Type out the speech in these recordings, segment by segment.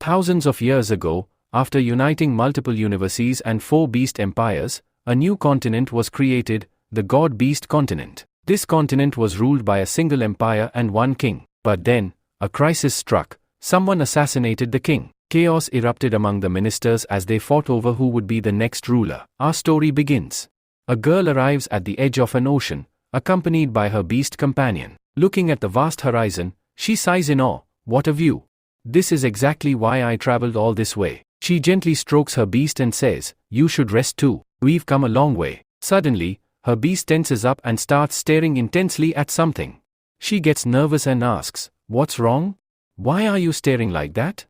Thousands of years ago, after uniting multiple universes and 4 beast empires, a new continent was created, the God-Beast continent. This continent was ruled by a single empire and one king. But then, a crisis struck. Someone assassinated the king. Chaos erupted among the ministers as they fought over who would be the next ruler. Our story begins. A girl arrives at the edge of an ocean, accompanied by her beast companion. Looking at the vast horizon, she sighs in awe. What a view! This is exactly why I traveled all this way. She gently strokes her beast and says, "You should rest too. We've come a long way." Suddenly, her beast tenses up and starts staring intensely at something. She gets nervous and asks, "What's wrong? Why are you staring like that?"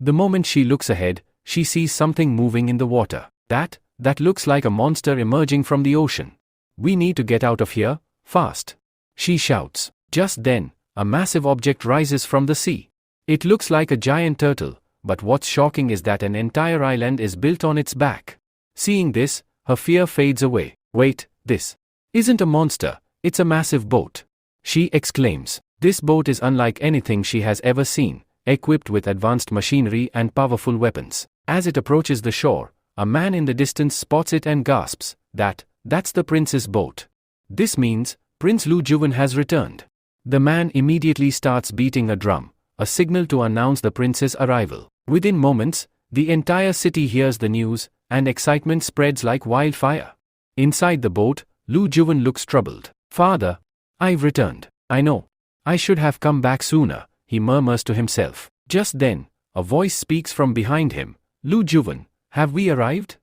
The moment she looks ahead, she sees something moving in the water. That looks like a monster emerging from the ocean. "We need to get out of here, fast," she shouts. Just then, a massive object rises from the sea. It looks like a giant turtle, but what's shocking is that an entire island is built on its back. Seeing this, her fear fades away. "Wait, this isn't a monster, it's a massive boat," she exclaims. This boat is unlike anything she has ever seen, equipped with advanced machinery and powerful weapons. As it approaches the shore, a man in the distance spots it and gasps, "That's the prince's boat. This means, Prince Lu Juwen has returned." The man immediately starts beating a drum, a signal to announce the prince's arrival. Within moments, the entire city hears the news, and excitement spreads like wildfire. Inside the boat, Lu Juwen looks troubled. "Father, I've returned. I know. I should have come back sooner," he murmurs to himself. Just then, a voice speaks from behind him. "Lu Juwen, have we arrived?"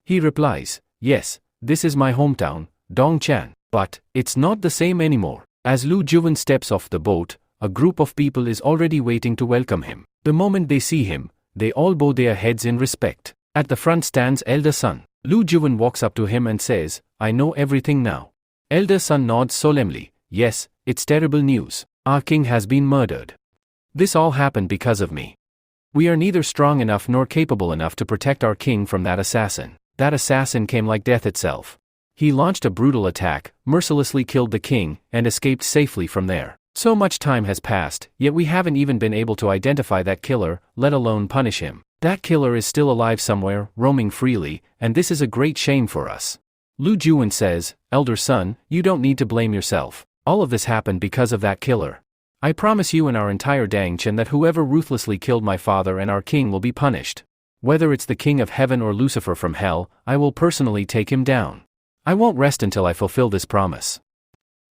He replies, "Yes, this is my hometown, Dongchan. But it's not the same anymore." As Lu Juwen steps off the boat, a group of people is already waiting to welcome him. The moment they see him, they all bow their heads in respect. At the front stands elder son. Lu Juwen walks up to him and says, "I know everything now." Elder son nods solemnly. "Yes, it's terrible news. Our king has been murdered. This all happened because of me. We are neither strong enough nor capable enough to protect our king from that assassin. That assassin came like death itself. He launched a brutal attack, mercilessly killed the king, and escaped safely from there. So much time has passed, yet we haven't even been able to identify that killer, let alone punish him. That killer is still alive somewhere, roaming freely, and this is a great shame for us." Lu Juwen says, "Elder son, you don't need to blame yourself. All of this happened because of that killer. I promise you and our entire Dangchen that whoever ruthlessly killed my father and our king will be punished. Whether it's the king of heaven or Lucifer from hell, I will personally take him down. I won't rest until I fulfill this promise."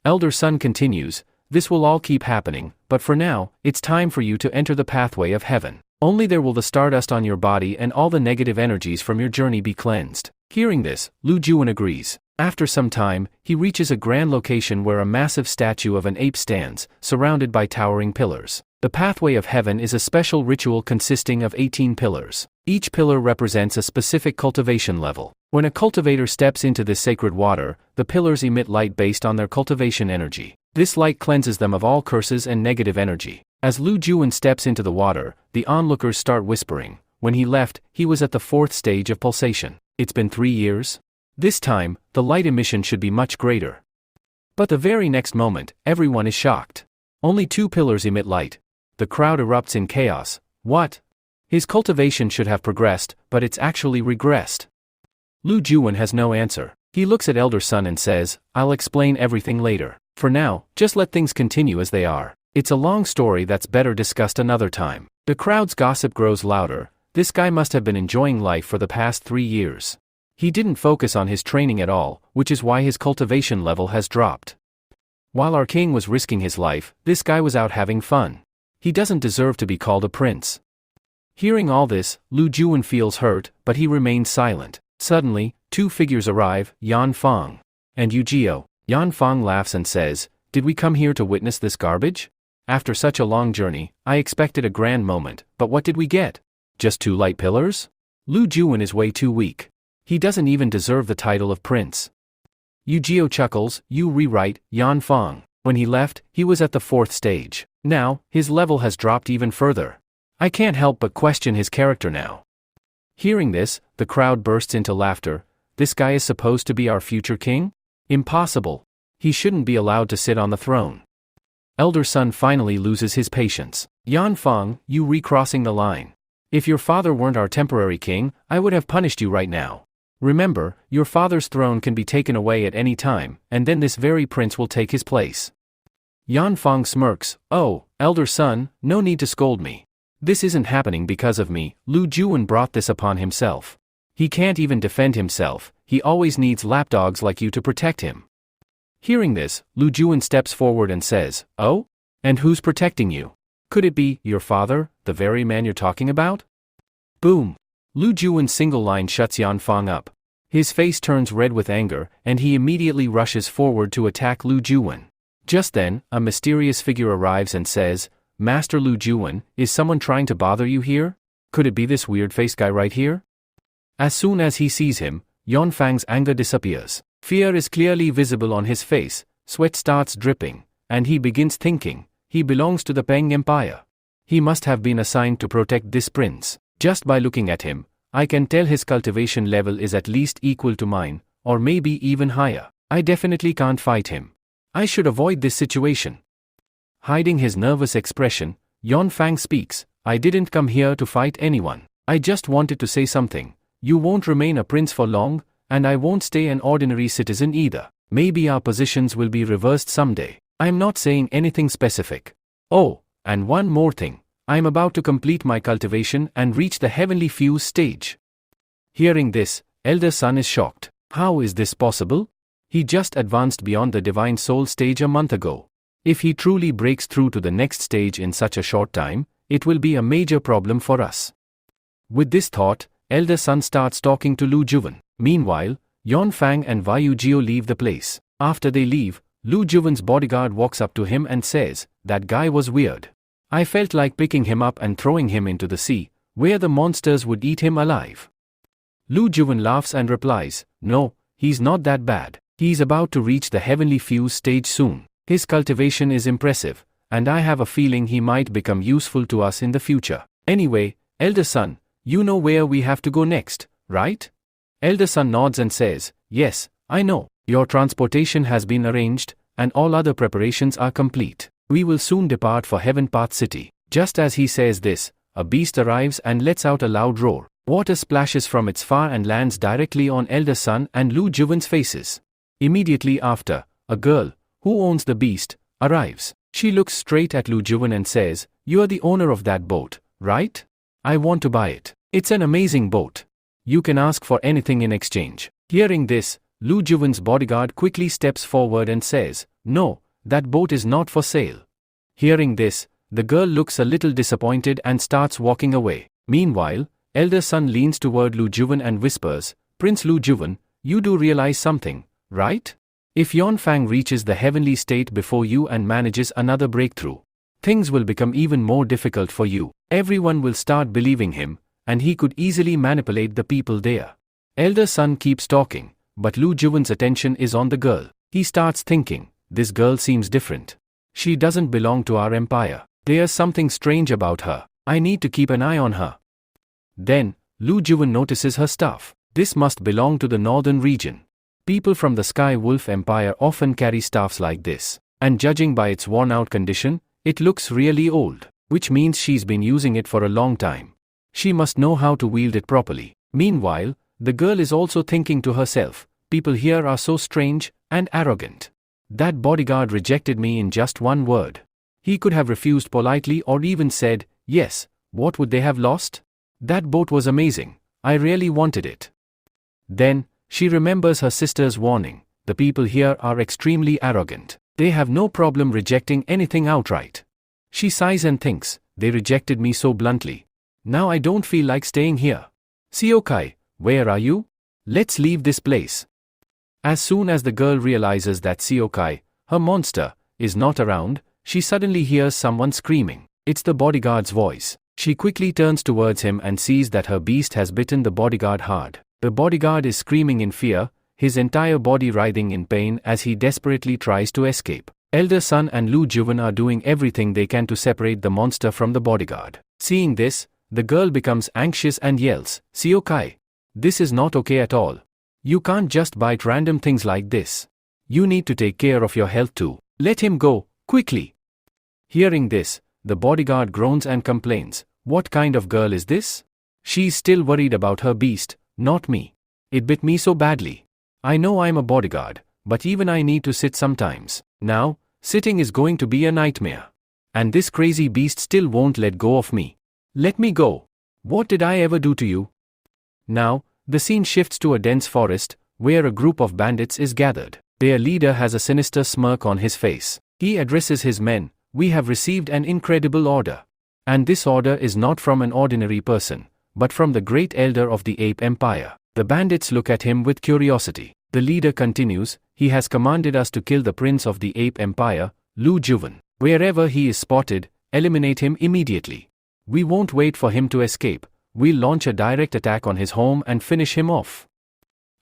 Elder son continues, "This will all keep happening, but for now, it's time for you to enter the pathway of heaven. Only there will the stardust on your body and all the negative energies from your journey be cleansed." Hearing this, Lu Juwen agrees. After some time, he reaches a grand location where a massive statue of an ape stands, surrounded by towering pillars. The pathway of heaven is a special ritual consisting of 18 pillars. Each pillar represents a specific cultivation level. When a cultivator steps into this sacred water, the pillars emit light based on their cultivation energy. This light cleanses them of all curses and negative energy. As Lu Juwen steps into the water, the onlookers start whispering. When he left, he was at the 4th stage of pulsation. It's been 3 years? This time, the light emission should be much greater. But the very next moment, everyone is shocked. Only 2 pillars emit light. The crowd erupts in chaos. What? His cultivation should have progressed, but it's actually regressed. Lu Juwen has no answer. He looks at elder son and says, "I'll explain everything later. For now, just let things continue as they are. It's a long story that's better discussed another time." The crowd's gossip grows louder. This guy must have been enjoying life for the past 3 years. He didn't focus on his training at all, which is why his cultivation level has dropped. While our king was risking his life, this guy was out having fun. He doesn't deserve to be called a prince. Hearing all this, Lu Juwen feels hurt, but he remains silent. Suddenly, 2 figures arrive, Yan Fang and Yu Jiao. Yan Fang laughs and says, "Did we come here to witness this garbage? After such a long journey, I expected a grand moment, but what did we get? Just 2 light pillars? Lu Juwen is way too weak. He doesn't even deserve the title of prince." Yu Jiao chuckles. "You rewrite, Yan Fang. When he left, he was at the 4th stage. Now, his level has dropped even further. I can't help but question his character now." Hearing this, the crowd bursts into laughter. This guy is supposed to be our future king? Impossible. He shouldn't be allowed to sit on the throne. Elder son finally loses his patience. "Yan Fang, you recrossing the line. If your father weren't our temporary king, I would have punished you right now. Remember, your father's throne can be taken away at any time, and then this very prince will take his place. Yanfang smirks. Oh, elder son, no need to scold me. This isn't happening because of me. Lu Juwen brought this upon himself. He can't even defend himself, he always needs lapdogs like you to protect him. Hearing this, Lu Juwen steps forward and says, Oh? And who's protecting you? Could it be your father, the very man you're talking about? Boom! Lu Juwen's single line shuts Yanfang up. His face turns red with anger, and he immediately rushes forward to attack Lu Juwen. Just then, a mysterious figure arrives and says, Master Lu Juwen, is someone trying to bother you here? Could it be this weird-faced guy right here? As soon as he sees him, Yanfang's anger disappears. Fear is clearly visible on his face, sweat starts dripping, and he begins thinking, he belongs to the Peng Empire. He must have been assigned to protect this prince. Just by looking at him, I can tell his cultivation level is at least equal to mine, or maybe even higher. I definitely can't fight him. I should avoid this situation. Hiding his nervous expression, Yanfang speaks, I didn't come here to fight anyone. I just wanted to say something. You won't remain a prince for long, and I won't stay an ordinary citizen either. Maybe our positions will be reversed someday. I'm not saying anything specific. Oh, and one more thing. I'm about to complete my cultivation and reach the heavenly fuse stage. Hearing this, elder son is shocked. How is this possible? He just advanced beyond the divine soul stage a month ago. If he truly breaks through to the next stage in such a short time, it will be a major problem for us. With this thought, elder son starts talking to Lu Juwen. Meanwhile, Yanfang and Vayu Jiao leave the place. After they leave, Lu Juwen's bodyguard walks up to him and says, That guy was weird. I felt like picking him up and throwing him into the sea, where the monsters would eat him alive. Lu Juwen laughs and replies, No, he's not that bad. He's about to reach the heavenly fuse stage soon. His cultivation is impressive, and I have a feeling he might become useful to us in the future. Anyway, elder son, you know where we have to go next, right? Elder son nods and says, Yes, I know. Your transportation has been arranged, and all other preparations are complete. We will soon depart for Heaven Path City. Just as he says this, a beast arrives and lets out a loud roar. Water splashes from its far and lands directly on elder son and Lu Juwen's faces. Immediately after, a girl, who owns the beast, arrives. She looks straight at Lu Juwen and says, You are the owner of that boat, right? I want to buy it. It's an amazing boat. You can ask for anything in exchange. Hearing this, Lu Juwen's bodyguard quickly steps forward and says, No, that boat is not for sale. Hearing this, the girl looks a little disappointed and starts walking away. Meanwhile, elder son leans toward Lu Juwen and whispers, Prince Lu Juwen, you do realize something, right? If Yanfang reaches the heavenly state before you and manages another breakthrough, things will become even more difficult for you. Everyone will start believing him, and he could easily manipulate the people there. Elder son keeps talking, but Lu Juwen's attention is on the girl. He starts thinking, this girl seems different. She doesn't belong to our empire. There's something strange about her. I need to keep an eye on her. Then, Lu Juwen notices her staff. This must belong to the northern region. People from the Sky Wolf Empire often carry staffs like this, and judging by its worn-out condition, it looks really old, which means she's been using it for a long time. She must know how to wield it properly. Meanwhile, the girl is also thinking to herself, people here are so strange and arrogant. That bodyguard rejected me in just one word. He could have refused politely or even said, yes, what would they have lost? That boat was amazing. I really wanted it. Then, she remembers her sister's warning. The people here are extremely arrogant. They have no problem rejecting anything outright. She sighs and thinks, they rejected me so bluntly. Now I don't feel like staying here. Seokai, where are you? Let's leave this place. As soon as the girl realizes that Seokai, her monster, is not around, she suddenly hears someone screaming. It's the bodyguard's voice. She quickly turns towards him and sees that her beast has bitten the bodyguard hard. The bodyguard is screaming in fear, his entire body writhing in pain as he desperately tries to escape. Elder Sun and Lu Juwen are doing everything they can to separate the monster from the bodyguard. Seeing this, the girl becomes anxious and yells, Seokai, this is not okay at all. You can't just bite random things like this. You need to take care of your health too. Let him go, quickly. Hearing this, the bodyguard groans and complains, What kind of girl is this? She's still worried about her beast, not me. It bit me so badly. I know I'm a bodyguard, but even I need to sit sometimes. Now, sitting is going to be a nightmare. And this crazy beast still won't let go of me. Let me go. What did I ever do to you? Now, the scene shifts to a dense forest, where a group of bandits is gathered. Their leader has a sinister smirk on his face. He addresses his men, "We have received an incredible order. And this order is not from an ordinary person, but from the great elder of the Ape Empire." The bandits look at him with curiosity. The leader continues, "He has commanded us to kill the prince of the Ape Empire, Lu Juven. Wherever he is spotted, eliminate him immediately. We won't wait for him to escape. We'll launch a direct attack on his home and finish him off."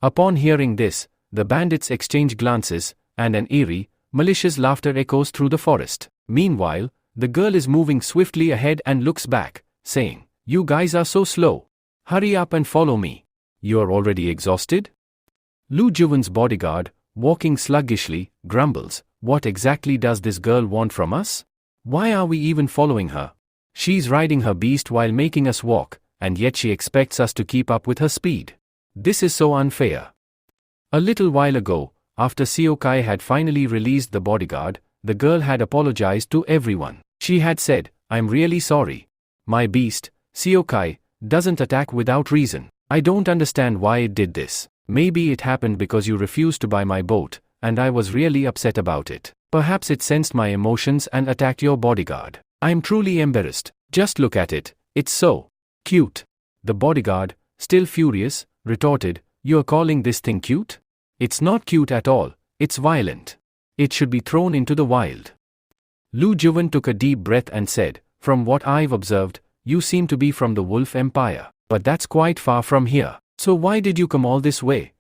Upon hearing this, the bandits exchange glances, and an eerie, malicious laughter echoes through the forest. Meanwhile, the girl is moving swiftly ahead and looks back, saying, "You guys are so slow. Hurry up and follow me. You're already exhausted?" Lu Juven's bodyguard, walking sluggishly, grumbles, "What exactly does this girl want from us? Why are we even following her? She's riding her beast while making us walk, and yet she expects us to keep up with her speed. This is so unfair." A little while ago, after Seokai had finally released the bodyguard, the girl had apologized to everyone. She had said, "I'm really sorry. My beast, Seokai, doesn't attack without reason. I don't understand why it did this. Maybe it happened because you refused to buy my boat, and I was really upset about it. Perhaps it sensed my emotions and attacked your bodyguard. I'm truly embarrassed. Just look at it, it's so cute." The bodyguard, still furious, retorted, "You're calling this thing cute? It's not cute at all, it's violent. It should be thrown into the wild." Lu Juven took a deep breath and said, "From what I've observed, you seem to be from the Wolf Empire, but that's quite far from here. So why did you come all this way?"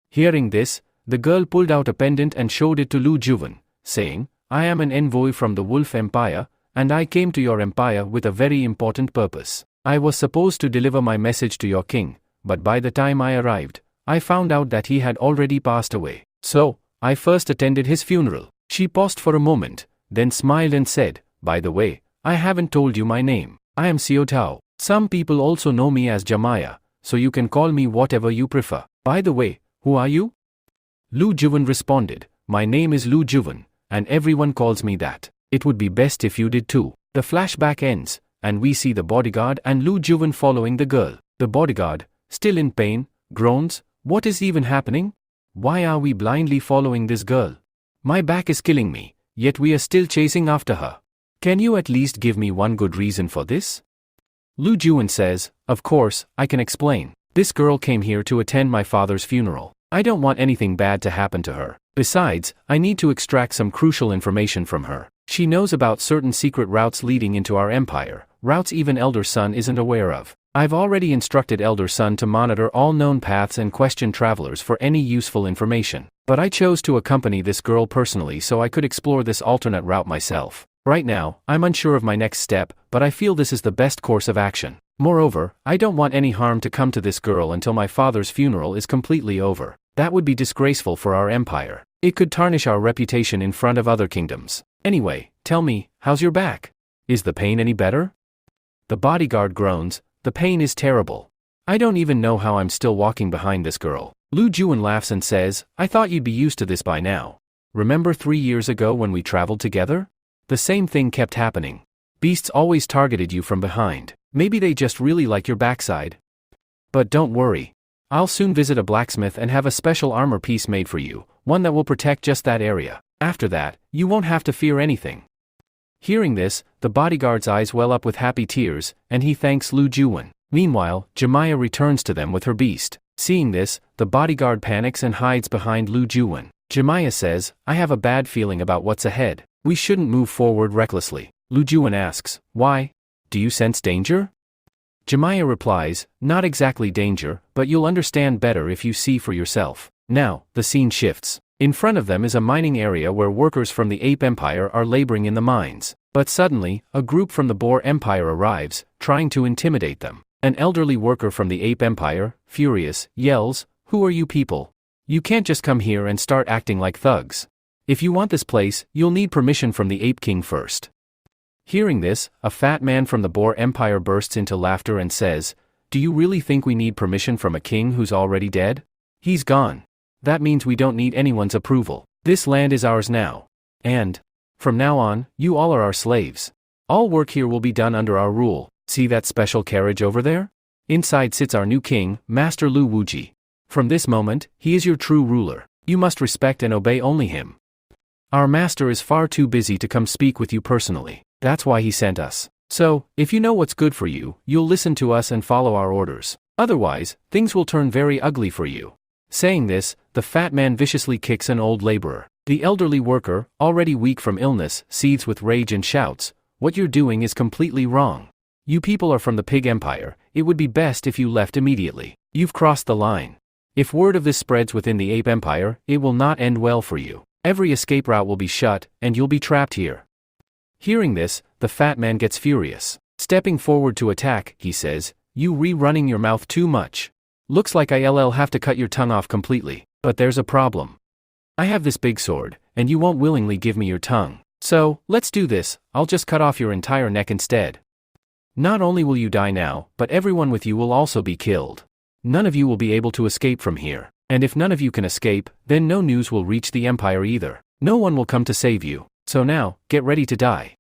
Hearing this, the girl pulled out a pendant and showed it to Lu Juven, saying, "I am an envoy from the Wolf Empire, and I came to your empire with a very important purpose. I was supposed to deliver my message to your king, but by the time I arrived, I found out that he had already passed away. So, I first attended his funeral." She paused for a moment, then smiled and said, "By the way, I haven't told you my name. I am Xiao Tao. Some people also know me as Jamaya, so you can call me whatever you prefer. By the way, who are you?" Lu Juven responded, "My name is Lu Juven, and everyone calls me that. It would be best if you did too." The flashback ends, and we see the bodyguard and Lu Juven following the girl. The bodyguard, still in pain, groans, "What is even happening? Why are we blindly following this girl? My back is killing me, yet we are still chasing after her. Can you at least give me one good reason for this?" Lu Juven says, "Of course, I can explain. This girl came here to attend my father's funeral. I don't want anything bad to happen to her. Besides, I need to extract some crucial information from her. She knows about certain secret routes leading into our empire, routes even Elder Sun isn't aware of. I've already instructed Elder Sun to monitor all known paths and question travelers for any useful information. But I chose to accompany this girl personally so I could explore this alternate route myself. Right now, I'm unsure of my next step, but I feel this is the best course of action. Moreover, I don't want any harm to come to this girl until my father's funeral is completely over. That would be disgraceful for our empire. It could tarnish our reputation in front of other kingdoms. Anyway, tell me, how's your back? Is the pain any better?" The bodyguard groans, "The pain is terrible. I don't even know how I'm still walking behind this girl." Lu Juven laughs and says, "I thought you'd be used to this by now. Remember 3 years ago when we traveled together? The same thing kept happening. Beasts always targeted you from behind. Maybe they just really like your backside. But don't worry. I'll soon visit a blacksmith and have a special armor piece made for you, one that will protect just that area. After that, you won't have to fear anything." Hearing this, the bodyguard's eyes well up with happy tears, and he thanks Lu Juven. Meanwhile, Jamaya returns to them with her beast. Seeing this, the bodyguard panics and hides behind Lu Juven. Jamaya says, "I have a bad feeling about what's ahead. We shouldn't move forward recklessly." Lu Juven asks, "Why? Do you sense danger?" Jamaya replies, "Not exactly danger, but you'll understand better if you see for yourself." Now, the scene shifts. In front of them is a mining area where workers from the Ape Empire are laboring in the mines. But suddenly, a group from the Boar Empire arrives, trying to intimidate them. An elderly worker from the Ape Empire, furious, yells, "Who are you people? You can't just come here and start acting like thugs. If you want this place, you'll need permission from the Ape King first." Hearing this, a fat man from the Boer Empire bursts into laughter and says, "Do you really think we need permission from a king who's already dead? He's gone. That means we don't need anyone's approval. This land is ours now. And, from now on, you all are our slaves. All work here will be done under our rule. See that special carriage over there? Inside sits our new king, Master Lu Wuji. From this moment, he is your true ruler. You must respect and obey only him. Our master is far too busy to come speak with you personally. That's why he sent us. So, if you know what's good for you, you'll listen to us and follow our orders. Otherwise, things will turn very ugly for you." Saying this, the fat man viciously kicks an old laborer. The elderly worker, already weak from illness, seethes with rage and shouts, "What you're doing is completely wrong. You people are from the Pig Empire, it would be best if you left immediately. You've crossed the line. If word of this spreads within the Ape Empire, it will not end well for you. Every escape route will be shut, and you'll be trapped here." Hearing this, the fat man gets furious. Stepping forward to attack, he says, "You running your mouth too much. Looks like I'll have to cut your tongue off completely. But there's a problem. I have this big sword, and you won't willingly give me your tongue. So, let's do this, I'll just cut off your entire neck instead. Not only will you die now, but everyone with you will also be killed. None of you will be able to escape from here. And if none of you can escape, then no news will reach the Empire either. No one will come to save you. So now, get ready to die."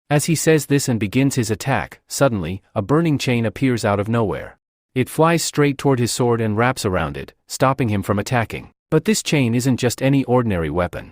As he says this and begins his attack, suddenly, a burning chain appears out of nowhere. It flies straight toward his sword and wraps around it, stopping him from attacking. But this chain isn't just any ordinary weapon.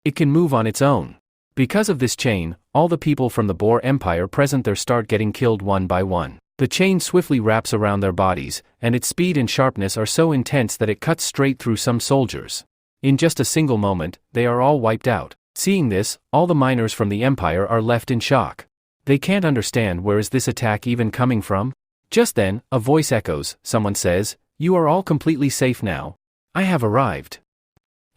It can move on its own. Because of this chain, all the people from the Boer Empire present there start getting killed one by one. The chain swiftly wraps around their bodies, and its speed and sharpness are so intense that it cuts straight through some soldiers. In just a single moment, they are all wiped out. Seeing this, all the miners from the Empire are left in shock. They can't understand where is this attack even coming from. Just then, a voice echoes, someone says, "You are all completely safe now. I have arrived."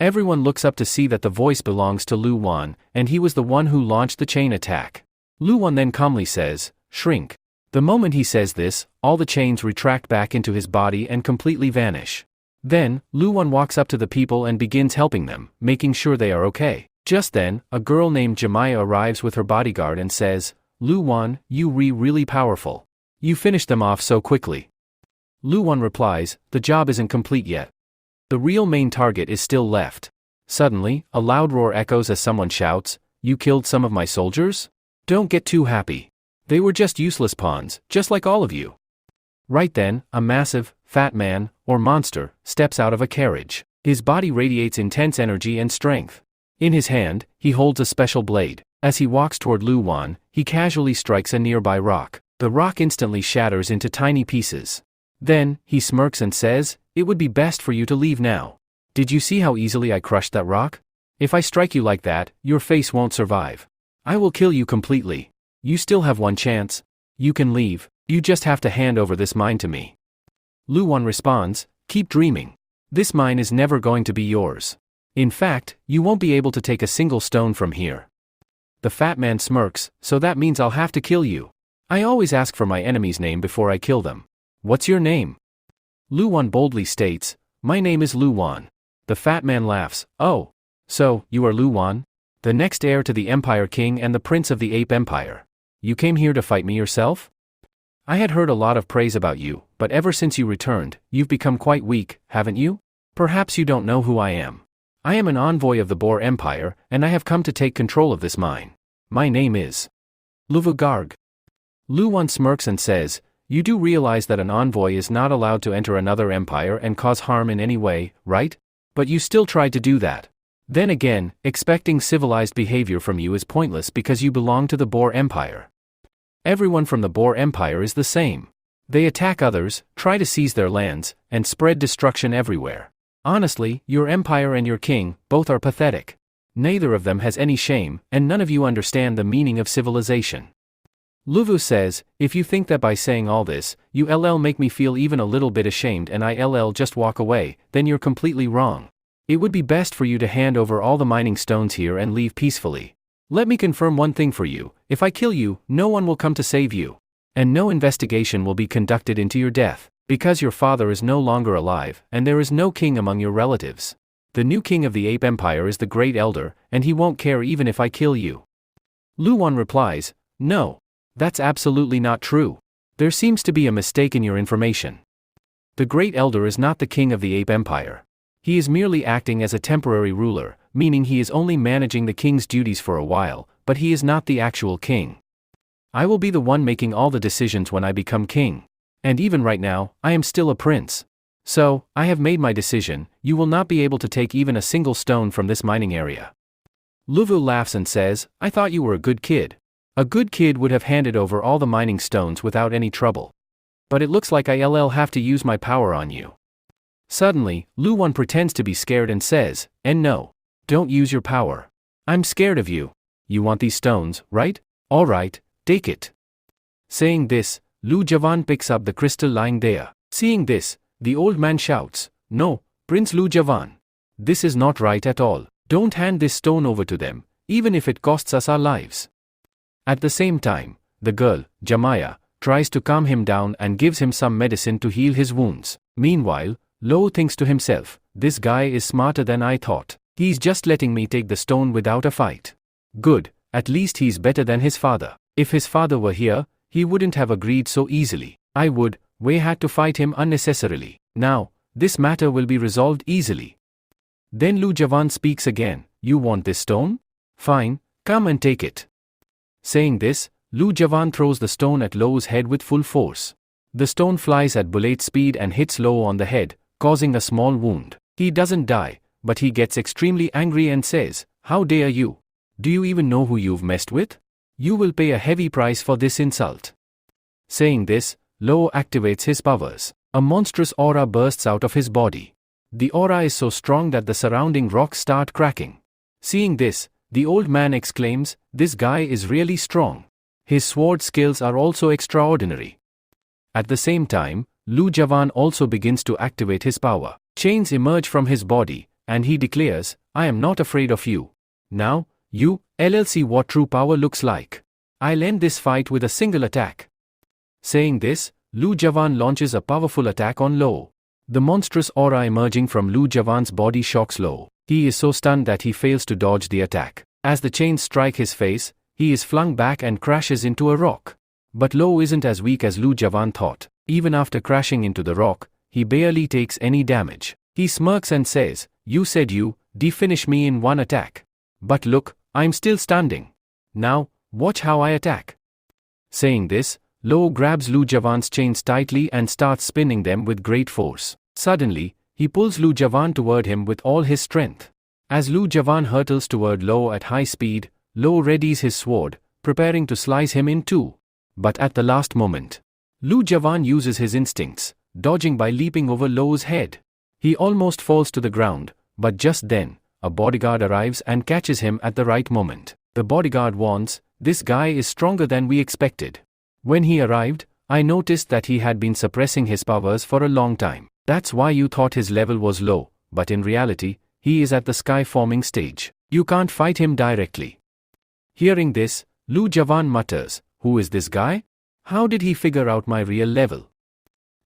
Everyone looks up to see that the voice belongs to Lu Wan, and he was the one who launched the chain attack. Lu Wan then calmly says, "Shrink." The moment he says this, all the chains retract back into his body and completely vanish. Then, Lu Wan walks up to the people and begins helping them, making sure they are okay. Just then, a girl named Jemiah arrives with her bodyguard and says, "Lu Wan, you really powerful. You finished them off so quickly." Lu Wan replies, "The job isn't complete yet. The real main target is still left." Suddenly, a loud roar echoes as someone shouts, "You killed some of my soldiers? Don't get too happy. They were just useless pawns, just like all of you." Right then, a massive, fat man, or monster, steps out of a carriage. His body radiates intense energy and strength. In his hand, he holds a special blade. As he walks toward Lu Wan, he casually strikes a nearby rock. The rock instantly shatters into tiny pieces. Then, he smirks and says, "It would be best for you to leave now. Did you see how easily I crushed that rock? If I strike you like that, your face won't survive. I will kill you completely. You still have one chance. You can leave. You just have to hand over this mine to me." Lu Wan responds, "Keep dreaming. This mine is never going to be yours. In fact, you won't be able to take a single stone from here." The fat man smirks, "So that means I'll have to kill you. I always ask for my enemy's name before I kill them. What's your name?" Lu Wan boldly states, "My name is Lu Wan." The fat man laughs, "Oh. So, you are Lu Wan? The next heir to the Empire King and the Prince of the Ape Empire. You came here to fight me yourself? I had heard a lot of praise about you, but ever since you returned, you've become quite weak, haven't you? Perhaps you don't know who I am. I am an envoy of the Boer Empire, and I have come to take control of this mine. My name is Luvugarg." Lu Wan smirks and says, "You do realize that an envoy is not allowed to enter another empire and cause harm in any way, right? But you still tried to do that. Then again, expecting civilized behavior from you is pointless because you belong to the Boer Empire. Everyone from the Boer Empire is the same. They attack others, try to seize their lands, and spread destruction everywhere. Honestly, your empire and your king, both are pathetic. Neither of them has any shame, and none of you understand the meaning of civilization." Luvu says, "If you think that by saying all this, you'll make me feel even a little bit ashamed and I'll just walk away, then you're completely wrong. It would be best for you to hand over all the mining stones here and leave peacefully. Let me confirm one thing for you, if I kill you, no one will come to save you. And no investigation will be conducted into your death, because your father is no longer alive, and there is no king among your relatives. The new king of the Ape Empire is the Great Elder, and he won't care even if I kill you." Lu Wan replies, No. That's absolutely not true. There seems to be a mistake in your information. The Great Elder is not the king of the Ape Empire. He is merely acting as a temporary ruler, meaning he is only managing the king's duties for a while, but he is not the actual king. I will be the one making all the decisions when I become king. And even right now, I am still a prince. So, I have made my decision. You will not be able to take even a single stone from this mining area. Luvu laughs and says, I thought you were a good kid. A good kid would have handed over all the mining stones without any trouble. But it looks like I'll have to use my power on you. Suddenly, Lu Wan pretends to be scared and says, and no. Don't use your power. I'm scared of you. You want these stones, right? Alright, take it. Saying this, Lu Javan picks up the crystal lying there. Seeing this, the old man shouts, No, Prince Lu Javan. This is not right at all. Don't hand this stone over to them, even if it costs us our lives. At the same time, the girl, Jamaya, tries to calm him down and gives him some medicine to heal his wounds. Meanwhile, Lo thinks to himself, this guy is smarter than I thought. He's just letting me take the stone without a fight. Good, at least he's better than his father. If his father were here, he wouldn't have agreed so easily. We had to fight him unnecessarily. Now, this matter will be resolved easily. Then Lu Javan speaks again, you want this stone? Fine, come and take it. Saying this, Lu Javan throws the stone at Lo's head with full force. The stone flies at bullet speed and hits Lo on the head, causing a small wound. He doesn't die, but he gets extremely angry and says, How dare you? Do you even know who you've messed with? You will pay a heavy price for this insult. Saying this, Lo activates his powers. A monstrous aura bursts out of his body. The aura is so strong that the surrounding rocks start cracking. Seeing this, the old man exclaims, this guy is really strong. His sword skills are also extraordinary. At the same time, Lu Javan also begins to activate his power. Chains emerge from his body, and he declares, I am not afraid of you. Now, you, LLC what true power looks like. I'll end this fight with a single attack. Saying this, Lu Javan launches a powerful attack on Lo. The monstrous aura emerging from Lu Javan's body shocks Lo. He is so stunned that he fails to dodge the attack. As the chains strike his face, he is flung back and crashes into a rock. But Lo isn't as weak as Lu Javan thought. Even after crashing into the rock, he barely takes any damage. He smirks and says, You said you'd finish me in one attack. But look, I'm still standing. Now, watch how I attack. Saying this, Lo grabs Lu Javan's chains tightly and starts spinning them with great force. Suddenly, he pulls Lu Javan toward him with all his strength. As Lu Javan hurtles toward Lo at high speed, Lo readies his sword, preparing to slice him in two. But at the last moment, Lu Javan uses his instincts, dodging by leaping over Lo's head. He almost falls to the ground, but just then, a bodyguard arrives and catches him at the right moment. The bodyguard warns, this guy is stronger than we expected. When he arrived, I noticed that he had been suppressing his powers for a long time. That's why you thought his level was low, but in reality, he is at the sky-forming stage. You can't fight him directly. Hearing this, Lu Javan mutters, who is this guy? How did he figure out my real level?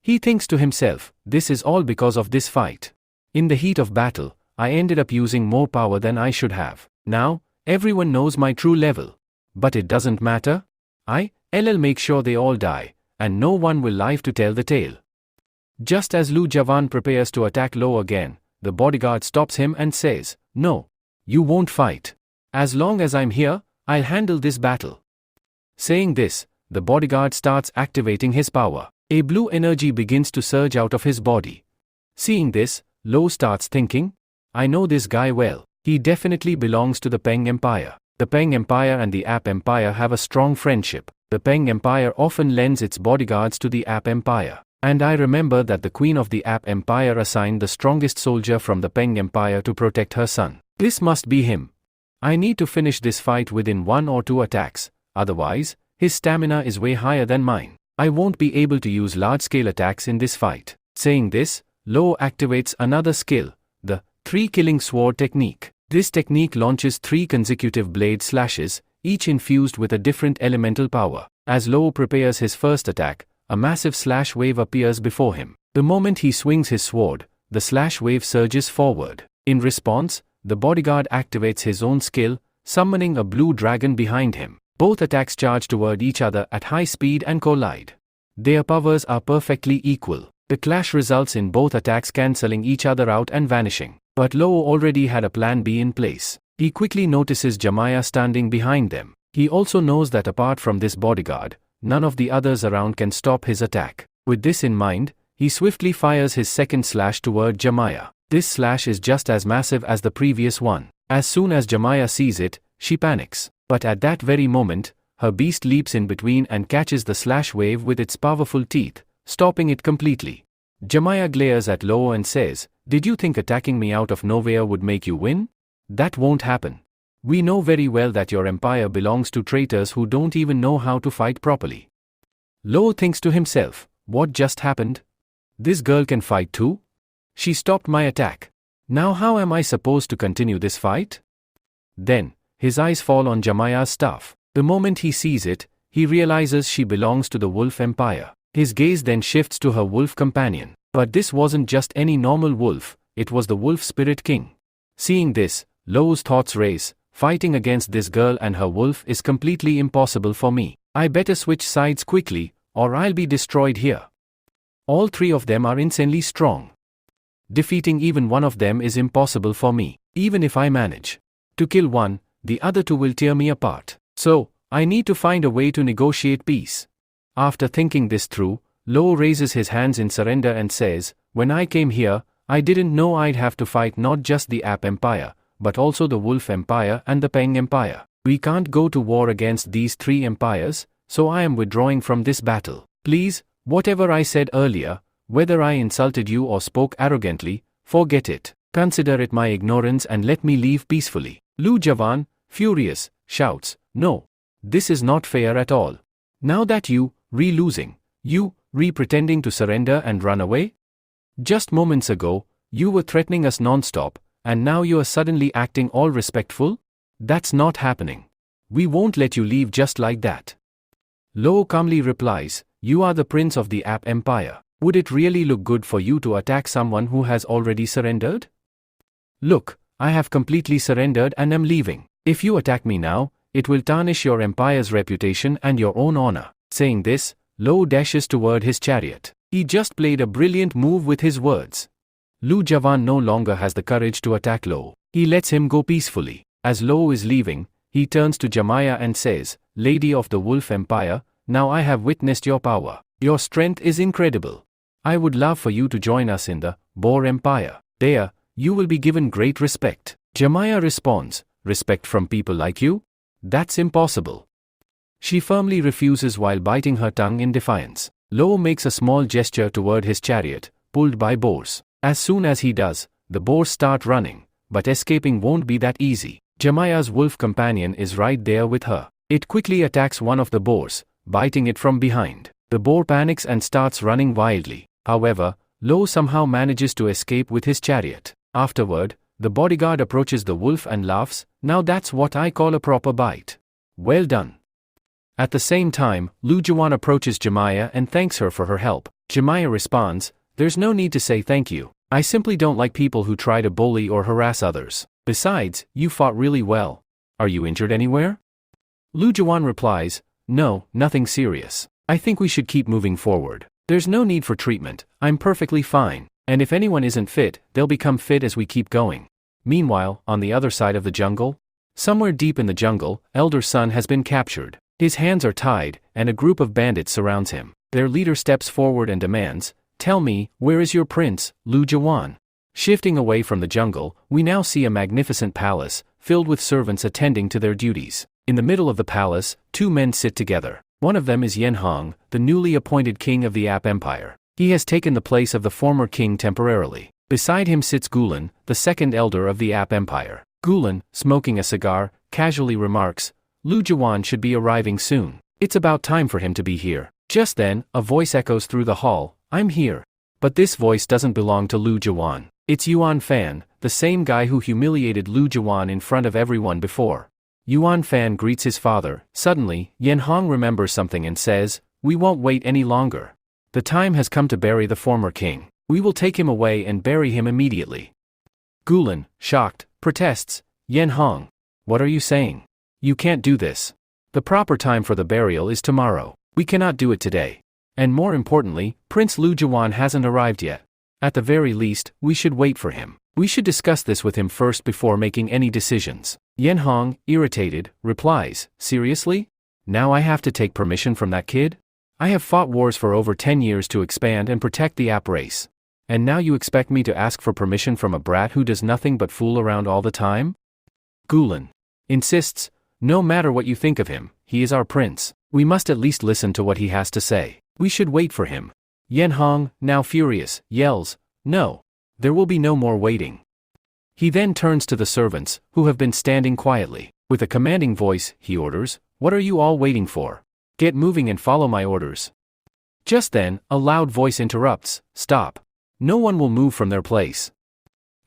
He thinks to himself, this is all because of this fight. In the heat of battle, I ended up using more power than I should have. Now, everyone knows my true level. But it doesn't matter. I'll make sure they all die, and no one will live to tell the tale. Just as Lu Javan prepares to attack Lo again, the bodyguard stops him and says, No, you won't fight. As long as I'm here, I'll handle this battle. Saying this, the bodyguard starts activating his power. A blue energy begins to surge out of his body. Seeing this, Lo starts thinking, I know this guy well. He definitely belongs to the Peng Empire. The Peng Empire and the Ape Empire have a strong friendship. The Peng Empire often lends its bodyguards to the Ape Empire. And I remember that the Queen of the Ape Empire assigned the strongest soldier from the Peng Empire to protect her son. This must be him. I need to finish this fight within 1 or 2 attacks, otherwise, his stamina is way higher than mine. I won't be able to use large-scale attacks in this fight. Saying this, Lo activates another skill, the 3-killing sword technique. This technique launches 3 consecutive blade slashes, each infused with a different elemental power. As Lo prepares his first attack, a massive slash wave appears before him. The moment he swings his sword, the slash wave surges forward. In response, the bodyguard activates his own skill, summoning a blue dragon behind him. Both attacks charge toward each other at high speed and collide. Their powers are perfectly equal. The clash results in both attacks cancelling each other out and vanishing. But Lo already had a plan B in place. He quickly notices Jemaya standing behind them. He also knows that apart from this bodyguard, none of the others around can stop his attack. With this in mind, he swiftly fires his second slash toward Jemaya. This slash is just as massive as the previous one. As soon as Jemaya sees it, she panics. But at that very moment, her beast leaps in between and catches the slash wave with its powerful teeth, stopping it completely. Jemaya glares at Lo and says, "Did you think attacking me out of nowhere would make you win? That won't happen. We know very well that your empire belongs to traitors who don't even know how to fight properly." Lo thinks to himself, what just happened? This girl can fight too? She stopped my attack. Now how am I supposed to continue this fight? Then, his eyes fall on Jemaya's staff. The moment he sees it, he realizes she belongs to the wolf empire. His gaze then shifts to her wolf companion. But this wasn't just any normal wolf, it was the wolf spirit king. Seeing this, Lo's thoughts race. Fighting against this girl and her wolf is completely impossible for me. I better switch sides quickly, or I'll be destroyed here. All three of them are insanely strong. Defeating even one of them is impossible for me. Even if I manage to kill one, the other two will tear me apart. So, I need to find a way to negotiate peace. After thinking this through, Lo raises his hands in surrender and says, "When I came here, I didn't know I'd have to fight not just the App Empire, but also the Wolf Empire and the Peng Empire. We can't go to war against these three empires, so I am withdrawing from this battle. Please, whatever I said earlier, whether I insulted you or spoke arrogantly, forget it. Consider it my ignorance and let me leave peacefully." Lu Jawan, furious, shouts, "No. This is not fair at all. Now that you, re-losing, you, re-pretending to surrender and run away? Just moments ago, you were threatening us non-stop, and now you are suddenly acting all respectful? That's not happening. We won't let you leave just like that." Lo calmly replies, "You are the prince of the App Empire. Would it really look good for you to attack someone who has already surrendered? Look, I have completely surrendered and am leaving. If you attack me now, it will tarnish your empire's reputation and your own honor." Saying this, Lo dashes toward his chariot. He just played a brilliant move with his words. Lu Jawan no longer has the courage to attack Lo. He lets him go peacefully. As Lo is leaving, he turns to Jemaya and says, "Lady of the Wolf Empire, now I have witnessed your power. Your strength is incredible. I would love for you to join us in the Boar Empire. There, you will be given great respect." Jemaya responds, "Respect from people like you? That's impossible." She firmly refuses while biting her tongue in defiance. Lo makes a small gesture toward his chariot, pulled by boars. As soon as he does, the boars start running, but escaping won't be that easy. Jemaya's wolf companion is right there with her. It quickly attacks one of the boars, biting it from behind. The boar panics and starts running wildly. However, Lo somehow manages to escape with his chariot. Afterward, the bodyguard approaches the wolf and laughs, "Now that's what I call a proper bite. Well done." At the same time, Lu Jawan approaches Jemaya and thanks her for her help. Jemaya responds, "There's no need to say thank you. I simply don't like people who try to bully or harass others. Besides, you fought really well. Are you injured anywhere?" Lu Jawan replies, "No, nothing serious. I think we should keep moving forward. There's no need for treatment, I'm perfectly fine. And if anyone isn't fit, they'll become fit as we keep going." Meanwhile, on the other side of the jungle, somewhere deep in the jungle, Elder Sun has been captured. His hands are tied, and a group of bandits surrounds him. Their leader steps forward and demands, "Tell me, where is your prince, Lu Jawan?" Shifting away from the jungle, we now see a magnificent palace, filled with servants attending to their duties. In the middle of the palace, two men sit together. One of them is Yen Hong, the newly appointed king of the App Empire. He has taken the place of the former king temporarily. Beside him sits Gulen, the second elder of the App Empire. Gulen, smoking a cigar, casually remarks, "Lu Jawan should be arriving soon. It's about time for him to be here." Just then, a voice echoes through the hall, "I'm here." But this voice doesn't belong to Lu Jawan. It's Yuan Fan, the same guy who humiliated Lu Jawan in front of everyone before. Yuan Fan greets his father. Suddenly, Yen Hong remembers something and says, "We won't wait any longer. The time has come to bury the former king. We will take him away and bury him immediately." Gulen, shocked, protests, "Yen Hong, what are you saying? You can't do this. The proper time for the burial is tomorrow. We cannot do it today. And more importantly, Prince Lu Jiwan hasn't arrived yet. At the very least, we should wait for him. We should discuss this with him first before making any decisions. Yan Hong, irritated, replies, seriously? Now I have to take permission from that kid? I have fought wars for over 10 years to expand and protect the ape race. And now you expect me to ask for permission from a brat who does nothing but fool around all the time? Gulen insists, no matter what you think of him, he is our prince. We must at least listen to what he has to say. We should wait for him. Yan Hong, now furious, yells, no. There will be no more waiting. He then turns to the servants, who have been standing quietly. With a commanding voice, he orders, what are you all waiting for? Get moving and follow my orders. Just then, a loud voice interrupts, stop. No one will move from their place.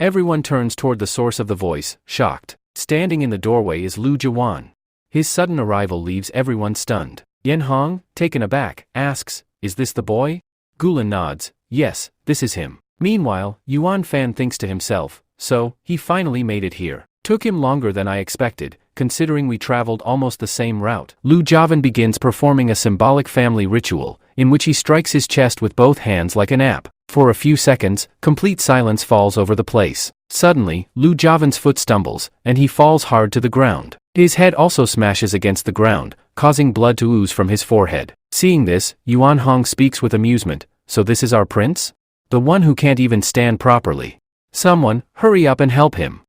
Everyone turns toward the source of the voice, shocked. Standing in the doorway is Lu Jiwan. His sudden arrival leaves everyone stunned. Yan Hong, taken aback, asks, is this the boy? Gulen nods, yes, this is him. Meanwhile, Yuan Fan thinks to himself, so, he finally made it here. Took him longer than I expected, considering we traveled almost the same route. Lu Jiwan begins performing a symbolic family ritual, in which he strikes his chest with both hands like an ape. For a few seconds, complete silence falls over the place. Suddenly, Lu Jiwan's foot stumbles, and he falls hard to the ground. His head also smashes against the ground, causing blood to ooze from his forehead. Seeing this, Yuan Hong speaks with amusement, so this is our prince? The one who can't even stand properly. Someone, hurry up and help him.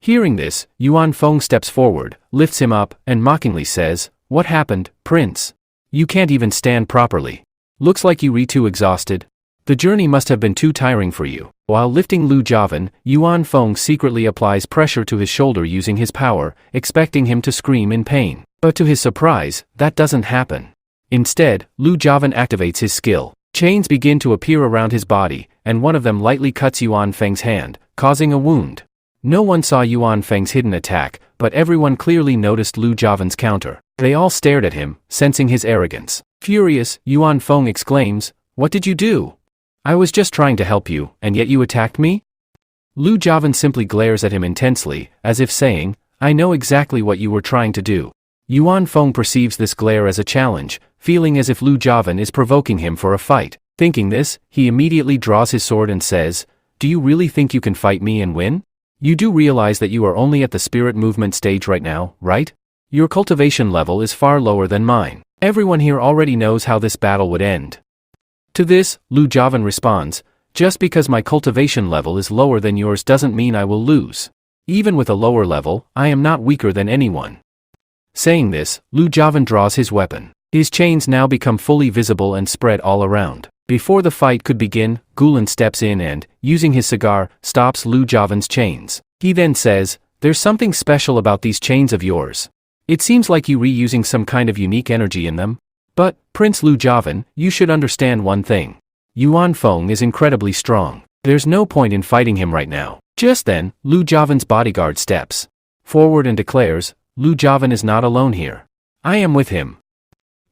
Hearing this, Yuan Feng steps forward, lifts him up, and mockingly says, what happened, prince? You can't even stand properly. Looks like you were too exhausted. The journey must have been too tiring for you. While lifting Lu Jiwan, Yuan Feng secretly applies pressure to his shoulder using his power, expecting him to scream in pain. But to his surprise, that doesn't happen. Instead, Lu Jiwan activates his skill. Chains begin to appear around his body, and one of them lightly cuts Yuan Feng's hand, causing a wound. No one saw Yuan Feng's hidden attack, but everyone clearly noticed Lu Jiwan's counter. They all stared at him, sensing his arrogance. Furious, Yuan Feng exclaims, what did you do? I was just trying to help you, and yet you attacked me? Lu Jiwan simply glares at him intensely, as if saying, I know exactly what you were trying to do. Yuan Feng perceives this glare as a challenge, feeling as if Lu Jiwan is provoking him for a fight. Thinking this, he immediately draws his sword and says, do you really think you can fight me and win? You do realize that you are only at the spirit movement stage right now, right? Your cultivation level is far lower than mine. Everyone here already knows how this battle would end. To this, Lu Jiwan responds, just because my cultivation level is lower than yours doesn't mean I will lose. Even with a lower level, I am not weaker than anyone. Saying this, Lu Jiwan draws his weapon. His chains now become fully visible and spread all around. Before the fight could begin, Gulen steps in and, using his cigar, stops Lu Jiwan's chains. He then says, there's something special about these chains of yours. It seems like you reusing some kind of unique energy in them. But, Prince Lu Jiwan, you should understand one thing. Yuan Feng is incredibly strong. There's no point in fighting him right now. Just then, Lu Jiwan's bodyguard steps forward and declares, Lu Jiwan is not alone here. I am with him.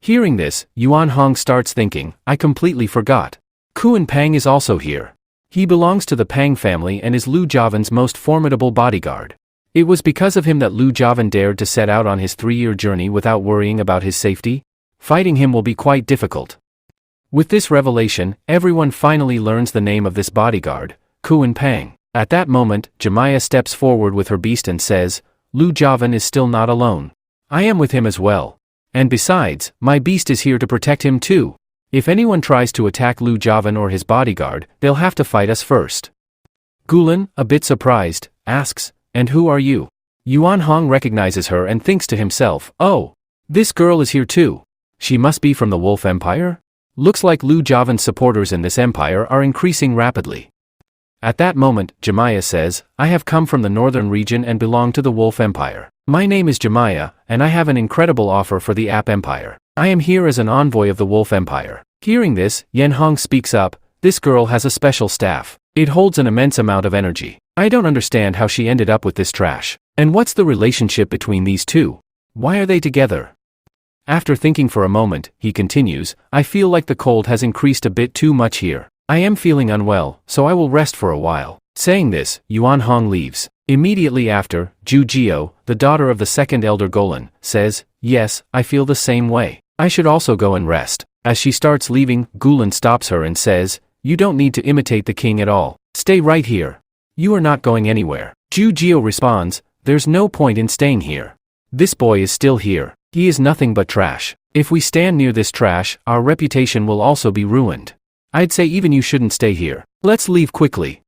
Hearing this, Yuan Hong starts thinking, I completely forgot. Kuan Pang is also here. He belongs to the Pang family and is Lu Jiwan's most formidable bodyguard. It was because of him that Lu Jiwan dared to set out on his 3-year journey without worrying about his safety. Fighting him will be quite difficult. With this revelation, everyone finally learns the name of this bodyguard, Kuan Pang. At that moment, Jemiah steps forward with her beast and says, Lu Jiwan is still not alone. I am with him as well. And besides, my beast is here to protect him too. If anyone tries to attack Lu Jiwan or his bodyguard, they'll have to fight us first. Gulen, a bit surprised, asks, and who are you? Yuan Hong recognizes her and thinks to himself, oh, this girl is here too. She must be from the Wolf Empire? Looks like Lu Jiwan's supporters in this empire are increasing rapidly. At that moment, Jemiah says, I have come from the northern region and belong to the Wolf Empire. My name is Jemiah, and I have an incredible offer for the Ape Empire. I am here as an envoy of the Wolf Empire. Hearing this, Yan Hong speaks up, this girl has a special staff. It holds an immense amount of energy. I don't understand how she ended up with this trash. And what's the relationship between these two? Why are they together? After thinking for a moment, he continues, I feel like the cold has increased a bit too much here. I am feeling unwell, so I will rest for a while. Saying this, Yuan Hong leaves. Immediately after, Ju Jio, the daughter of the second elder Golan, says, "Yes, I feel the same way. I should also go and rest." As she starts leaving, Gulen stops her and says, "You don't need to imitate the king at all. Stay right here. You are not going anywhere." Ju Jio responds, "There's no point in staying here. This boy is still here. He is nothing but trash. If we stand near this trash, our reputation will also be ruined. I'd say even you shouldn't stay here. Let's leave quickly."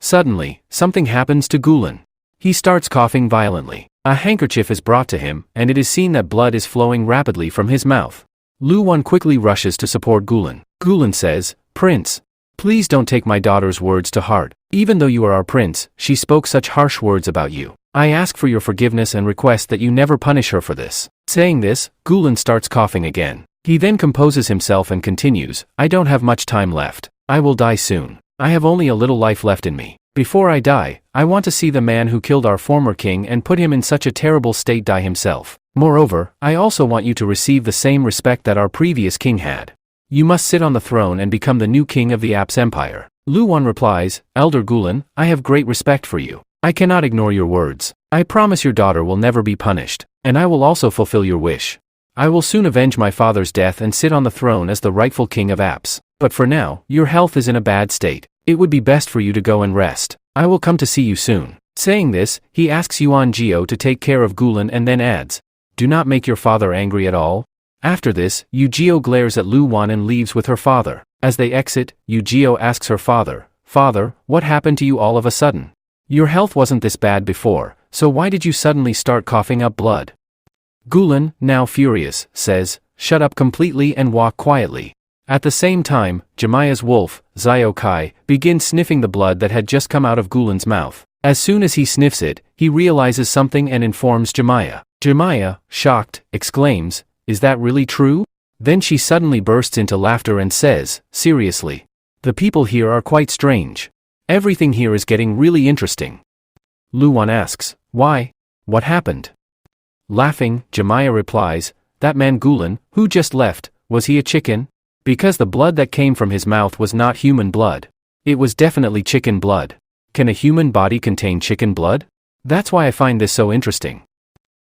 Suddenly, something happens to Gulen. He starts coughing violently. A handkerchief is brought to him, and it is seen that blood is flowing rapidly from his mouth. Lu Wan quickly rushes to support Gulen. Gulen says, "Prince, please don't take my daughter's words to heart. Even though you are our prince, she spoke such harsh words about you. I ask for your forgiveness and request that you never punish her for this." Saying this, Gulen starts coughing again. He then composes himself and continues, "I don't have much time left. I will die soon. I have only a little life left in me. Before I die, I want to see the man who killed our former king and put him in such a terrible state die himself. Moreover, I also want you to receive the same respect that our previous king had. You must sit on the throne and become the new king of the Ap's empire." Lu Wan replies, "Elder Gulen, I have great respect for you. I cannot ignore your words. I promise your daughter will never be punished, and I will also fulfill your wish. I will soon avenge my father's death and sit on the throne as the rightful king of Apps. But for now, your health is in a bad state. It would be best for you to go and rest. I will come to see you soon." Saying this, he asks Yuan Jio to take care of Gulen and then adds, "Do not make your father angry at all." After this, Yu Jio glares at Lu Wan and leaves with her father. As they exit, Yu Jio asks her father, "Father, what happened to you all of a sudden? Your health wasn't this bad before, so why did you suddenly start coughing up blood?" Gulen, now furious, says, "Shut up completely and walk quietly." At the same time, Jemiah's wolf, Zio Kai, begins sniffing the blood that had just come out of Gulen's mouth. As soon as he sniffs it, he realizes something and informs Jemiah. Jemiah, shocked, exclaims, "Is that really true?" Then she suddenly bursts into laughter and says, "Seriously? The people here are quite strange. Everything here is getting really interesting." Lu Wan asks, "Why? What happened?" Laughing, Jemiah replies, "That man Gulen, who just left, was he a chicken? Because the blood that came from his mouth was not human blood. It was definitely chicken blood. Can a human body contain chicken blood? That's why I find this so interesting."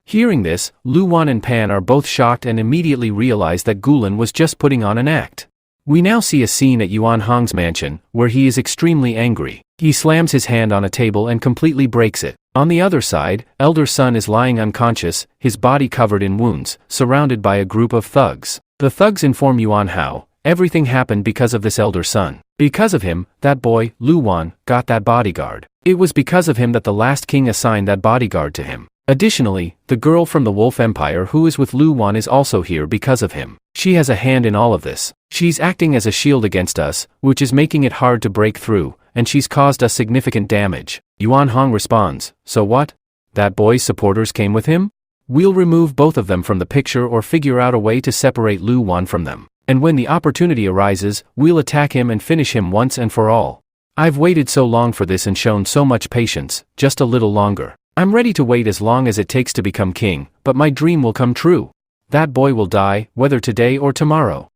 Hearing this, Lu Wan and Pan are both shocked and immediately realize that Gulen was just putting on an act. We now see a scene at Yuan Hong's mansion, where he is extremely angry. He slams his hand on a table and completely breaks it. On the other side, Elder Sun is lying unconscious, his body covered in wounds, surrounded by a group of thugs. The thugs inform Yuan how everything happened because of this Elder Sun. Because of him, that boy, Lu Wan, got that bodyguard. It was because of him that the last king assigned that bodyguard to him. Additionally, the girl from the Wolf Empire who is with Lu Wan is also here because of him. She has a hand in all of this. She's acting as a shield against us, which is making it hard to break through, and she's caused us significant damage. Yuan Hong responds, "So what? That boy's supporters came with him? We'll remove both of them from the picture or figure out a way to separate Lu Wan from them. And when the opportunity arises, we'll attack him and finish him once and for all. I've waited so long for this and shown so much patience, just a little longer. I'm ready to wait as long as it takes to become king, but my dream will come true. That boy will die, whether today or tomorrow."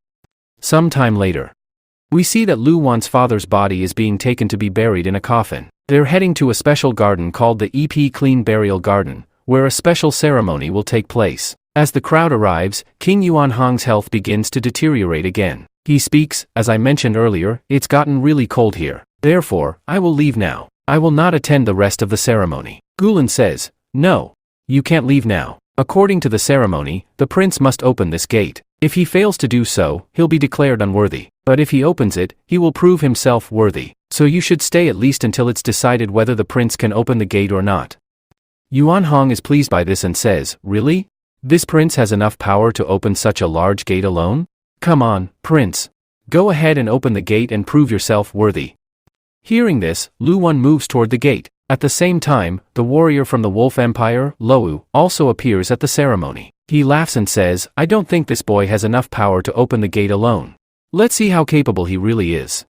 Some time later, we see that Lu Wan's father's body is being taken to be buried in a coffin. They're heading to a special garden called the EP Clean Burial Garden, where a special ceremony will take place. As the crowd arrives, King Yuan Hong's health begins to deteriorate again. He speaks, "As I mentioned earlier, it's gotten really cold here. Therefore, I will leave now. I will not attend the rest of the ceremony." Gulen says, "No. You can't leave now. According to the ceremony, the prince must open this gate. If he fails to do so, he'll be declared unworthy. But if he opens it, he will prove himself worthy. So you should stay at least until it's decided whether the prince can open the gate or not." Yuan Hong is pleased by this and says, "Really? This prince has enough power to open such a large gate alone? Come on, prince. Go ahead and open the gate and prove yourself worthy." Hearing this, Lu Wan moves toward the gate. At the same time, the warrior from the Wolf Empire, Lou, also appears at the ceremony. He laughs and says, "I don't think this boy has enough power to open the gate alone. Let's see how capable he really is."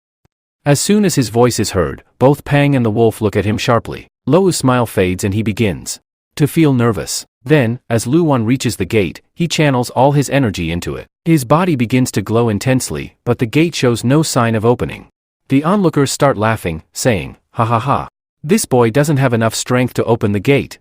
As soon as his voice is heard, both Pang and the wolf look at him sharply. Lou's smile fades and he begins to feel nervous. Then, as Lu Wan reaches the gate, he channels all his energy into it. His body begins to glow intensely, but the gate shows no sign of opening. The onlookers start laughing, saying, "Ha ha ha. This boy doesn't have enough strength to open the gate.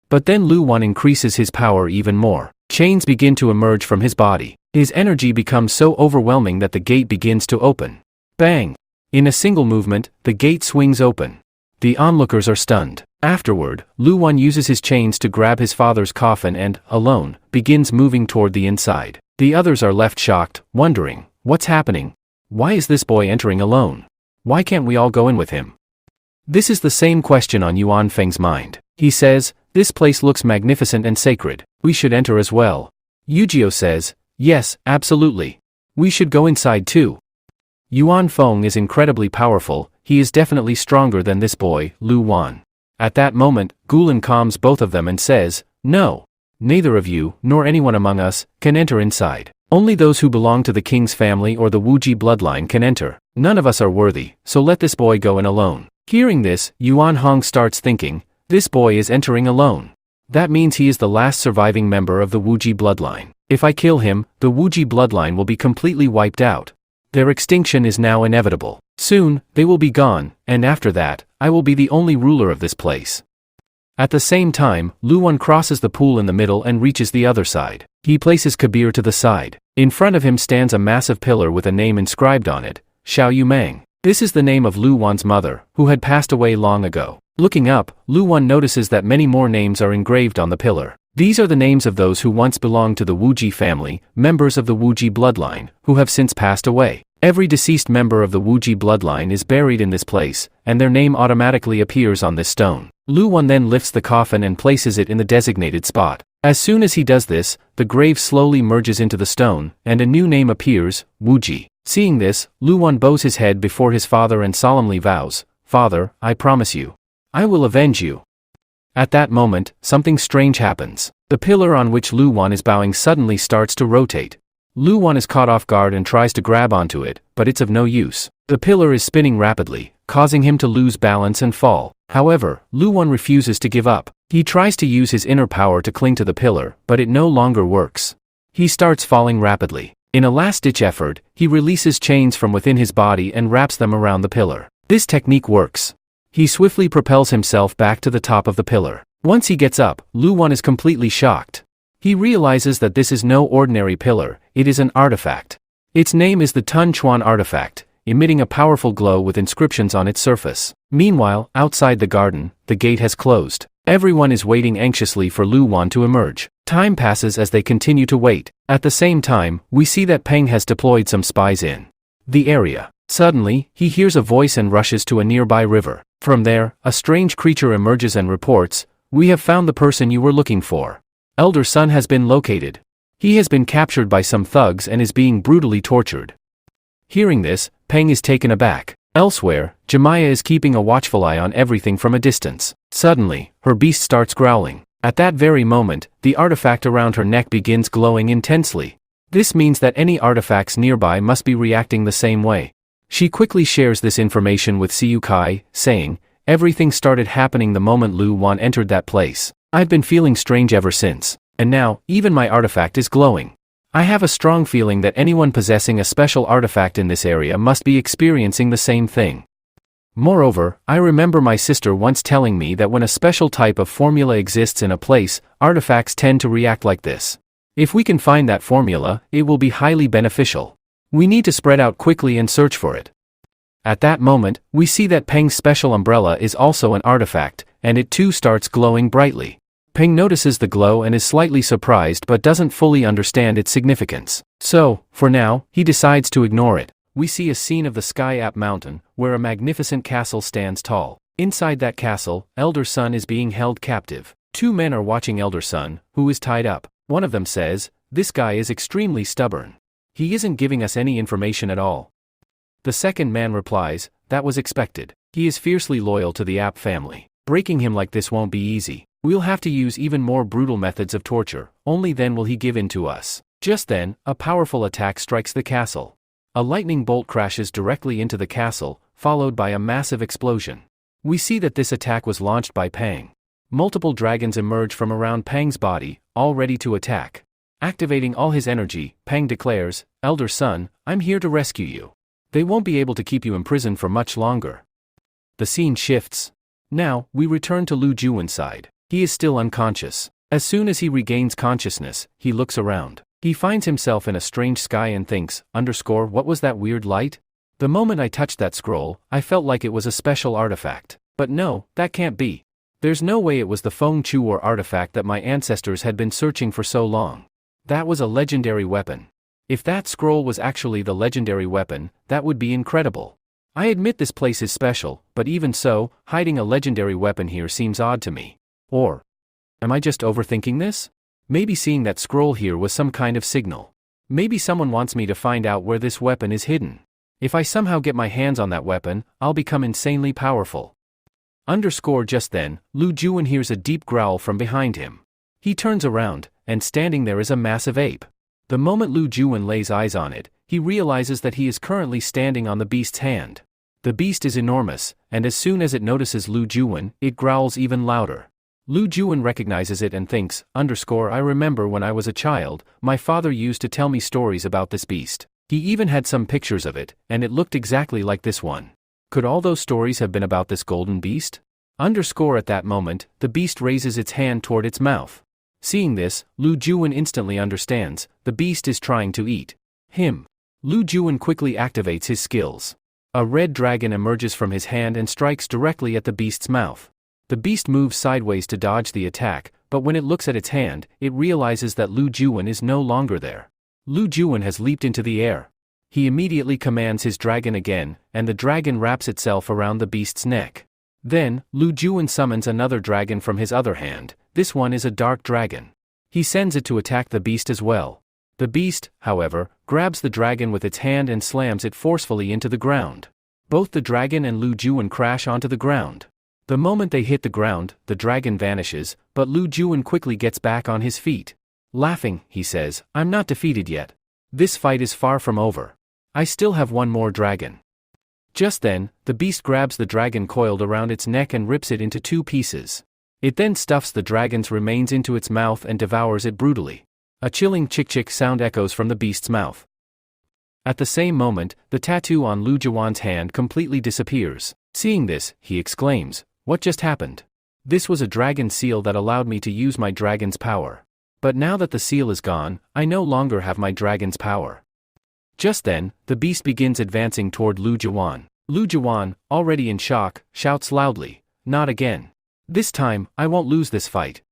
But then Lu Wan increases his power even more. Chains begin to emerge from his body. His energy becomes so overwhelming that the gate begins to open. Bang! In a single movement, the gate swings open. The onlookers are stunned. Afterward, Lu Wan uses his chains to grab his father's coffin and, alone, begins moving toward the inside. The others are left shocked, wondering, what's happening? Why is this boy entering alone? Why can't we all go in with him? This is the same question on Yuan Feng's mind. He says, this place looks magnificent and sacred. We should enter as well. Yujio says, yes, absolutely. We should go inside too. Yuan Feng is incredibly powerful. He is definitely stronger than this boy, Lu Wan. At that moment, Gulen calms both of them and says, no. Neither of you, nor anyone among us, can enter inside. Only those who belong to the king's family or the Wuji bloodline can enter. None of us are worthy, so let this boy go in alone. Hearing this, Yuan Hong starts thinking, this boy is entering alone. That means he is the last surviving member of the Wuji bloodline. If I kill him, the Wuji bloodline will be completely wiped out. Their extinction is now inevitable. Soon, they will be gone, and after that, I will be the only ruler of this place. At the same time, Lu Wan crosses the pool in the middle and reaches the other side. He places Kabir to the side. In front of him stands a massive pillar with a name inscribed on it, Xiao Yumeng. This is the name of Lu Wan's mother, who had passed away long ago. Looking up, Lu Wan notices that many more names are engraved on the pillar. These are the names of those who once belonged to the Wuji family, members of the Wuji bloodline, who have since passed away. Every deceased member of the Wuji bloodline is buried in this place, and their name automatically appears on this stone. Lu Wan then lifts the coffin and places it in the designated spot. As soon as he does this, the grave slowly merges into the stone, and a new name appears, Wuji. Seeing this, Lu Wan bows his head before his father and solemnly vows, Father, I promise you. I will avenge you. At that moment, something strange happens. The pillar on which Lu Wan is bowing suddenly starts to rotate. Lu Wan is caught off guard and tries to grab onto it, but it's of no use. The pillar is spinning rapidly, causing him to lose balance and fall. However, Lu Wan refuses to give up. He tries to use his inner power to cling to the pillar, but it no longer works. He starts falling rapidly. In a last-ditch effort, he releases chains from within his body and wraps them around the pillar. This technique works. He swiftly propels himself back to the top of the pillar. Once he gets up, Lu Wan is completely shocked. He realizes that this is no ordinary pillar, it is an artifact. Its name is the Tun Chuan artifact, emitting a powerful glow with inscriptions on its surface. Meanwhile, outside the garden, the gate has closed. Everyone is waiting anxiously for Lu Wan to emerge. Time passes as they continue to wait. At the same time, we see that Peng has deployed some spies in the area. Suddenly, he hears a voice and rushes to a nearby river. From there, a strange creature emerges and reports, we have found the person you were looking for. Elder Son has been located. He has been captured by some thugs and is being brutally tortured. Hearing this, Peng is taken aback. Elsewhere, Jemiah is keeping a watchful eye on everything from a distance. Suddenly, her beast starts growling. At that very moment, the artifact around her neck begins glowing intensely. This means that any artifacts nearby must be reacting the same way. She quickly shares this information with Siu Kai, saying, everything started happening the moment Lu Wan entered that place. I've been feeling strange ever since, and now, even my artifact is glowing. I have a strong feeling that anyone possessing a special artifact in this area must be experiencing the same thing. Moreover, I remember my sister once telling me that when a special type of formula exists in a place, artifacts tend to react like this. If we can find that formula, it will be highly beneficial. We need to spread out quickly and search for it. At that moment, we see that Peng's special umbrella is also an artifact, and it too starts glowing brightly. Peng notices the glow and is slightly surprised but doesn't fully understand its significance. So, for now, he decides to ignore it. We see a scene of the Sky App Mountain, where a magnificent castle stands tall. Inside that castle, Elder Son is being held captive. Two men are watching Elder Son, who is tied up. One of them says, this guy is extremely stubborn. He isn't giving us any information at all. The second man replies, that was expected. He is fiercely loyal to the App family. Breaking him like this won't be easy. We'll have to use even more brutal methods of torture, only then will he give in to us. Just then, a powerful attack strikes the castle. A lightning bolt crashes directly into the castle, followed by a massive explosion. We see that this attack was launched by Peng. Multiple dragons emerge from around Peng's body, all ready to attack. Activating all his energy, Peng declares, Elder Son, I'm here to rescue you. They won't be able to keep you imprisoned for much longer. The scene shifts. Now, we return to Lu Juwen's side. He is still unconscious. As soon as he regains consciousness, he looks around. He finds himself in a strange sky and thinks, what was that weird light? The moment I touched that scroll, I felt like it was a special artifact. But no, that can't be. There's no way it was the Feng Chuor artifact that my ancestors had been searching for so long. That was a legendary weapon. If that scroll was actually the legendary weapon, that would be incredible. I admit this place is special, but even so, hiding a legendary weapon here seems odd to me. Or, am I just overthinking this? Maybe seeing that scroll here was some kind of signal. Maybe someone wants me to find out where this weapon is hidden. If I somehow get my hands on that weapon, I'll become insanely powerful. Just then, Lu Juwen hears a deep growl from behind him. He turns around, and standing there is a massive ape. The moment Lu Juwen lays eyes on it, he realizes that he is currently standing on the beast's hand. The beast is enormous, and as soon as it notices Lu Juwen, it growls even louder. Lu Juwen recognizes it and thinks, I remember when I was a child, my father used to tell me stories about this beast. He even had some pictures of it, and it looked exactly like this one. Could all those stories have been about this golden beast? At that moment, the beast raises its hand toward its mouth. Seeing this, Lu Juwen instantly understands, the beast is trying to eat him. Lu Juwen quickly activates his skills. A red dragon emerges from his hand and strikes directly at the beast's mouth. The beast moves sideways to dodge the attack, but when it looks at its hand, it realizes that Lu Juwen is no longer there. Lu Juwen has leaped into the air. He immediately commands his dragon again, and the dragon wraps itself around the beast's neck. Then, Lu Juwen summons another dragon from his other hand. This one is a dark dragon. He sends it to attack the beast as well. The beast, however, grabs the dragon with its hand and slams it forcefully into the ground. Both the dragon and Lu Juwen crash onto the ground. The moment they hit the ground, the dragon vanishes, but Lu Juwen quickly gets back on his feet. Laughing, he says, I'm not defeated yet. This fight is far from over. I still have one more dragon. Just then, the beast grabs the dragon coiled around its neck and rips it into 2 pieces. It then stuffs the dragon's remains into its mouth and devours it brutally. A chilling chick-chick sound echoes from the beast's mouth. At the same moment, the tattoo on Lu Juwen's hand completely disappears. Seeing this, he exclaims, what just happened? This was a dragon seal that allowed me to use my dragon's power. But now that the seal is gone, I no longer have my dragon's power. Just then, the beast begins advancing toward Lu Juwen. Lu Juwen, already in shock, shouts loudly, not again. This time, I won't lose this fight.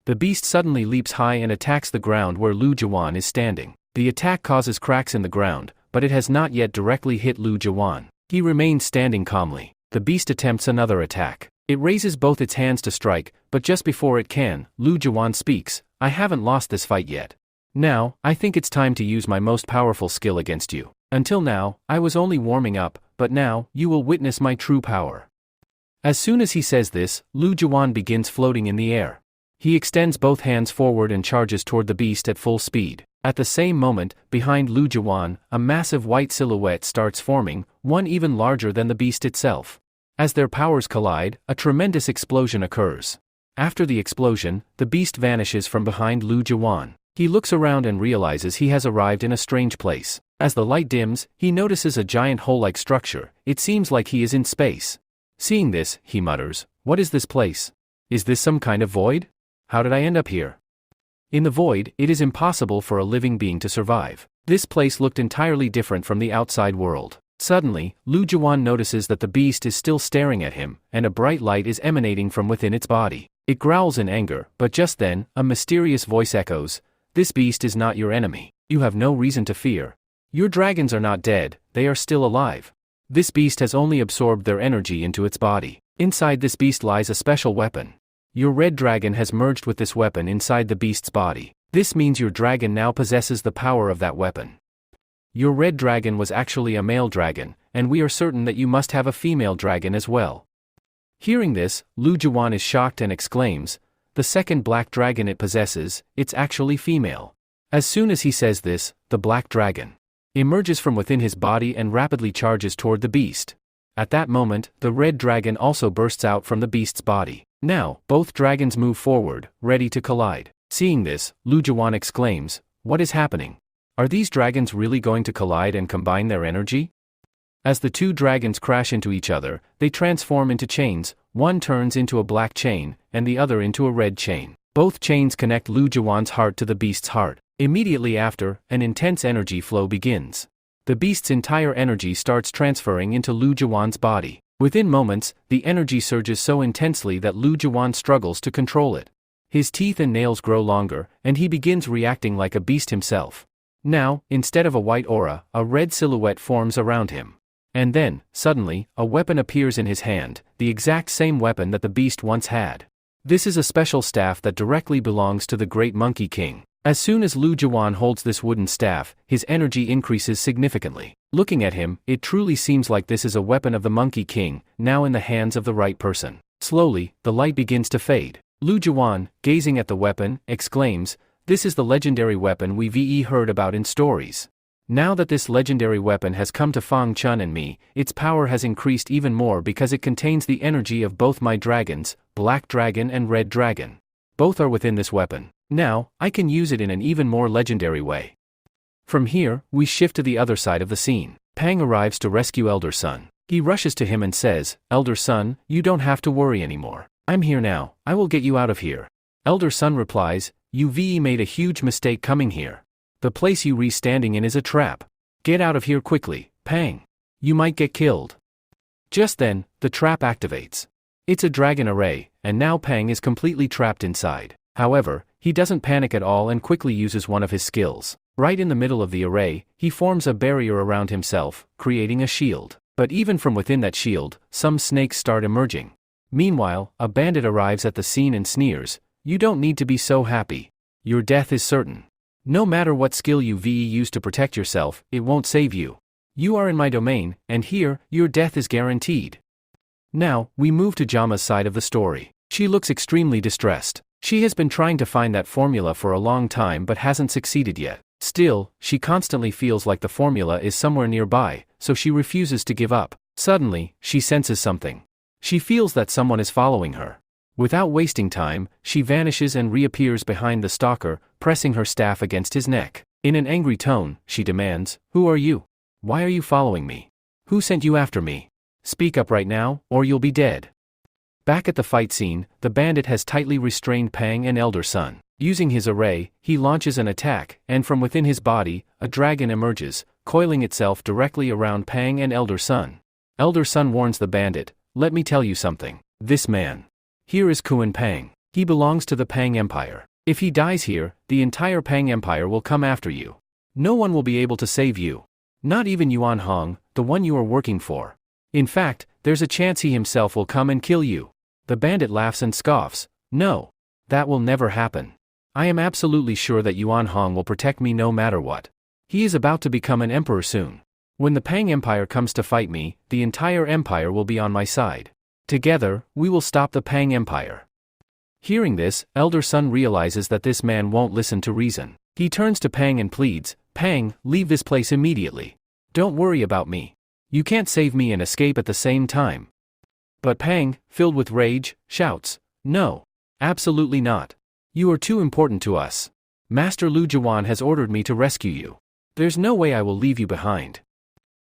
The beast suddenly leaps high and attacks the ground where Lu Juwen is standing. The attack causes cracks in the ground, but it has not yet directly hit Lu Juwen. He remains standing calmly. The beast attempts another attack. It raises both its hands to strike, but just before it can, Lu Juwen speaks, I haven't lost this fight yet. Now, I think it's time to use my most powerful skill against you. Until now, I was only warming up, but now, you will witness my true power. As soon as he says this, Lu Juwen begins floating in the air. He extends both hands forward and charges toward the beast at full speed. At the same moment, behind Lu Juwen, a massive white silhouette starts forming, one even larger than the beast itself. As their powers collide, a tremendous explosion occurs. After the explosion, the beast vanishes from behind Lu Juwen. He looks around and realizes he has arrived in a strange place. As the light dims, he notices a giant hole-like structure. It seems like he is in space. Seeing this, he mutters, what is this place? Is this some kind of void? How did I end up here? In the void, it is impossible for a living being to survive. This place looked entirely different from the outside world. Suddenly, Lu Juwen notices that the beast is still staring at him, and a bright light is emanating from within its body. It growls in anger, but just then, a mysterious voice echoes, this beast is not your enemy. You have no reason to fear. Your dragons are not dead, they are still alive. This beast has only absorbed their energy into its body. Inside this beast lies a special weapon. Your red dragon has merged with this weapon inside the beast's body. This means your dragon now possesses the power of that weapon. Your red dragon was actually a male dragon, and we are certain that you must have a female dragon as well. Hearing this, Lu Juwen is shocked and exclaims, the second black dragon it possesses, it's actually female. As soon as he says this, the black dragon emerges from within his body and rapidly charges toward the beast. At that moment, the red dragon also bursts out from the beast's body. Now, both dragons move forward, ready to collide. Seeing this, Lu Juwen exclaims, what is happening? Are these dragons really going to collide and combine their energy? As the two dragons crash into each other, they transform into chains, One turns into a black chain, and the other into a red chain. Both chains connect Lu Jiwan's heart to the beast's heart. Immediately after, an intense energy flow begins. The beast's entire energy starts transferring into Lu Jiwan's body. Within moments, the energy surges so intensely that Lu Jiwan struggles to control it. His teeth and nails grow longer, and he begins reacting like a beast himself. Now, instead of a white aura, a red silhouette forms around him. And then, suddenly, a weapon appears in his hand, the exact same weapon that the beast once had. This is a special staff that directly belongs to the Great Monkey King. As soon as Lu Jiwan holds this wooden staff, his energy increases significantly. Looking at him, it truly seems like this is a weapon of the Monkey King, now in the hands of the right person. Slowly, the light begins to fade. Lu Jiwan, gazing at the weapon, exclaims, "This is the legendary weapon we've heard about in stories. Now that this legendary weapon has come to Fang Chun and me, its power has increased even more because it contains the energy of both my dragons, Black Dragon and Red Dragon. Both are within this weapon. Now, I can use it in an even more legendary way." From here, we shift to the other side of the scene. Pang arrives to rescue Elder Sun. He rushes to him and says, "Elder Sun, you don't have to worry anymore. I'm here now, I will get you out of here." Elder Sun replies, "You've made a huge mistake coming here. The place you're standing in is a trap. Get out of here quickly, Pang. You might get killed." Just then, the trap activates. It's a dragon array, and now Pang is completely trapped inside. However, he doesn't panic at all and quickly uses one of his skills. Right in the middle of the array, he forms a barrier around himself, creating a shield. But even from within that shield, some snakes start emerging. Meanwhile, a bandit arrives at the scene and sneers, "You don't need to be so happy. Your death is certain. No matter what skill you've used to protect yourself, it won't save you. You are in my domain, and here, your death is guaranteed." Now, we move to Jama's side of the story. She looks extremely distressed. She has been trying to find that formula for a long time but hasn't succeeded yet. Still, she constantly feels like the formula is somewhere nearby, so she refuses to give up. Suddenly, she senses something. She feels that someone is following her. Without wasting time, she vanishes and reappears behind the stalker, pressing her staff against his neck. In an angry tone, she demands, "Who are you? Why are you following me? Who sent you after me? Speak up right now, or you'll be dead." Back at the fight scene, the bandit has tightly restrained Pang and Elder Sun. Using his array, he launches an attack, and from within his body, a dragon emerges, coiling itself directly around Pang and Elder Sun. Elder Sun warns the bandit, "Let me tell you something. This man. Here is Kuan Pang. He belongs to the Pang Empire. If he dies here, the entire Pang Empire will come after you. No one will be able to save you. Not even Yuan Hong, the one you are working for. In fact, there's a chance he himself will come and kill you." The bandit laughs and scoffs, "No. That will never happen. I am absolutely sure that Yuan Hong will protect me no matter what. He is about to become an emperor soon. When the Pang Empire comes to fight me, the entire empire will be on my side. Together, we will stop the Pang Empire." Hearing this, Elder Sun realizes that this man won't listen to reason. He turns to Pang and pleads, "Pang, leave this place immediately. Don't worry about me. You can't save me and escape at the same time." But Pang, filled with rage, shouts, "No. Absolutely not. You are too important to us. Master Lu Jiwan has ordered me to rescue you. There's no way I will leave you behind."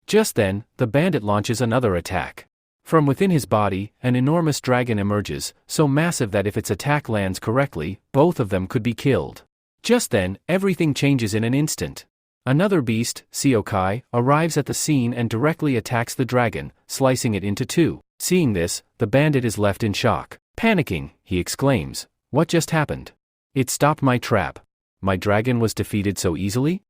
Just then, the bandit launches another attack. From within his body, an enormous dragon emerges, so massive that if its attack lands correctly, both of them could be killed. Just then, everything changes in an instant. Another beast, Seokai, arrives at the scene and directly attacks the dragon, slicing it into two. Seeing this, the bandit is left in shock. Panicking, he exclaims, "What just happened? It stopped my trap. My dragon was defeated so easily?"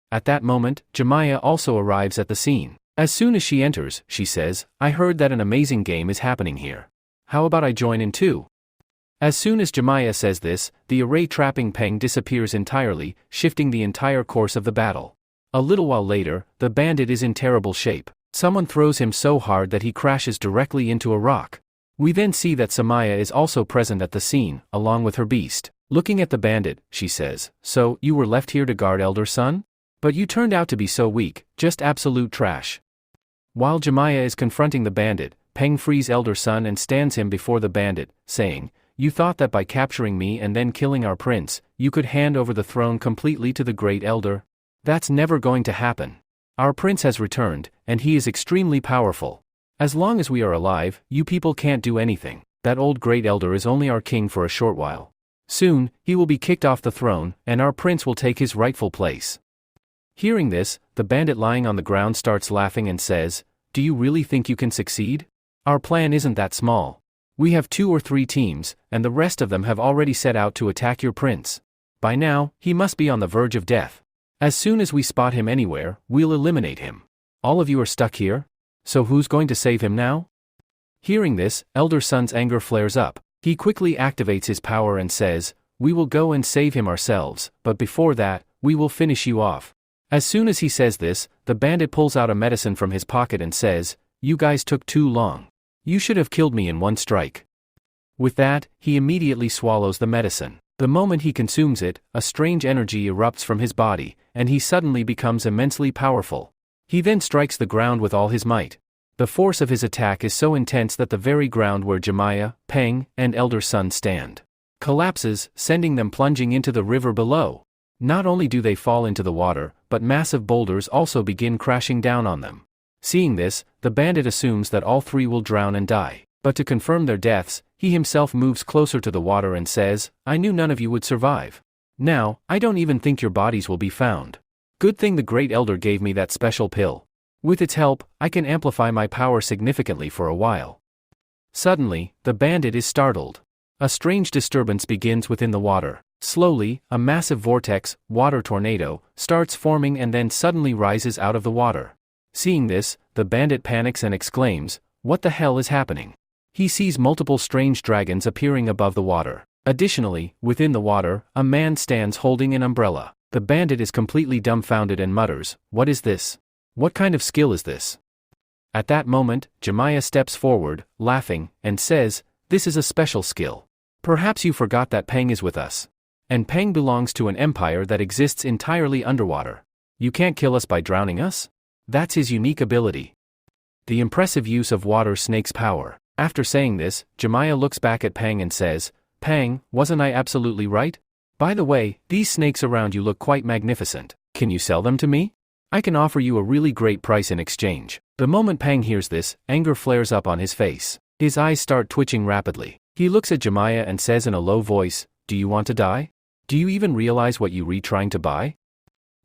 At that moment, Jemiah also arrives at the scene. As soon as she enters, she says, "I heard that an amazing game is happening here. How about I join in too?" As soon as Jemiah says this, the array trapping Peng disappears entirely, shifting the entire course of the battle. A little while later, the bandit is in terrible shape. Someone throws him so hard that he crashes directly into a rock. We then see that Samaya is also present at the scene, along with her beast. Looking at the bandit, she says, "So, you were left here to guard Elder Sun? But you turned out to be so weak, just absolute trash." While Jemiah is confronting the bandit, Peng frees Elder Sun and stands him before the bandit, saying, "You thought that by capturing me and then killing our prince, you could hand over the throne completely to the great elder? That's never going to happen. Our prince has returned, and he is extremely powerful. As long as we are alive, you people can't do anything. That old great elder is only our king for a short while. Soon, he will be kicked off the throne, and our prince will take his rightful place." Hearing this, the bandit lying on the ground starts laughing and says, "Do you really think you can succeed? Our plan isn't that small. We have 2 or 3 teams, and the rest of them have already set out to attack your prince. By now, he must be on the verge of death. As soon as we spot him anywhere, we'll eliminate him. All of you are stuck here? So who's going to save him now?" Hearing this, Elder Sun's anger flares up. He quickly activates his power and says, "We will go and save him ourselves, but before that, we will finish you off." As soon as he says this, the bandit pulls out a medicine from his pocket and says, "You guys took too long. You should have killed me in one strike." With that, he immediately swallows the medicine. The moment he consumes it, a strange energy erupts from his body, and he suddenly becomes immensely powerful. He then strikes the ground with all his might. The force of his attack is so intense that the very ground where Jemiah, Peng, and Elder Sun stand collapses, sending them plunging into the river below. Not only do they fall into the water, but massive boulders also begin crashing down on them. Seeing this, the bandit assumes that all 3 will drown and die. But to confirm their deaths, he himself moves closer to the water and says, "I knew none of you would survive. Now, I don't even think your bodies will be found. Good thing the Great Elder gave me that special pill. With its help, I can amplify my power significantly for a while." Suddenly, the bandit is startled. A strange disturbance begins within the water. Slowly, a massive vortex, water tornado, starts forming and then suddenly rises out of the water. Seeing this, the bandit panics and exclaims, "What the hell is happening?" He sees multiple strange dragons appearing above the water. Additionally, within the water, a man stands holding an umbrella. The bandit is completely dumbfounded and mutters, "What is this? What kind of skill is this?" At that moment, Jemiah steps forward, laughing, and says, "This is a special skill. Perhaps you forgot that Peng is with us. And Peng belongs to an empire that exists entirely underwater. You can't kill us by drowning us? That's his unique ability." The impressive use of water snake's power. After saying this, Jemiah looks back at Peng and says, "Peng, wasn't I absolutely right? By the way, these snakes around you look quite magnificent. Can you sell them to me? I can offer you a really great price in exchange." The moment Peng hears this, anger flares up on his face. His eyes start twitching rapidly. He looks at Jemiah and says in a low voice, "Do you want to die? Do you even realize what you're trying to buy?"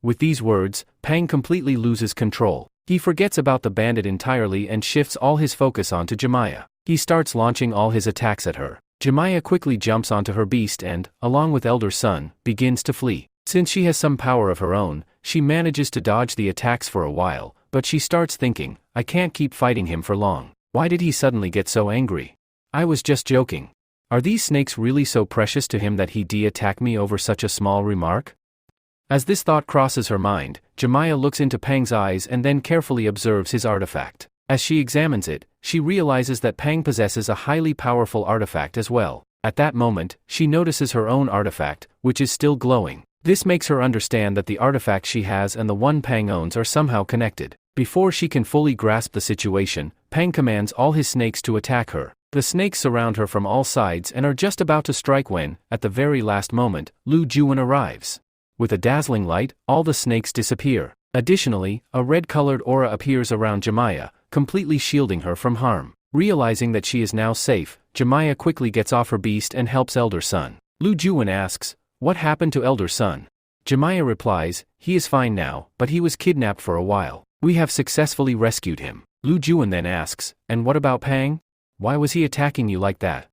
With these words, Peng completely loses control. He forgets about the bandit entirely and shifts all his focus onto Jemiah. He starts launching all his attacks at her. Jemiah quickly jumps onto her beast and, along with Elder Sun, begins to flee. Since she has some power of her own, she manages to dodge the attacks for a while, but she starts thinking, "I can't keep fighting him for long. Why did he suddenly get so angry? I was just joking. Are these snakes really so precious to him that he'd attack me over such a small remark?" As this thought crosses her mind, Jemiah looks into Peng's eyes and then carefully observes his artifact. As she examines it, she realizes that Peng possesses a highly powerful artifact as well. At that moment, she notices her own artifact, which is still glowing. This makes her understand that the artifact she has and the one Peng owns are somehow connected. Before she can fully grasp the situation, Peng commands all his snakes to attack her. The snakes surround her from all sides and are just about to strike when, at the very last moment, Lu Juan arrives. With a dazzling light, all the snakes disappear. Additionally, a red-colored aura appears around Jemiah, completely shielding her from harm. Realizing that she is now safe, Jemiah quickly gets off her beast and helps Elder Sun. Lu Juan asks, "What happened to Elder Sun?" Jemiah replies, "He is fine now, but he was kidnapped for a while. We have successfully rescued him." Lu Juan then asks, "And what about Peng? Why was he attacking you like that?"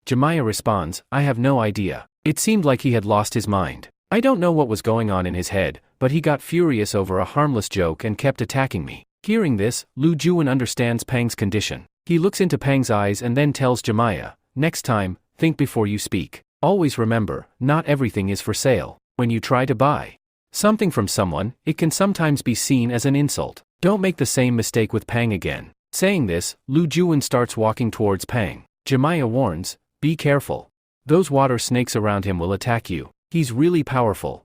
Jemiah responds, "I have no idea. It seemed like he had lost his mind. I don't know what was going on in his head, but he got furious over a harmless joke and kept attacking me." Hearing this, Lu Juan understands Peng's condition. He looks into Peng's eyes and then tells Jemiah, "Next time, think before you speak. Always remember, not everything is for sale. When you try to buy something from someone, it can sometimes be seen as an insult. Don't make the same mistake with Peng again." Saying this, Lu Juan starts walking towards Peng. Jemiah warns, "Be careful. Those water snakes around him will attack you. He's really powerful."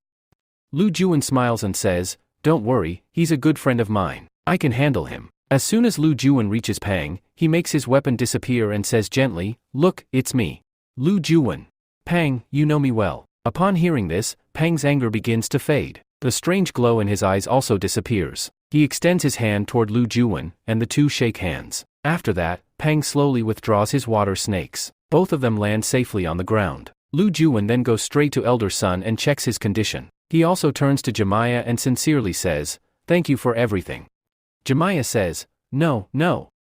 Lu Juan smiles and says, "Don't worry, he's a good friend of mine. I can handle him." As soon as Lu Juan reaches Peng, he makes his weapon disappear and says gently, "Look, it's me. Lu Juan. Peng, you know me well." Upon hearing this, Peng's anger begins to fade. The strange glow in his eyes also disappears. He extends his hand toward Lu Juan, and the two shake hands. After that, Peng slowly withdraws his water snakes. Both of them land safely on the ground. Lu Juwen then goes straight to elder son and checks his condition. He also turns to Jemiah and sincerely says, "Thank you for everything." Jemiah says, No,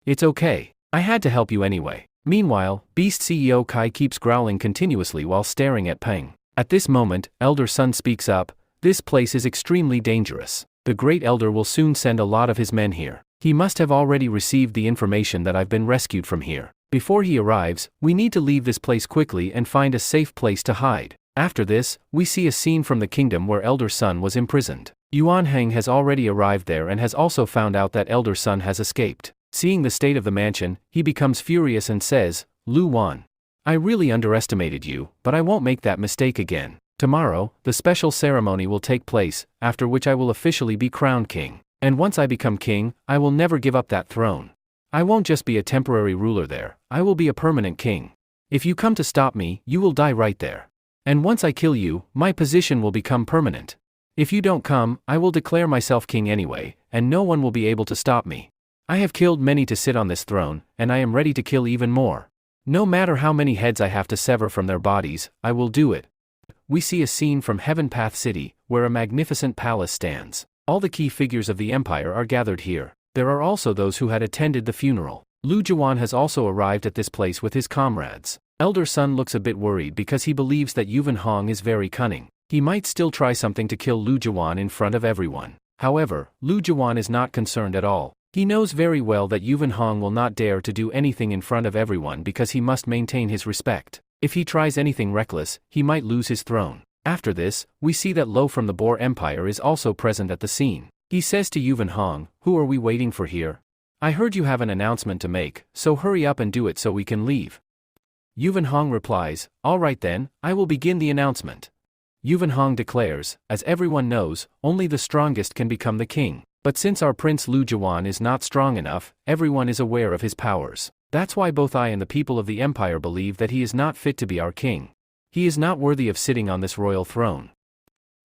it's okay. I had to help you anyway." Meanwhile, Beast CEO Kai keeps growling continuously while staring at Peng. At this moment, elder son speaks up, "This place is extremely dangerous. The great elder will soon send a lot of his men here. He must have already received the information that I've been rescued from here. Before he arrives, we need to leave this place quickly and find a safe place to hide." After this, we see a scene from the kingdom where elder son was imprisoned. Yuan Heng has already arrived there and has also found out that elder son has escaped. Seeing the state of the mansion, he becomes furious and says, "Lu Wan, I really underestimated you, but I won't make that mistake again. Tomorrow, the special ceremony will take place, after which I will officially be crowned king. And once I become king, I will never give up that throne. I won't just be a temporary ruler there, I will be a permanent king. If you come to stop me, you will die right there. And once I kill you, my position will become permanent. If you don't come, I will declare myself king anyway, and no one will be able to stop me. I have killed many to sit on this throne, and I am ready to kill even more. No matter how many heads I have to sever from their bodies, I will do it." We see a scene from Heaven Path City, where a magnificent palace stands. All the key figures of the empire are gathered here. There are also those who had attended the funeral. Lu Juwan has also arrived at this place with his comrades. Elder son looks a bit worried because he believes that Yuvan Hong is very cunning. He might still try something to kill Lu Juwan in front of everyone. However, Lu Juwan is not concerned at all. He knows very well that Yuvan Hong will not dare to do anything in front of everyone because he must maintain his respect. If he tries anything reckless, he might lose his throne. After this, we see that Lo from the Boer Empire is also present at the scene. He says to Yuvan Hong, "Who are we waiting for here? I heard you have an announcement to make, so hurry up and do it so we can leave." Yuvan Hong replies, "All right then, I will begin the announcement." Yuvan Hong declares, "As everyone knows, only the strongest can become the king. But since our prince Lu Juwan is not strong enough, everyone is aware of his powers. That's why both I and the people of the empire believe that he is not fit to be our king. He is not worthy of sitting on this royal throne."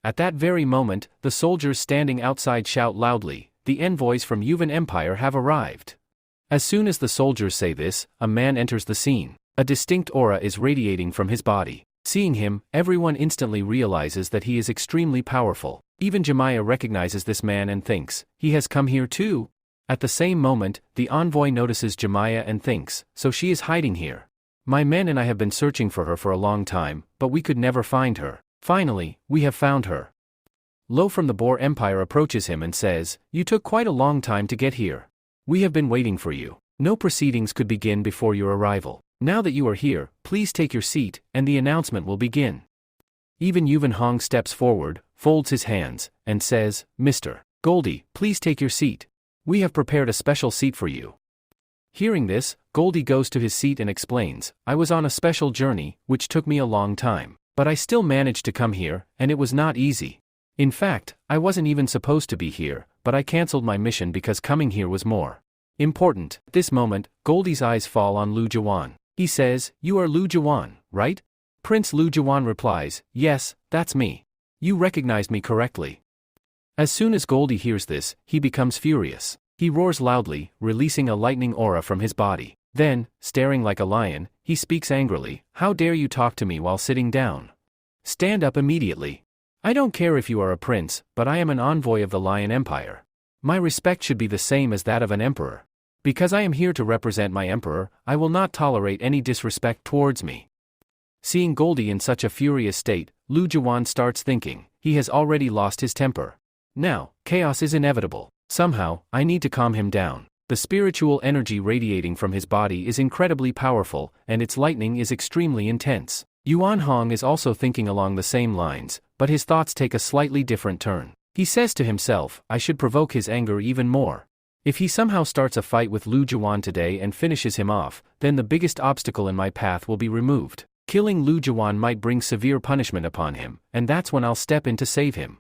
At that very moment, the soldiers standing outside shout loudly, "The envoys from Yuvan Empire have arrived." As soon as the soldiers say this, a man enters the scene. A distinct aura is radiating from his body. Seeing him, everyone instantly realizes that he is extremely powerful. Even Jemiah recognizes this man and thinks, "He has come here too?" At the same moment, the envoy notices Jemiah and thinks, "So she is hiding here. My men and I have been searching for her for a long time, but we could never find her. Finally, we have found her." Lo from the Boer Empire approaches him and says, "You took quite a long time to get here. We have been waiting for you. No proceedings could begin before your arrival. Now that you are here, please take your seat, and the announcement will begin." Even Yuvan Hong steps forward, folds his hands, and says, "Mr. Goldie, please take your seat. We have prepared a special seat for you." Hearing this, Goldie goes to his seat and explains, "I was on a special journey, which took me a long time. But I still managed to come here, and it was not easy. In fact, I wasn't even supposed to be here, but I cancelled my mission because coming here was more important." At this moment, Goldie's eyes fall on Lu Juwan. He says, "You are Lu Juwan, right?" Prince Lu Juwan replies, "Yes, that's me. You recognized me correctly." As soon as Goldie hears this, he becomes furious. He roars loudly, releasing a lightning aura from his body. Then, staring like a lion, he speaks angrily, "How dare you talk to me while sitting down? Stand up immediately. I don't care if you are a prince, but I am an envoy of the Lion Empire. My respect should be the same as that of an emperor. Because I am here to represent my emperor, I will not tolerate any disrespect towards me." Seeing Goldie in such a furious state, Lu Juwan starts thinking, he has already lost his temper. Now, chaos is inevitable. Somehow, I need to calm him down. The spiritual energy radiating from his body is incredibly powerful, and its lightning is extremely intense. Yuan Hong is also thinking along the same lines, but his thoughts take a slightly different turn. He says to himself, "I should provoke his anger even more. If he somehow starts a fight with Lu Juwan today and finishes him off, then the biggest obstacle in my path will be removed. Killing Lu Juwan might bring severe punishment upon him, and that's when I'll step in to save him."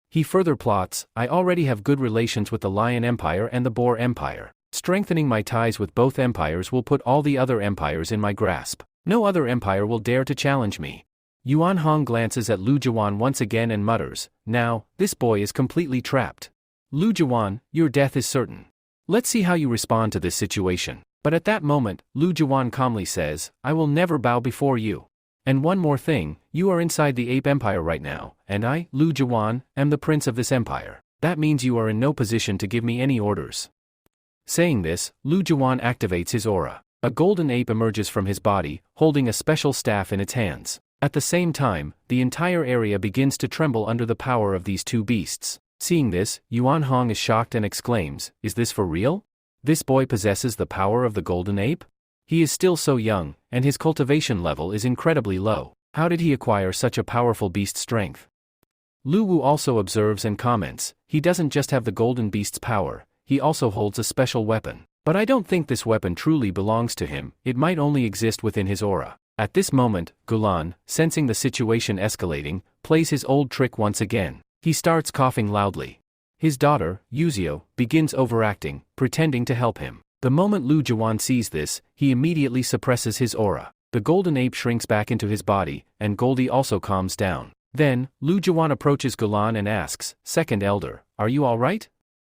He further plots, "I already have good relations with the Lion Empire and the Boer Empire. Strengthening my ties with both empires will put all the other empires in my grasp. No other empire will dare to challenge me." Yuan Hong glances at Lu Juwan once again and mutters, "Now, this boy is completely trapped. Lu Juwan, your death is certain. Let's see how you respond to this situation. But at that moment, Lu Juwan calmly says, I will never bow before you. And one more thing, you are inside the Ape Empire right now, and I, Lu Juwan, am the prince of this empire. That means you are in no position to give me any orders. Saying this, Lu Juwan activates his aura. A golden ape emerges from his body, holding a special staff in its hands. At the same time, the entire area begins to tremble under the power of these two beasts. Seeing this, Yuan Hong is shocked and exclaims, Is this for real? This boy possesses the power of the golden ape? He is still so young, and his cultivation level is incredibly low. How did he acquire such a powerful beast strength? Lu Wu also observes and comments, he doesn't just have the golden beast's power, he also holds a special weapon. But I don't think this weapon truly belongs to him, it might only exist within his aura. At this moment, Gulan, sensing the situation escalating, plays his old trick once again. He starts coughing loudly. His daughter, Yuzio, begins overacting, pretending to help him. The moment Lu Juwan sees this, he immediately suppresses his aura. The golden ape shrinks back into his body, and Goldie also calms down. Then, Lu Juwan approaches Gulan and asks, Second Elder, are you alright?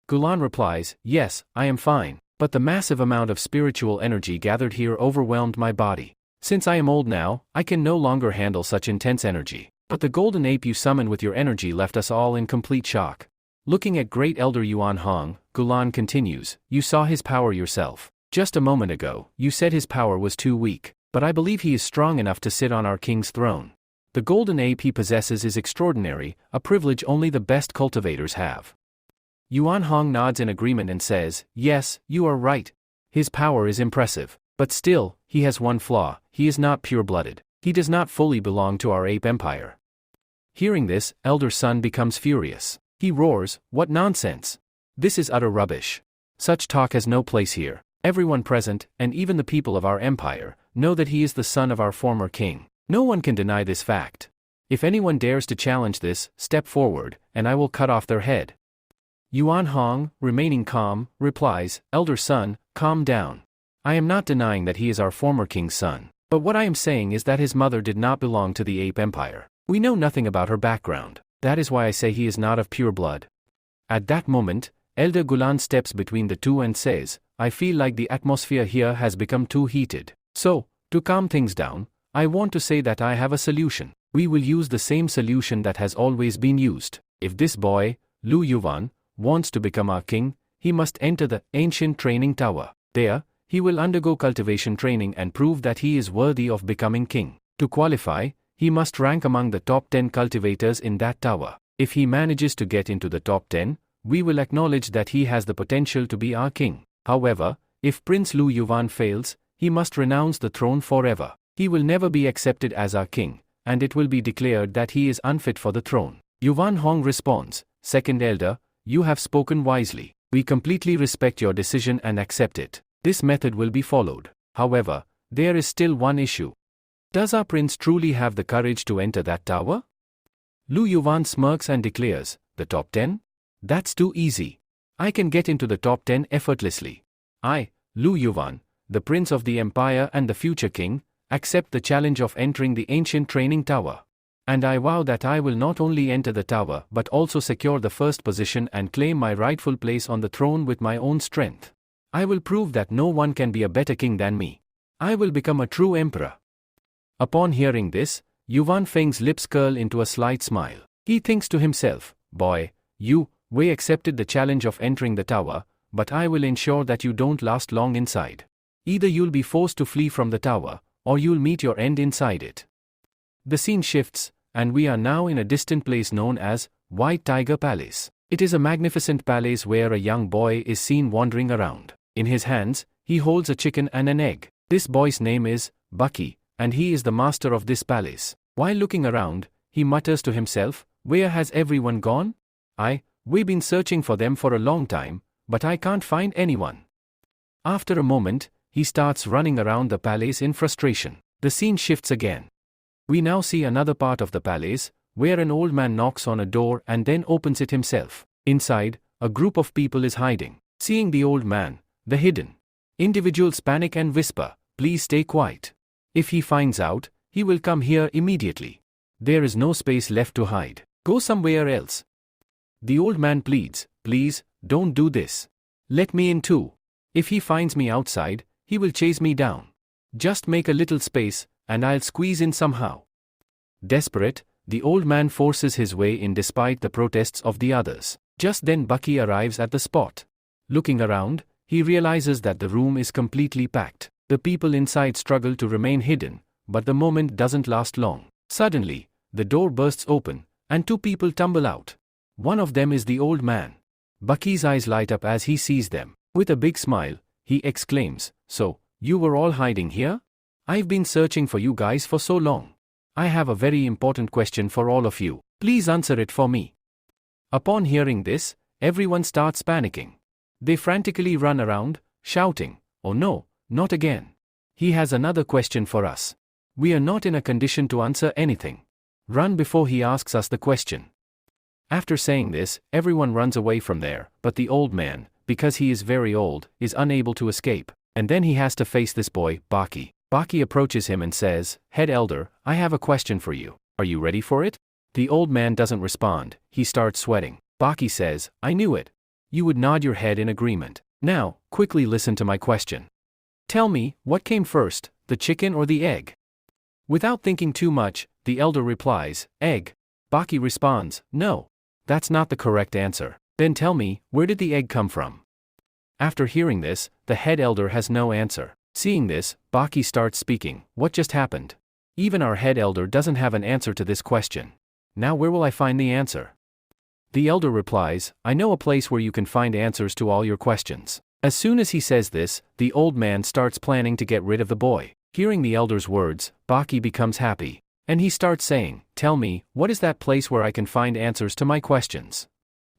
Gulan replies, Yes, I am fine, but the massive amount of spiritual energy gathered here overwhelmed my body. Since I am old now, I can no longer handle such intense energy. But the golden ape you summoned with your energy left us all in complete shock. Looking at Great Elder Yuan Hong, Gulan continues, You saw his power yourself. Just a moment ago, you said his power was too weak, but I believe he is strong enough to sit on our king's throne. The golden ape he possesses is extraordinary, a privilege only the best cultivators have. Yuan Hong nods in agreement and says, Yes, you are right. His power is impressive. But still, he has one flaw, he is not pure-blooded. He does not fully belong to our ape empire. Hearing this, Elder Sun becomes furious. He roars, What nonsense! This is utter rubbish. Such talk has no place here. Everyone present, and even the people of our empire, know that he is the son of our former king. No one can deny this fact. If anyone dares to challenge this, step forward, and I will cut off their head. Yuan Hong, remaining calm, replies, Elder Sun, calm down. I am not denying that he is our former king's son, but what I am saying is that his mother did not belong to the ape empire. We know nothing about her background. That is why I say he is not of pure blood. At that moment, Elder Gulan steps between the two and says, I feel like the atmosphere here has become too heated. So, to calm things down, I want to say that I have a solution. We will use the same solution that has always been used. If this boy, Lu Yuan, wants to become our king, he must enter the ancient training tower. There, he will undergo cultivation training and prove that he is worthy of becoming king. To qualify, he must rank among the top 10 cultivators in that tower. If he manages to get into the top 10, we will acknowledge that he has the potential to be our king. However, if Prince Lu Yuan fails, he must renounce the throne forever. He will never be accepted as our king, and it will be declared that he is unfit for the throne. Yuan Hong responds, Second Elder, you have spoken wisely. We completely respect your decision and accept it. This method will be followed. However, there is still one issue. Does our prince truly have the courage to enter that tower? Lu Yuan smirks and declares, The top 10? That's too easy. I can get into the top 10 effortlessly. I, Lu Yuan, the prince of the empire and the future king, accept the challenge of entering the ancient training tower. And I vow that I will not only enter the tower but also secure the first position and claim my rightful place on the throne with my own strength. I will prove that no one can be a better king than me. I will become a true emperor. Upon hearing this, Yuan Feng's lips curl into a slight smile. He thinks to himself, Boy, we accepted the challenge of entering the tower, but I will ensure that you don't last long inside. Either you'll be forced to flee from the tower, or you'll meet your end inside it. The scene shifts, and we are now in a distant place known as White Tiger Palace. It is a magnificent palace where a young boy is seen wandering around. In his hands, he holds a chicken and an egg. This boy's name is Bucky, and he is the master of this palace. While looking around, he mutters to himself, Where has everyone gone? We've been searching for them for a long time, but I can't find anyone. After a moment, he starts running around the palace in frustration. The scene shifts again. We now see another part of the palace, where an old man knocks on a door and then opens it himself. Inside, a group of people is hiding. Seeing the old man, the hidden individuals panic and whisper, Please stay quiet. If he finds out, he will come here immediately. There is no space left to hide. Go somewhere else. The old man pleads, Please, don't do this. Let me in too. If he finds me outside, he will chase me down. Just make a little space, and I'll squeeze in somehow. Desperate, the old man forces his way in despite the protests of the others. Just then Bucky arrives at the spot. Looking around, he realizes that the room is completely packed. The people inside struggle to remain hidden, but the moment doesn't last long. Suddenly, the door bursts open, and two people tumble out. One of them is the old man. Bucky's eyes light up as he sees them. With a big smile, he exclaims, "So, you were all hiding here? I've been searching for you guys for so long. I have a very important question for all of you. Please answer it for me." Upon hearing this, everyone starts panicking. They frantically run around, shouting, "Oh no, not again. He has another question for us. We are not in a condition to answer anything. Run before he asks us the question." After saying this, everyone runs away from there, but the old man, because he is very old, is unable to escape. And then he has to face this boy, Bucky. Bucky approaches him and says, "Head elder, I have a question for you. Are you ready for it?" The old man doesn't respond, he starts sweating. Bucky says, "I knew it." You would nod your head in agreement. "Now, quickly listen to my question. Tell me, what came first, the chicken or the egg?" Without thinking too much, the elder replies, "Egg." Bucky responds, "No. That's not the correct answer. Then tell me, where did the egg come from?" After hearing this, the head elder has no answer. Seeing this, Bucky starts speaking, "What just happened? Even our head elder doesn't have an answer to this question. Now where will I find the answer?" The elder replies, "I know a place where you can find answers to all your questions." As soon as he says this, the old man starts planning to get rid of the boy. Hearing the elder's words, Bucky becomes happy. And he starts saying, "Tell me, what is that place where I can find answers to my questions?"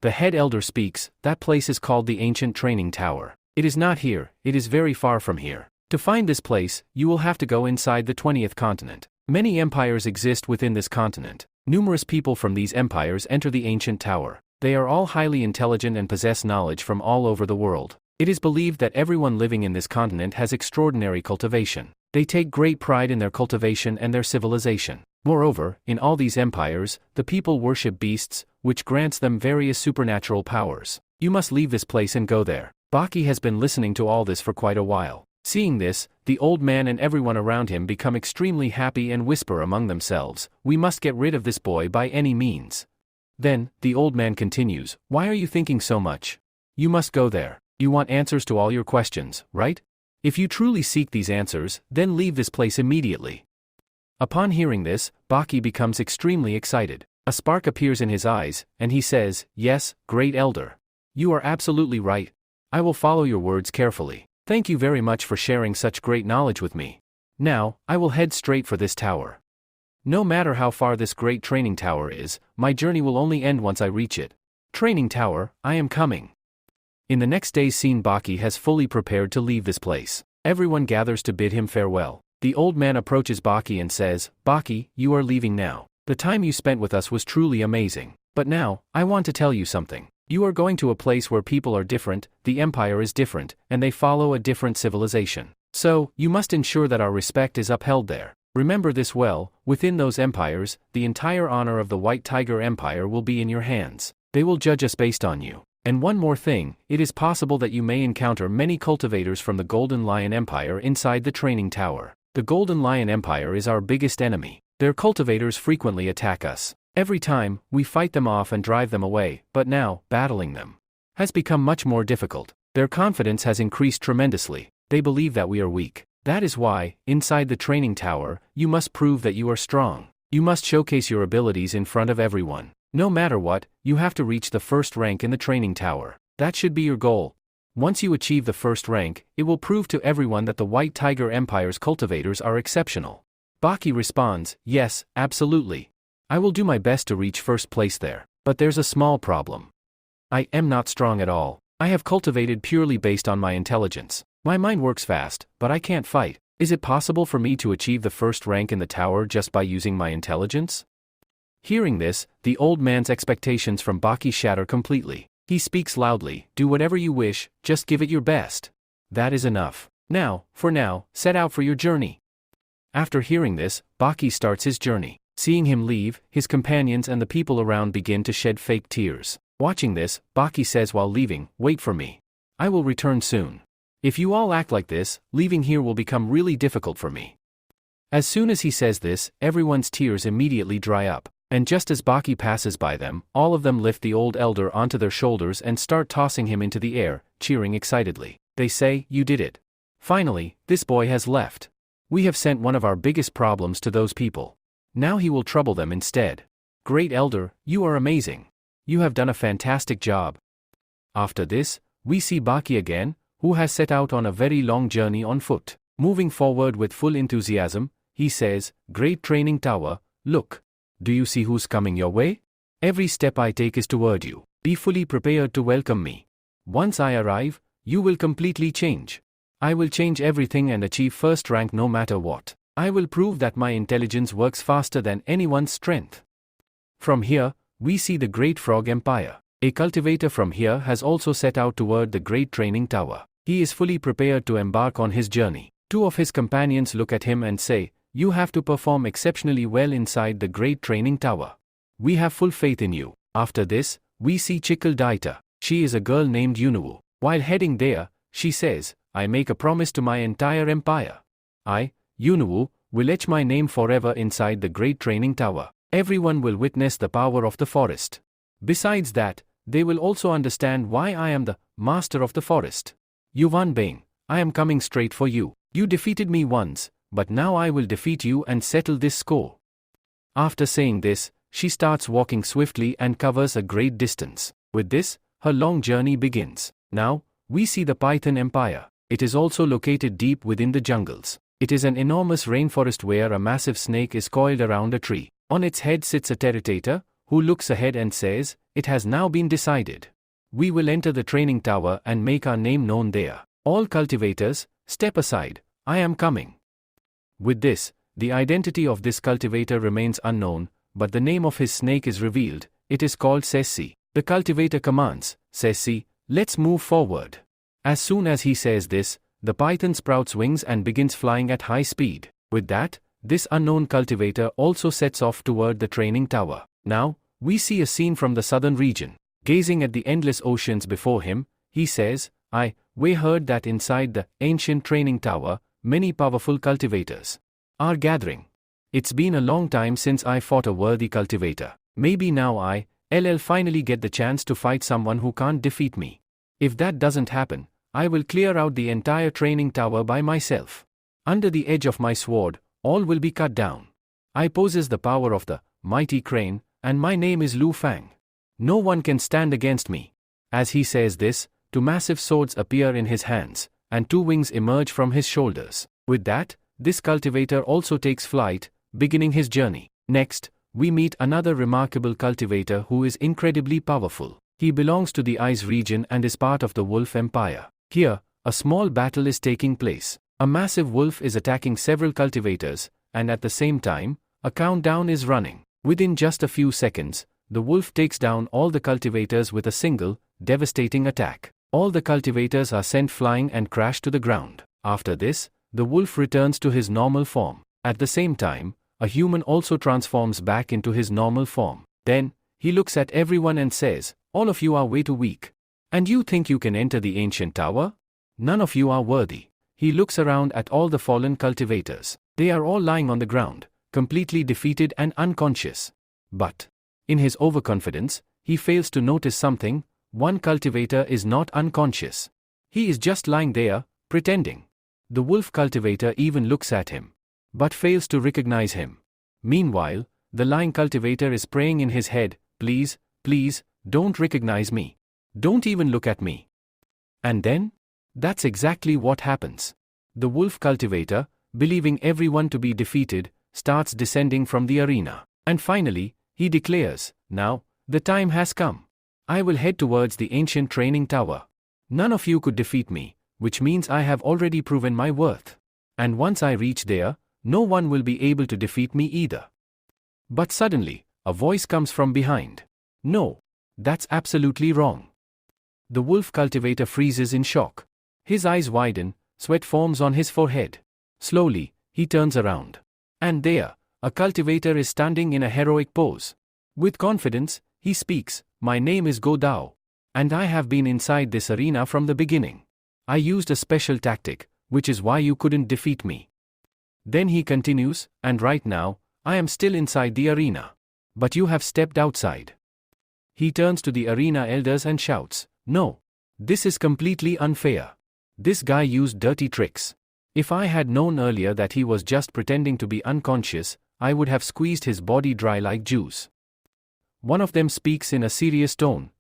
The head elder speaks, "That place is called the Ancient Training Tower. It is not here, it is very far from here. To find this place, you will have to go inside the 20th continent. Many empires exist within this continent. Numerous people from these empires enter the ancient tower. They are all highly intelligent and possess knowledge from all over the world. It is believed that everyone living in this continent has extraordinary cultivation. They take great pride in their cultivation and their civilization. Moreover, in all these empires, the people worship beasts, which grants them various supernatural powers. You must leave this place and go there." Bucky has been listening to all this for quite a while. Seeing this, the old man and everyone around him become extremely happy and whisper among themselves, "We must get rid of this boy by any means." Then, the old man continues, "Why are you thinking so much? You must go there. You want answers to all your questions, right? If you truly seek these answers, then leave this place immediately." Upon hearing this, Bucky becomes extremely excited. A spark appears in his eyes, and he says, "Yes, great elder. You are absolutely right. I will follow your words carefully. Thank you very much for sharing such great knowledge with me. Now, I will head straight for this tower. No matter how far this great training tower is, my journey will only end once I reach it. Training tower, I am coming." In the next day's scene, Bucky has fully prepared to leave this place. Everyone gathers to bid him farewell. The old man approaches Bucky and says, "Bucky, you are leaving now. The time you spent with us was truly amazing. But now, I want to tell you something. You are going to a place where people are different, the empire is different, and they follow a different civilization. So, you must ensure that our respect is upheld there. Remember this well, within those empires, the entire honor of the White Tiger Empire will be in your hands. They will judge us based on you. And one more thing, it is possible that you may encounter many cultivators from the Golden Lion Empire inside the training tower. The Golden Lion Empire is our biggest enemy. Their cultivators frequently attack us. Every time, we fight them off and drive them away, but now, battling them has become much more difficult. Their confidence has increased tremendously. They believe that we are weak. That is why, inside the training tower, you must prove that you are strong. You must showcase your abilities in front of everyone. No matter what, you have to reach the first rank in the training tower. That should be your goal. Once you achieve the first rank, it will prove to everyone that the White Tiger Empire's cultivators are exceptional." Bucky responds, "Yes, absolutely. I will do my best to reach first place there. But there's a small problem. I am not strong at all. I have cultivated purely based on my intelligence. My mind works fast, but I can't fight. Is it possible for me to achieve the first rank in the tower just by using my intelligence?" Hearing this, the old man's expectations from Bucky shatter completely. He speaks loudly, "Do whatever you wish, just give it your best. That is enough. Now, for now, set out for your journey." After hearing this, Bucky starts his journey. Seeing him leave, his companions and the people around begin to shed fake tears. Watching this, Bucky says while leaving, "Wait for me. I will return soon. If you all act like this, leaving here will become really difficult for me. As soon as he says this, everyone's tears immediately dry up. And just as Baki passes by them, all of them lift the old elder onto their shoulders and start tossing him into the air, cheering excitedly. They say, "You did it. Finally, this boy has left. We have sent one of our biggest problems to those people. Now he will trouble them instead. Great elder, you are amazing. You have done a fantastic job." After this, we see Baki again, who has set out on a very long journey on foot. Moving forward with full enthusiasm, he says, "Great training tower, look. Do you see who's coming your way? Every step I take is toward you. Be fully prepared to welcome me. Once I arrive, you will completely change. I will change everything and achieve first rank no matter what. I will prove that my intelligence works faster than anyone's strength." From here, we see the Great Frog Empire. A cultivator from here has also set out toward the Great Training Tower. He is fully prepared to embark on his journey. Two of his companions look at him and say, "You have to perform exceptionally well inside the Great Training Tower. We have full faith in you." After this, we see Chikkal Daita. She is a girl named Yunuwu. While heading there, she says, "I make a promise to my entire empire. I, Yunuwu, will etch my name forever inside the Great Training Tower. Everyone will witness the power of the forest. Besides that, they will also understand why I am the master of the forest. Yuan Bing, I am coming straight for you. You defeated me once, but now I will defeat you and settle this score." After saying this, she starts walking swiftly and covers a great distance. With this, her long journey begins. Now, we see the Python Empire. It is also located deep within the jungles. It is an enormous rainforest where a massive snake is coiled around a tree. On its head sits a Terratator, who looks ahead and says, "It has now been decided. We will enter the training tower and make our name known there. All cultivators, step aside. I am coming." With this, the identity of this cultivator remains unknown, but the name of his snake is revealed. It is called Sessi. The cultivator commands, "Sessi, let's move forward." As soon as he says this, the python sprouts wings and begins flying at high speed. With that, this unknown cultivator also sets off toward the training tower. Now, we see a scene from the southern region. Gazing at the endless oceans before him, he says, we heard that inside the ancient training tower, many powerful cultivators are gathering. It's been a long time since I fought a worthy cultivator. Maybe now I'll finally get the chance to fight someone who can't defeat me. If that doesn't happen, I will clear out the entire training tower by myself. Under the edge of my sword, all will be cut down. I possess the power of the mighty crane, and my name is Lu Fang. No one can stand against me." As he says this, two massive swords appear in his hands, and two wings emerge from his shoulders. With that, this cultivator also takes flight, beginning his journey. Next, we meet another remarkable cultivator who is incredibly powerful. He belongs to the Ice region and is part of the Wolf Empire. Here, a small battle is taking place. A massive wolf is attacking several cultivators, and at the same time, a countdown is running. Within just a few seconds, the wolf takes down all the cultivators with a single, devastating attack. All the cultivators are sent flying and crash to the ground. After this, the wolf returns to his normal form. At the same time, a human also transforms back into his normal form. Then, he looks at everyone and says, "All of you are way too weak. And you think you can enter the ancient tower? None of you are worthy." He looks around at all the fallen cultivators. They are all lying on the ground, completely defeated and unconscious. But, in his overconfidence, he fails to notice something. One cultivator is not unconscious. He is just lying there, pretending. The wolf cultivator even looks at him, but fails to recognize him. Meanwhile, the lying cultivator is praying in his head, "Please, please, don't recognize me. Don't even look at me." And then? That's exactly what happens. The wolf cultivator, believing everyone to be defeated, starts descending from the arena. And finally, he declares, "Now, the time has come. I will head towards the ancient training tower. None of you could defeat me, which means I have already proven my worth. And once I reach there, no one will be able to defeat me either." But suddenly, a voice comes from behind. "No, that's absolutely wrong." The wolf cultivator freezes in shock. His eyes widen, sweat forms on his forehead. Slowly, he turns around. And there, a cultivator is standing in a heroic pose. With confidence, he speaks, "My name is Go Dao. And I have been inside this arena from the beginning. I used a special tactic, which is why you couldn't defeat me. Then he continues, and right now, I am still inside the arena. But you have stepped outside. He turns to the arena elders and shouts, "No. This is completely unfair. This guy used dirty tricks. If I had known earlier that he was just pretending to be unconscious, I would have squeezed his body dry like juice." One of them speaks in a serious tone,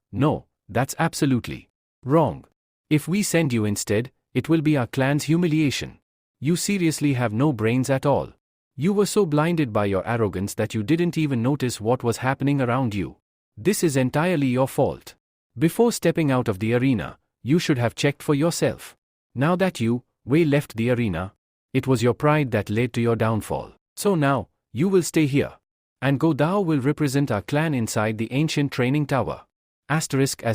"No, that's absolutely wrong. If we send you instead, it will be our clan's humiliation. You seriously have no brains at all. You were so blinded by your arrogance that you didn't even notice what was happening around you. This is entirely your fault. Before stepping out of the arena, you should have checked for yourself. Now that you, Wei, left the arena, it was your pride that led to your downfall. So now, you will stay here. And Go Dao will represent our clan inside the ancient training tower." As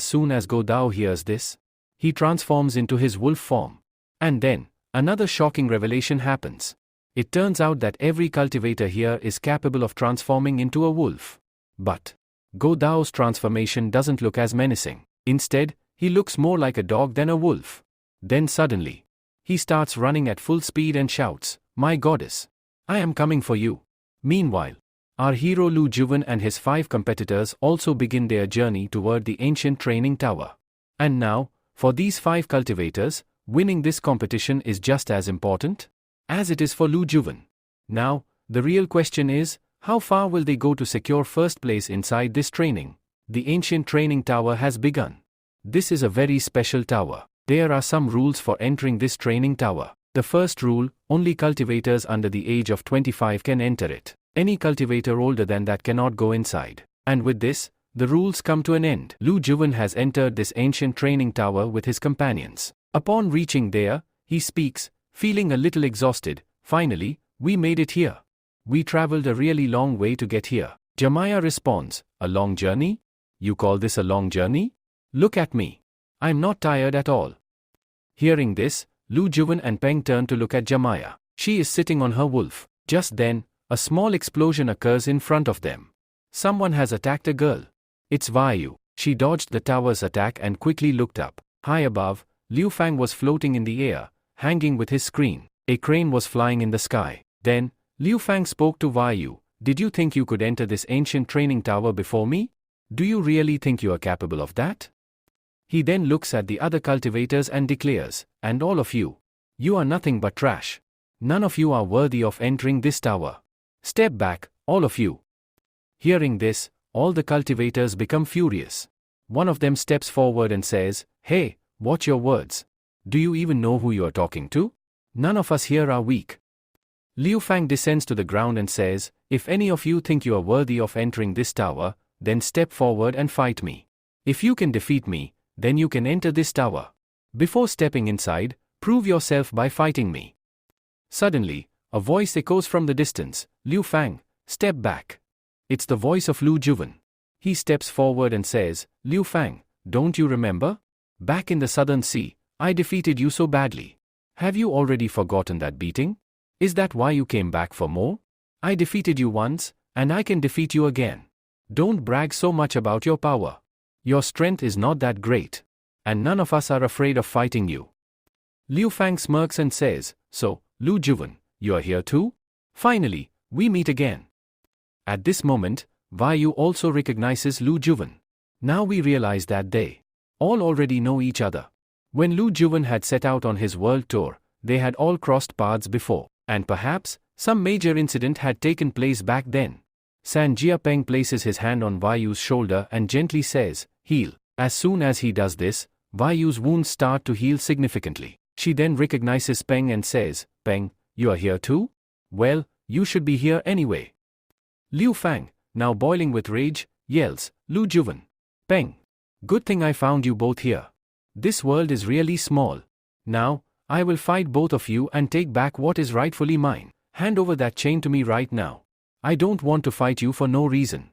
soon as Go Dao hears this, he transforms into his wolf form. And then, another shocking revelation happens. It turns out that every cultivator here is capable of transforming into a wolf. But Go Dao's transformation doesn't look as menacing. Instead, he looks more like a dog than a wolf. Then suddenly, he starts running at full speed and shouts, "My goddess! I am coming for you." Meanwhile, our hero Lu Juven and his 5 competitors also begin their journey toward the ancient training tower. And now, for these 5 cultivators, winning this competition is just as important as it is for Lu Juven. Now, the real question is, how far will they go to secure first place inside this training? The ancient training tower has begun. This is a very special tower. There are some rules for entering this training tower. The first rule, only cultivators under the age of 25 can enter it. Any cultivator older than that cannot go inside. And with this, the rules come to an end. Lu Juven has entered this ancient training tower with his companions. Upon reaching there, he speaks, feeling a little exhausted, "Finally, we made it here. We traveled a really long way to get here." Jamaya responds, "A long journey? You call this a long journey? Look at me. I'm not tired at all." Hearing this, Lu Juven and Peng turn to look at Jamaya. She is sitting on her wolf. Just then, a small explosion occurs in front of them. Someone has attacked a girl. It's Vayu. She dodged the tower's attack and quickly looked up. High above, Liu Fang was floating in the air, hanging with his screen. A crane was flying in the sky. Then, Liu Fang spoke to Vayu, "Did you think you could enter this ancient training tower before me? Do you really think you are capable of that?" He then looks at the other cultivators and declares, "And all of you. You are nothing but trash. None of you are worthy of entering this tower. Step back, all of you." Hearing this, all the cultivators become furious. One of them steps forward and says, "Hey, watch your words. Do you even know who you are talking to? None of us here are weak." Liu Fang descends to the ground and says, "If any of you think you are worthy of entering this tower, then step forward and fight me. If you can defeat me, then you can enter this tower. Before stepping inside, prove yourself by fighting me." Suddenly, a voice echoes from the distance, "Liu Fang, step back." It's the voice of Lu Juven. He steps forward and says, "Liu Fang, don't you remember? Back in the Southern Sea, I defeated you so badly. Have you already forgotten that beating? Is that why you came back for more? I defeated you once, and I can defeat you again. Don't brag so much about your power. Your strength is not that great. And none of us are afraid of fighting you." Liu Fang smirks and says, "So, Lu Juven, you are here too? Finally, we meet again." At this moment, Vayu also recognizes Lu Juven. Now we realize that they all already know each other. When Lu Juven had set out on his world tour, they had all crossed paths before, and perhaps, some major incident had taken place back then. San Jiapeng places his hand on Vayu's shoulder and gently says, "Heal." As soon as he does this, Vayu's wounds start to heal significantly. She then recognizes Peng and says, "Peng, you are here too? Well, you should be here anyway." Liu Fang, now boiling with rage, yells, "Lu Juven! Peng! Good thing I found you both here. This world is really small. Now, I will fight both of you and take back what is rightfully mine. Hand over that chain to me right now. I don't want to fight you for no reason."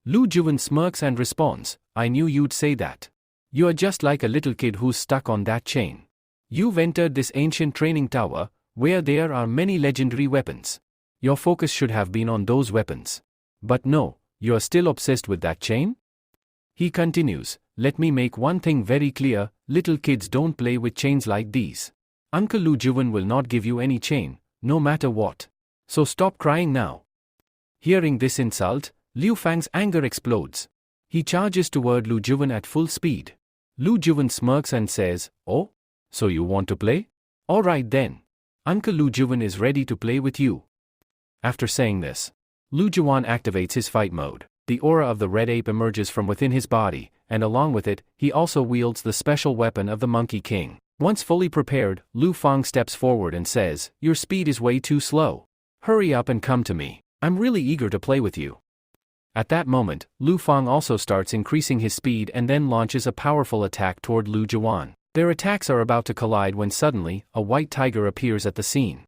Lu Juven smirks and responds, "I knew you'd say that. You are just like a little kid who's stuck on that chain. You've entered this ancient training tower, where there are many legendary weapons. Your focus should have been on those weapons. But no, you are still obsessed with that chain?" He continues, let me make one thing very clear, little kids don't play with chains like these. Uncle Lu Juwen will not give you any chain, no matter what. So stop crying now. Hearing this insult, Liu Fang's anger explodes. He charges toward Lu Juwen at full speed. Lu Juwen smirks and says, oh? So you want to play? Alright then. Uncle Lu Juwen is ready to play with you. After saying this, Lu Juwen activates his fight mode. The aura of the red ape emerges from within his body, and along with it, he also wields the special weapon of the Monkey King. Once fully prepared, Lu Fang steps forward and says, your speed is way too slow. Hurry up and come to me. I'm really eager to play with you. At that moment, Lu Fang also starts increasing his speed and then launches a powerful attack toward Lu Juwen. Their attacks are about to collide when suddenly, a white tiger appears at the scene.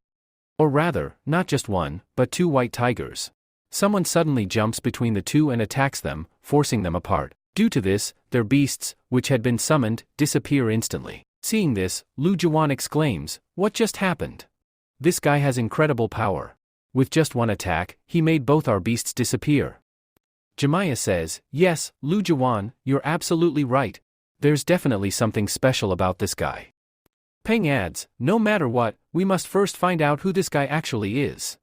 Or rather, not just one, but two white tigers. Someone suddenly jumps between the two and attacks them, forcing them apart. Due to this, their beasts, which had been summoned, disappear instantly. Seeing this, Lu Juwen exclaims, what just happened? This guy has incredible power. With just one attack, he made both our beasts disappear. Jemiah says, yes, Lu Juwen, you're absolutely right. There's definitely something special about this guy. Peng adds, no matter what, we must first find out who this guy actually is.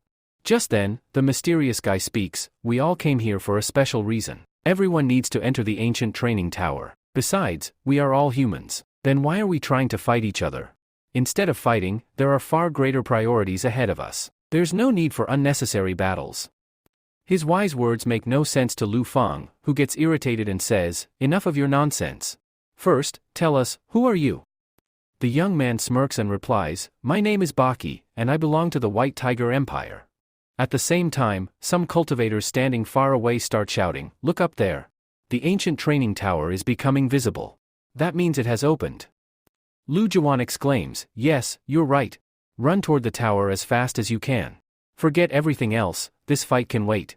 Just then, the mysterious guy speaks, we all came here for a special reason. Everyone needs to enter the ancient training tower. Besides, we are all humans. Then why are we trying to fight each other? Instead of fighting, there are far greater priorities ahead of us. There's no need for unnecessary battles. His wise words make no sense to Lu Fang, who gets irritated and says, enough of your nonsense. First, tell us, who are you? The young man smirks and replies, my name is Baki, and I belong to the White Tiger Empire. At the same time, some cultivators standing far away start shouting, look up there. The ancient training tower is becoming visible. That means it has opened. Lu Juwen exclaims, yes, you're right. Run toward the tower as fast as you can. Forget everything else, this fight can wait.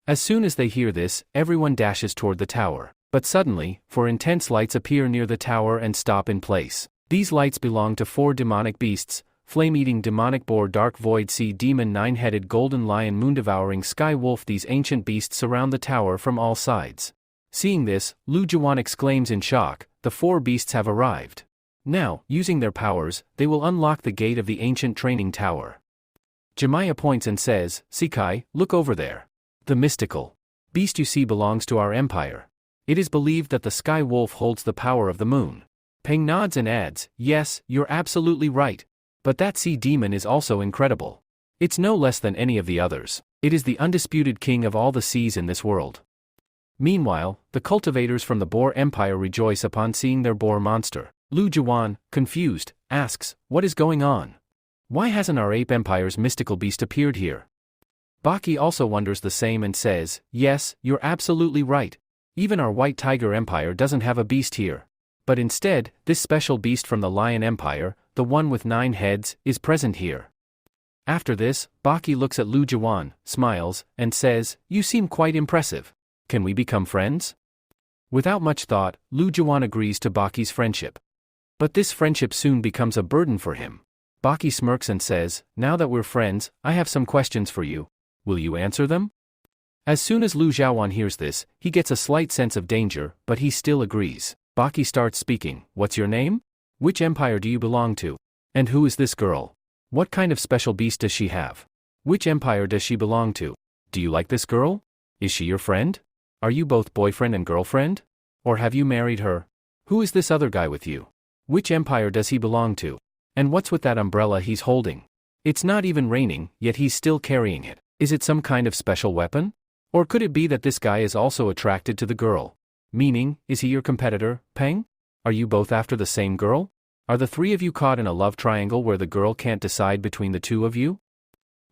As soon as they hear this, everyone dashes toward the tower. But suddenly, four intense lights appear near the tower and stop in place. These lights belong to four demonic beasts, flame-eating demonic boar, dark void sea demon, nine-headed golden lion, moon-devouring sky wolf. These ancient beasts surround the tower from all sides. Seeing this, Lu Juwen exclaims in shock, the four beasts have arrived. Now, using their powers, they will unlock the gate of the ancient training tower. Jemiah points and says, Sikai, look over there. The mystical beast you see belongs to our empire. It is believed that the sky wolf holds the power of the moon. Peng nods and adds, yes, you're absolutely right. But that sea demon is also incredible. It's no less than any of the others. It is the undisputed king of all the seas in this world. Meanwhile, the cultivators from the Boar Empire rejoice upon seeing their boar monster. Lu Juwen, confused, asks, what is going on? Why hasn't our ape empire's mystical beast appeared here? Baki also wonders the same and says, yes, you're absolutely right. Even our White Tiger Empire doesn't have a beast here. But instead, this special beast from the Lion Empire, the one with 9 heads, is present here. After this, Baki looks at Lu Juwen, smiles, and says, you seem quite impressive. Can we become friends? Without much thought, Lu Juwen agrees to Baki's friendship. But this friendship soon becomes a burden for him. Baki smirks and says, now that we're friends, I have some questions for you. Will you answer them? As soon as Lu Juwen hears this, he gets a slight sense of danger, but he still agrees. Baki starts speaking, what's your name? Which empire do you belong to? And who is this girl? What kind of special beast does she have? Which empire does she belong to? Do you like this girl? Is she your friend? Are you both boyfriend and girlfriend? Or have you married her? Who is this other guy with you? Which empire does he belong to? And what's with that umbrella he's holding? It's not even raining, yet he's still carrying it. Is it some kind of special weapon? Or could it be that this guy is also attracted to the girl? Meaning, is he your competitor, Peng? Are you both after the same girl? Are the three of you caught in a love triangle where the girl can't decide between the two of you?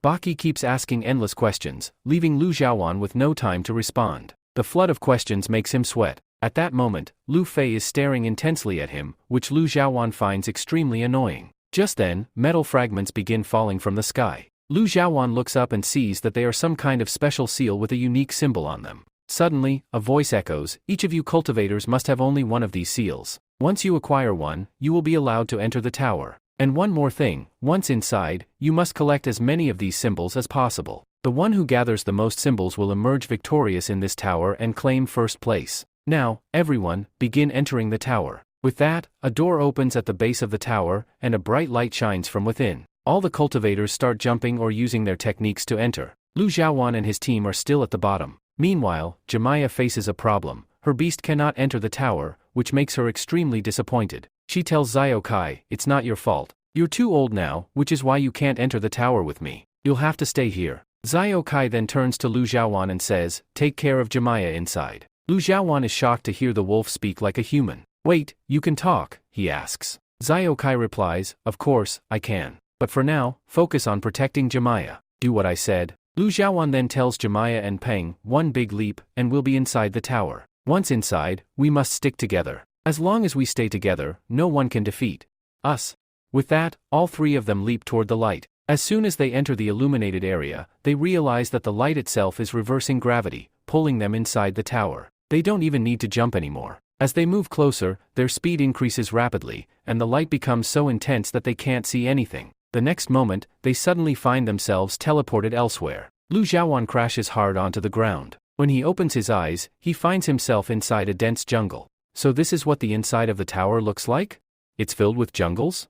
Baki keeps asking endless questions, leaving Lu Juwen with no time to respond. The flood of questions makes him sweat. At that moment, Lu Fei is staring intensely at him, which Lu Juwen finds extremely annoying. Just then, metal fragments begin falling from the sky. Lu Juwen looks up and sees that they are some kind of special seal with a unique symbol on them. Suddenly, a voice echoes, each of you cultivators must have only one of these seals. Once you acquire one, you will be allowed to enter the tower. And one more thing, once inside, you must collect as many of these symbols as possible. The one who gathers the most symbols will emerge victorious in this tower and claim first place. Now, everyone, begin entering the tower. With that, a door opens at the base of the tower, and a bright light shines from within. All the cultivators start jumping or using their techniques to enter. Lu Xiaowan and his team are still at the bottom. Meanwhile, Jemaya faces a problem. Her beast cannot enter the tower, which makes her extremely disappointed. She tells Xiao Kai, "It's not your fault. You're too old now, which is why you can't enter the tower with me. You'll have to stay here." Xiao Kai then turns to Lu Xiaowan and says, "Take care of Jemaya inside." Lu Xiaowan is shocked to hear the wolf speak like a human. "Wait, you can talk?" he asks. Xiao Kai replies, "Of course, I can. But for now, focus on protecting Jemaya. Do what I said." Lu Xiaowan then tells Jemaya and Peng, "One big leap, and we'll be inside the tower. Once inside, we must stick together. As long as we stay together, no one can defeat us." With that, all three of them leap toward the light. As soon as they enter the illuminated area, they realize that the light itself is reversing gravity, pulling them inside the tower. They don't even need to jump anymore. As they move closer, their speed increases rapidly, and the light becomes so intense that they can't see anything. The next moment, they suddenly find themselves teleported elsewhere. Lu Xiaowan crashes hard onto the ground. When he opens his eyes, he finds himself inside a dense jungle. So this is what the inside of the tower looks like? It's filled with jungles?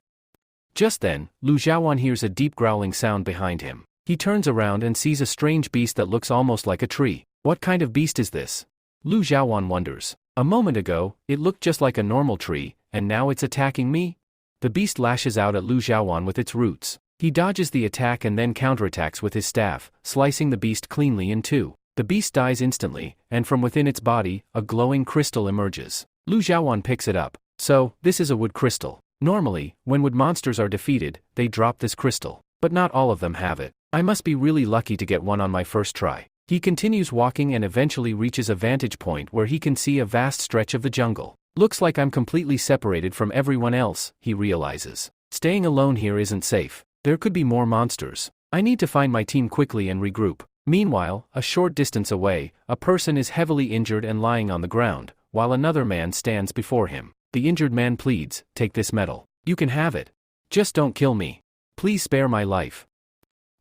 Just then, Lu Xiaowan hears a deep growling sound behind him. He turns around and sees a strange beast that looks almost like a tree. What kind of beast is this? Lu Xiaowan wonders. A moment ago, it looked just like a normal tree, and now it's attacking me? The beast lashes out at Lu Xiaowan with its roots. He dodges the attack and then counterattacks with his staff, slicing the beast cleanly in two. The beast dies instantly, and from within its body, a glowing crystal emerges. Lu Xiaowan picks it up. So, this is a wood crystal. Normally, when wood monsters are defeated, they drop this crystal. But not all of them have it. I must be really lucky to get one on my first try. He continues walking and eventually reaches a vantage point where he can see a vast stretch of the jungle. Looks like I'm completely separated from everyone else, he realizes. Staying alone here isn't safe. There could be more monsters. I need to find my team quickly and regroup. Meanwhile, a short distance away, a person is heavily injured and lying on the ground, while another man stands before him. The injured man pleads, "Take this medal. You can have it. Just don't kill me. Please spare my life."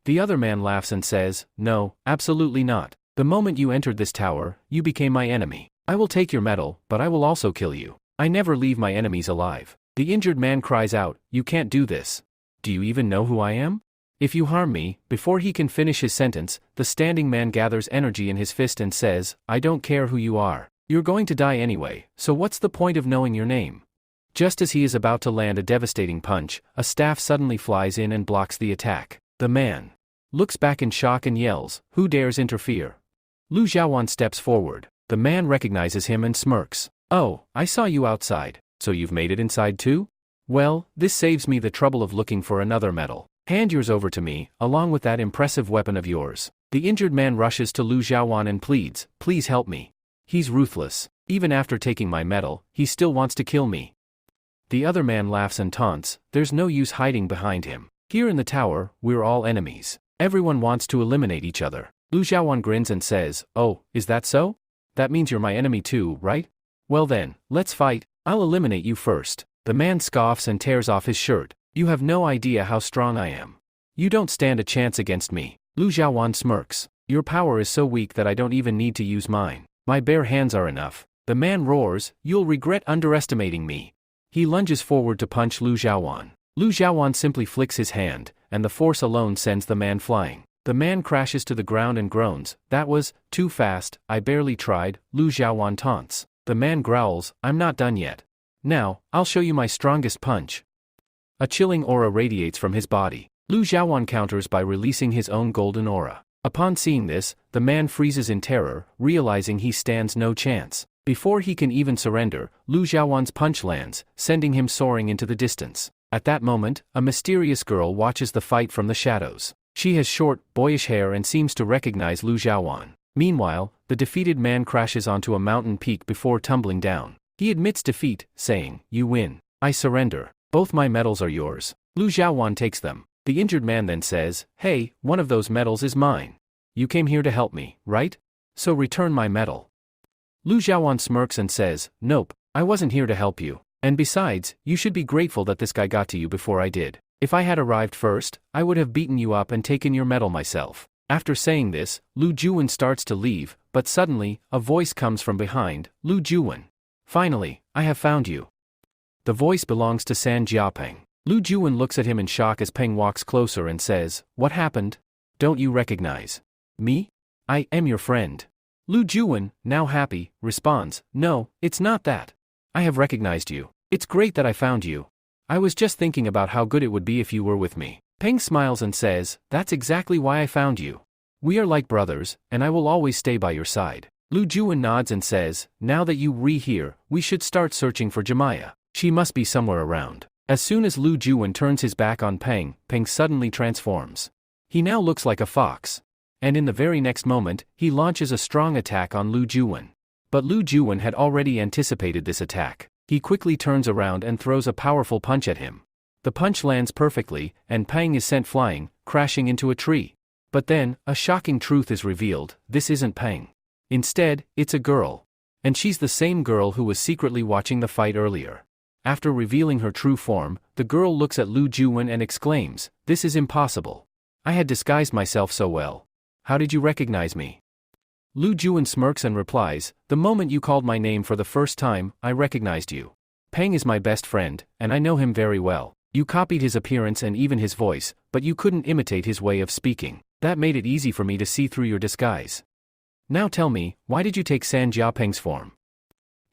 The other man laughs and says, "No, absolutely not. The moment you entered this tower, you became my enemy. I will take your medal, but I will also kill you. I never leave my enemies alive." The injured man cries out, "You can't do this. Do you even know who I am? If you harm me," before he can finish his sentence, the standing man gathers energy in his fist and says, "I don't care who you are. You're going to die anyway, so what's the point of knowing your name?" Just as he is about to land a devastating punch, a staff suddenly flies in and blocks the attack. The man looks back in shock and yells, "Who dares interfere?" Lu Xiaowan steps forward. The man recognizes him and smirks. "Oh, I saw you outside. So you've made it inside too? Well, this saves me the trouble of looking for another medal. Hand yours over to me, along with that impressive weapon of yours." The injured man rushes to Lu Xiaowan and pleads, "Please help me." He's ruthless. Even after taking my medal, he still wants to kill me. The other man laughs and taunts, "There's no use hiding behind him. Here in the tower, we're all enemies. Everyone wants to eliminate each other." Lu Xiaowan grins and says, "Oh, is that so? That means you're my enemy too, right? Well then, let's fight. I'll eliminate you first." The man scoffs and tears off his shirt. "You have no idea how strong I am. You don't stand a chance against me." Lu Xiaowan smirks. "Your power is so weak that I don't even need to use mine. My bare hands are enough." The man roars, "You'll regret underestimating me." He lunges forward to punch Lu Xiaowan. Lu Xiaowan simply flicks his hand, and the force alone sends the man flying. The man crashes to the ground and groans, "That was too fast, I barely tried." Lu Xiaowan taunts. The man growls, "I'm not done yet. Now, I'll show you my strongest punch." A chilling aura radiates from his body. Lu Xiaowan counters by releasing his own golden aura. Upon seeing this, the man freezes in terror, realizing he stands no chance. Before he can even surrender, Lu Xiaowan's punch lands, sending him soaring into the distance. At that moment, a mysterious girl watches the fight from the shadows. She has short, boyish hair and seems to recognize Lu Xiaowan. Meanwhile, the defeated man crashes onto a mountain peak before tumbling down. He admits defeat, saying, "You win. I surrender. Both my medals are yours." Lu Xiaowan takes them. The injured man then says, "Hey, one of those medals is mine. You came here to help me, right? So return my medal." Lu Xiaowan smirks and says, "Nope, I wasn't here to help you. And besides, you should be grateful that this guy got to you before I did. If I had arrived first, I would have beaten you up and taken your medal myself." After saying this, Lu Juwen starts to leave, but suddenly, a voice comes from behind, Lu Juwen. Finally, I have found you. The voice belongs to San Jiapeng. Lu Juwen looks at him in shock as Peng walks closer and says, "What happened? Don't you recognize me? I am your friend." Lu Juwen, now happy, responds, "No, it's not that. I have recognized you. It's great that I found you. I was just thinking about how good it would be if you were with me." Peng smiles and says, "That's exactly why I found you. We are like brothers, and I will always stay by your side." Lu Juwen nods and says, "Now that you are here, we should start searching for Jemaya. She must be somewhere around." As soon as Lu Juwen turns his back on Peng, Peng suddenly transforms. He now looks like a fox. And in the very next moment, he launches a strong attack on Lu Juwen. But Lu Juwen had already anticipated this attack. He quickly turns around and throws a powerful punch at him. The punch lands perfectly, and Peng is sent flying, crashing into a tree. But then, a shocking truth is revealed: this isn't Peng. Instead, it's a girl. And she's the same girl who was secretly watching the fight earlier. After revealing her true form, the girl looks at Lu Juwen and exclaims, "This is impossible. I had disguised myself so well. How did you recognize me?" Lu Juwen smirks and replies, "The moment you called my name for the first time, I recognized you. Peng is my best friend, and I know him very well. You copied his appearance and even his voice, but you couldn't imitate his way of speaking. That made it easy for me to see through your disguise. Now tell me, why did you take San Jiapeng's form?"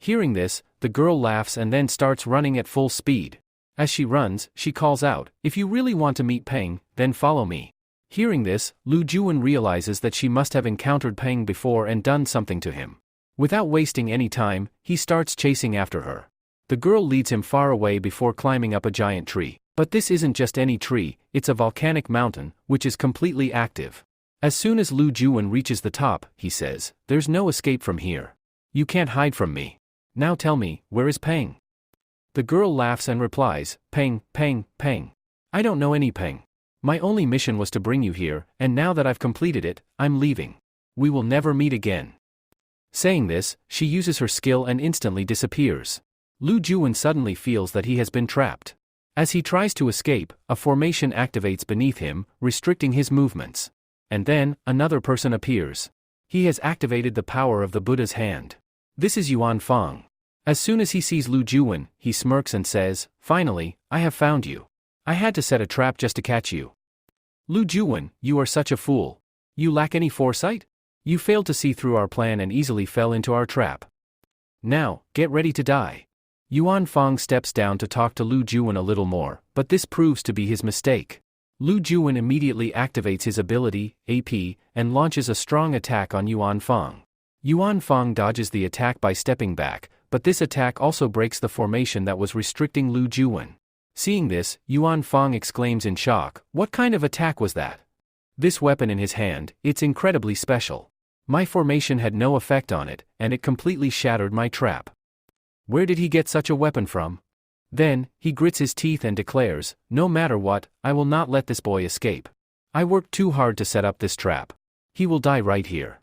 Hearing this, the girl laughs and then starts running at full speed. As she runs, she calls out, "If you really want to meet Peng, then follow me." Hearing this, Lu Juwen realizes that she must have encountered Peng before and done something to him. Without wasting any time, he starts chasing after her. The girl leads him far away before climbing up a giant tree. But this isn't just any tree, it's a volcanic mountain, which is completely active. As soon as Lu Juwen reaches the top, he says, "There's no escape from here. You can't hide from me. Now tell me, where is Peng?" The girl laughs and replies, "Peng, Peng, Peng. I don't know any Peng. My only mission was to bring you here, and now that I've completed it, I'm leaving. We will never meet again." Saying this, she uses her skill and instantly disappears. Lu Juwen suddenly feels that he has been trapped. As he tries to escape, a formation activates beneath him, restricting his movements. And then, another person appears. He has activated the power of the Buddha's hand. This is Yuan Fang. As soon as he sees Lu Juwen, he smirks and says, "Finally, I have found you. I had to set a trap just to catch you. Lu Juwen, you are such a fool. You lack any foresight? You failed to see through our plan and easily fell into our trap. Now, get ready to die." Yuan Fang steps down to talk to Lu Juwen a little more, but this proves to be his mistake. Lu Juwen immediately activates his ability, AP, and launches a strong attack on Yuan Fang. Yuan Fang dodges the attack by stepping back, but this attack also breaks the formation that was restricting Lu Juwen. Seeing this, Yuan Fang exclaims in shock, "What kind of attack was that? This weapon in his hand, it's incredibly special. My formation had no effect on it, and it completely shattered my trap. Where did he get such a weapon from?" Then, he grits his teeth and declares, "No matter what, I will not let this boy escape. I worked too hard to set up this trap. He will die right here."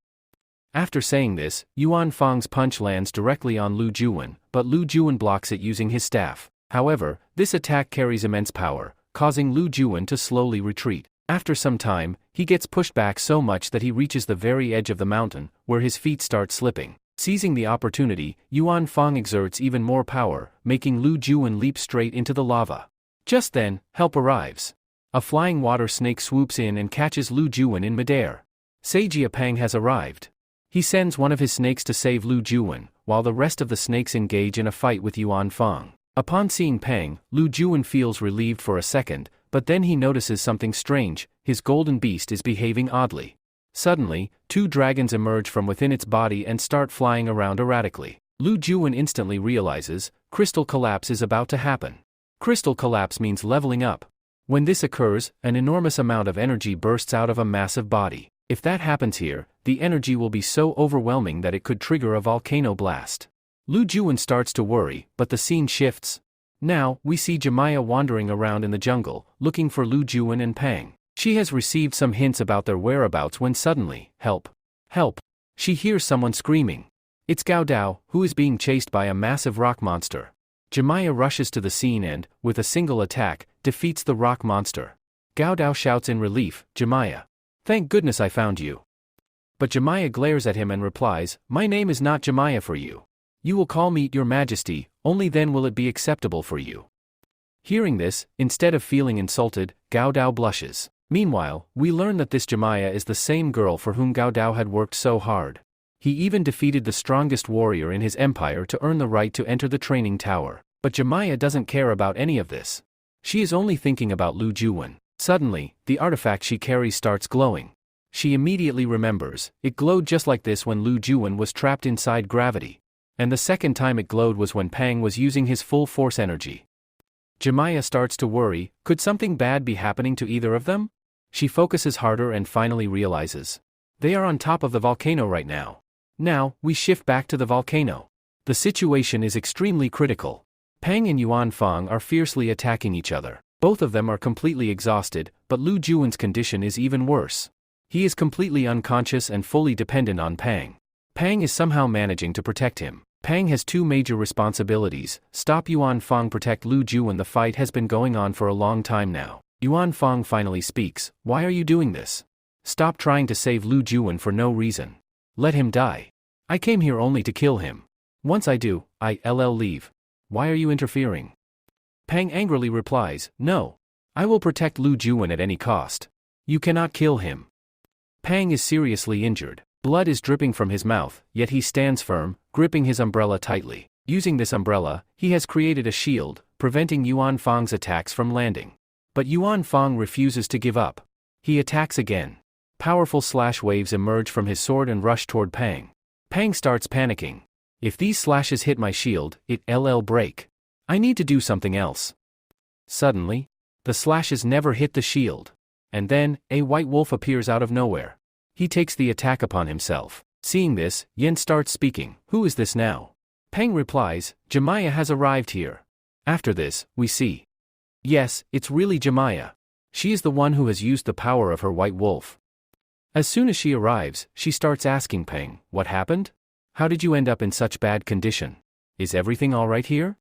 After saying this, Yuan Fang's punch lands directly on Lu Juwen, but Lu Juwen blocks it using his staff. However, this attack carries immense power, causing Lu Juwen to slowly retreat. After some time, he gets pushed back so much that he reaches the very edge of the mountain, where his feet start slipping. Seizing the opportunity, Yuan Fang exerts even more power, making Lu Juwen leap straight into the lava. Just then, help arrives. A flying water snake swoops in and catches Lu Juwen in midair. Seijia Peng has arrived. He sends one of his snakes to save Lu Juwen, while the rest of the snakes engage in a fight with Yuan Fang. Upon seeing Peng, Lu Juwen feels relieved for a second, but then he notices something strange: his golden beast is behaving oddly. Suddenly, two dragons emerge from within its body and start flying around erratically. Lu Juwen instantly realizes, crystal collapse is about to happen. Crystal collapse means leveling up. When this occurs, an enormous amount of energy bursts out of a massive body. If that happens here, the energy will be so overwhelming that it could trigger a volcano blast. Lu Juwen starts to worry, but the scene shifts. Now, we see Jemaya wandering around in the jungle, looking for Lu Juwen and Peng. She has received some hints about their whereabouts when suddenly, help! Help! She hears someone screaming. It's Gao Dao, who is being chased by a massive rock monster. Jemaya rushes to the scene and, with a single attack, defeats the rock monster. Gao Dao shouts in relief, "Jemaya! Thank goodness I found you." But Jemiah glares at him and replies, "My name is not Jemiah for you. You will call me Your Majesty, only then will it be acceptable for you." Hearing this, instead of feeling insulted, Gao Dao blushes. Meanwhile, we learn that this Jemiah is the same girl for whom Gao Dao had worked so hard. He even defeated the strongest warrior in his empire to earn the right to enter the training tower. But Jemiah doesn't care about any of this. She is only thinking about Lu Juwen. Suddenly, the artifact she carries starts glowing. She immediately remembers, it glowed just like this when Lu Juwen was trapped inside gravity. And the second time it glowed was when Pang was using his full force energy. Jemiah starts to worry, could something bad be happening to either of them? She focuses harder and finally realizes. They are on top of the volcano right now. Now, we shift back to the volcano. The situation is extremely critical. Pang and Yuan Fang are fiercely attacking each other. Both of them are completely exhausted, but Lu Juwen's condition is even worse. He is completely unconscious and fully dependent on Pang. Pang is somehow managing to protect him. Pang has two major responsibilities: stop Yuan Fang, protect Lu Juwen. The fight has been going on for a long time now. Yuan Fang finally speaks, "Why are you doing this? Stop trying to save Lu Juwen for no reason. Let him die. I came here only to kill him. Once I do, I'll leave. Why are you interfering?" Pang angrily replies, "No. I will protect Lu Juwen at any cost. You cannot kill him." Pang is seriously injured. Blood is dripping from his mouth, yet he stands firm, gripping his umbrella tightly. Using this umbrella, he has created a shield, preventing Yuan Fang's attacks from landing. But Yuan Fang refuses to give up. He attacks again. Powerful slash waves emerge from his sword and rush toward Pang. Pang starts panicking. If these slashes hit my shield, it'll break. I need to do something else. Suddenly, the slashes never hit the shield. And then, a white wolf appears out of nowhere. He takes the attack upon himself. Seeing this, Yen starts speaking. "Who is this now?" Pang replies, "Jemiah has arrived here." After this, we see. Yes, it's really Jemiah. She is the one who has used the power of her white wolf. As soon as she arrives, she starts asking Pang, "What happened? How did you end up in such bad condition? Is everything alright here?"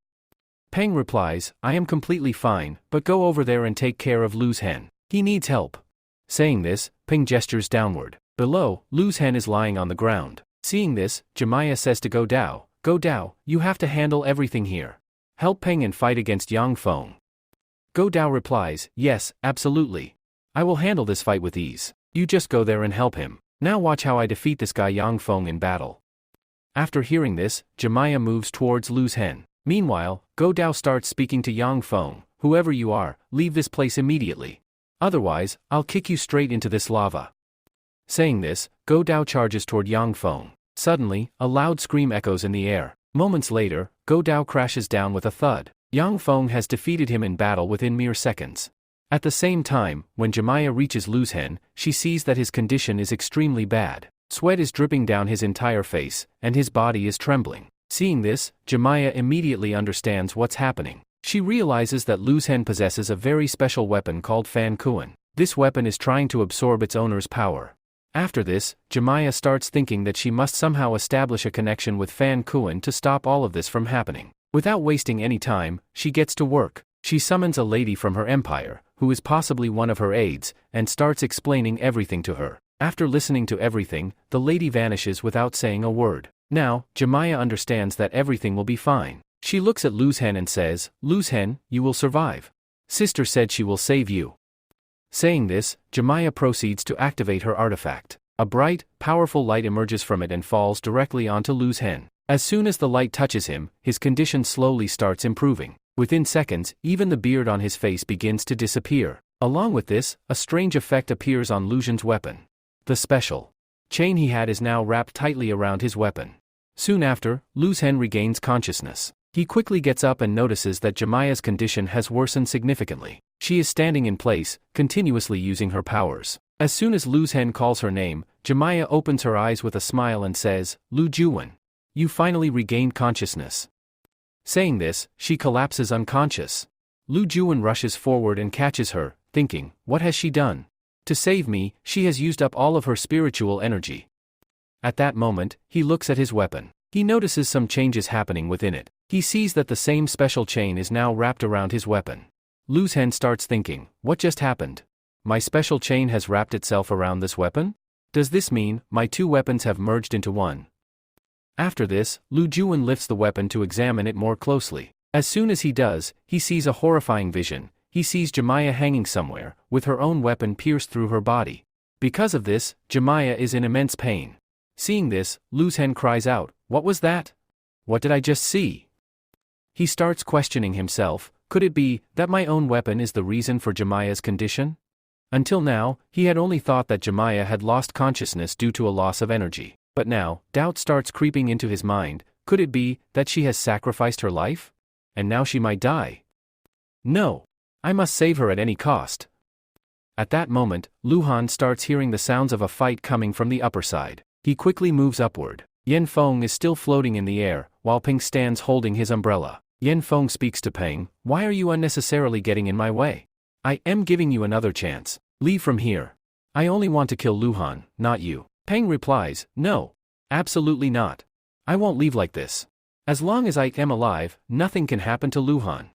Pang replies, "I am completely fine, but go over there and take care of Lu's hen. He needs help." Saying this, Pang gestures downward. Below, Lu's hen is lying on the ground. Seeing this, Jemiah says to Go Dao, "You have to handle everything here. Help Pang and fight against Yang Feng." Go Dao replies, "Yes, absolutely. I will handle this fight with ease. You just go there and help him. Now watch how I defeat this guy Yang Feng in battle." After hearing this, Jemiah moves towards Lu's hen. Meanwhile, Go Dao starts speaking to Yang Feng, "Whoever you are, leave this place immediately. Otherwise, I'll kick you straight into this lava." Saying this, Go Dao charges toward Yang Feng. Suddenly, a loud scream echoes in the air. Moments later, Go Dao crashes down with a thud. Yang Feng has defeated him in battle within mere seconds. At the same time, when Jemiah reaches Lu's hen, she sees that his condition is extremely bad. Sweat is dripping down his entire face, and his body is trembling. Seeing this, Jemiah immediately understands what's happening. She realizes that Lu's hen possesses a very special weapon called Fan Kuan. This weapon is trying to absorb its owner's power. After this, Jemiah starts thinking that she must somehow establish a connection with Fan Kuan to stop all of this from happening. Without wasting any time, she gets to work. She summons a lady from her empire, who is possibly one of her aides, and starts explaining everything to her. After listening to everything, the lady vanishes without saying a word. Now, Jemiah understands that everything will be fine. She looks at Lu's hen and says, "Lu's hen, you will survive. Sister said she will save you." Saying this, Jemiah proceeds to activate her artifact. A bright, powerful light emerges from it and falls directly onto Lu's hen. As soon as the light touches him, his condition slowly starts improving. Within seconds, even the beard on his face begins to disappear. Along with this, a strange effect appears on Lu Zhen's weapon. The special chain he had is now wrapped tightly around his weapon. Soon after, Lu's hen regains consciousness. He quickly gets up and notices that Jemiah's condition has worsened significantly. She is standing in place, continuously using her powers. As soon as Lu's hen calls her name, Jemiah opens her eyes with a smile and says, "Lu Juwen, you finally regained consciousness." Saying this, she collapses unconscious. Lu Juwen rushes forward and catches her, thinking, "What has she done? To save me, she has used up all of her spiritual energy." At that moment, he looks at his weapon. He notices some changes happening within it. He sees that the same special chain is now wrapped around his weapon. Lu's hen starts thinking, "What just happened? My special chain has wrapped itself around this weapon? Does this mean my two weapons have merged into one? After this, Lu Juan lifts the weapon to examine it more closely. As soon as he does, he sees a horrifying vision. He sees Jemiah hanging somewhere, with her own weapon pierced through her body. Because of this, Jemiah is in immense pain. Seeing this, Lu Zhen cries out, "What was that? What did I just see?" He starts questioning himself. Could it be that my own weapon is the reason for Jemiah's condition? Until now, he had only thought that Jemiah had lost consciousness due to a loss of energy. But now, doubt starts creeping into his mind. Could it be that she has sacrificed her life? And now she might die? No. I must save her at any cost. At that moment, Lu Han starts hearing the sounds of a fight coming from the upper side. He quickly moves upward. Yan Feng is still floating in the air, while Peng stands holding his umbrella. Yan Feng speaks to Peng, "Why are you unnecessarily getting in my way? I am giving you another chance. Leave from here. I only want to kill Lu Han, not you." Peng replies, "No. Absolutely not. I won't leave like this. As long as I am alive, nothing can happen to Lu Han."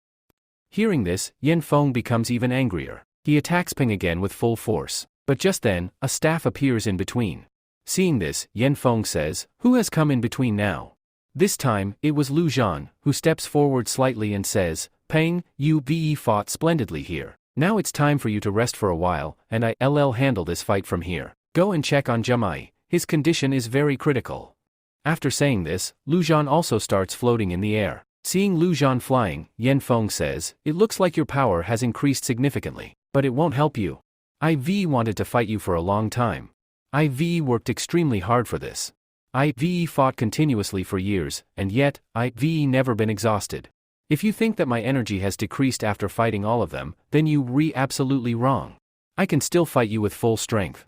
Hearing this, Yan Feng becomes even angrier. He attacks Peng again with full force. But just then, a staff appears in between. Seeing this, Yan Feng says, "Who has come in between now?" This time, it was Lu Zhan, who steps forward slightly and says, "Peng, you fought splendidly here. Now it's time for you to rest for a while, and I'll handle this fight from here. Go and check on Jemiah. His condition is very critical." After saying this, Lu Zhan also starts floating in the air. Seeing Lu Zhan flying, Yan Feng says, "It looks like your power has increased significantly, but it won't help you. IV wanted to fight you for a long time. IV worked extremely hard for this. IV fought continuously for years, and yet, IV never been exhausted. If you think that my energy has decreased after fighting all of them, then you absolutely wrong. I can still fight you with full strength.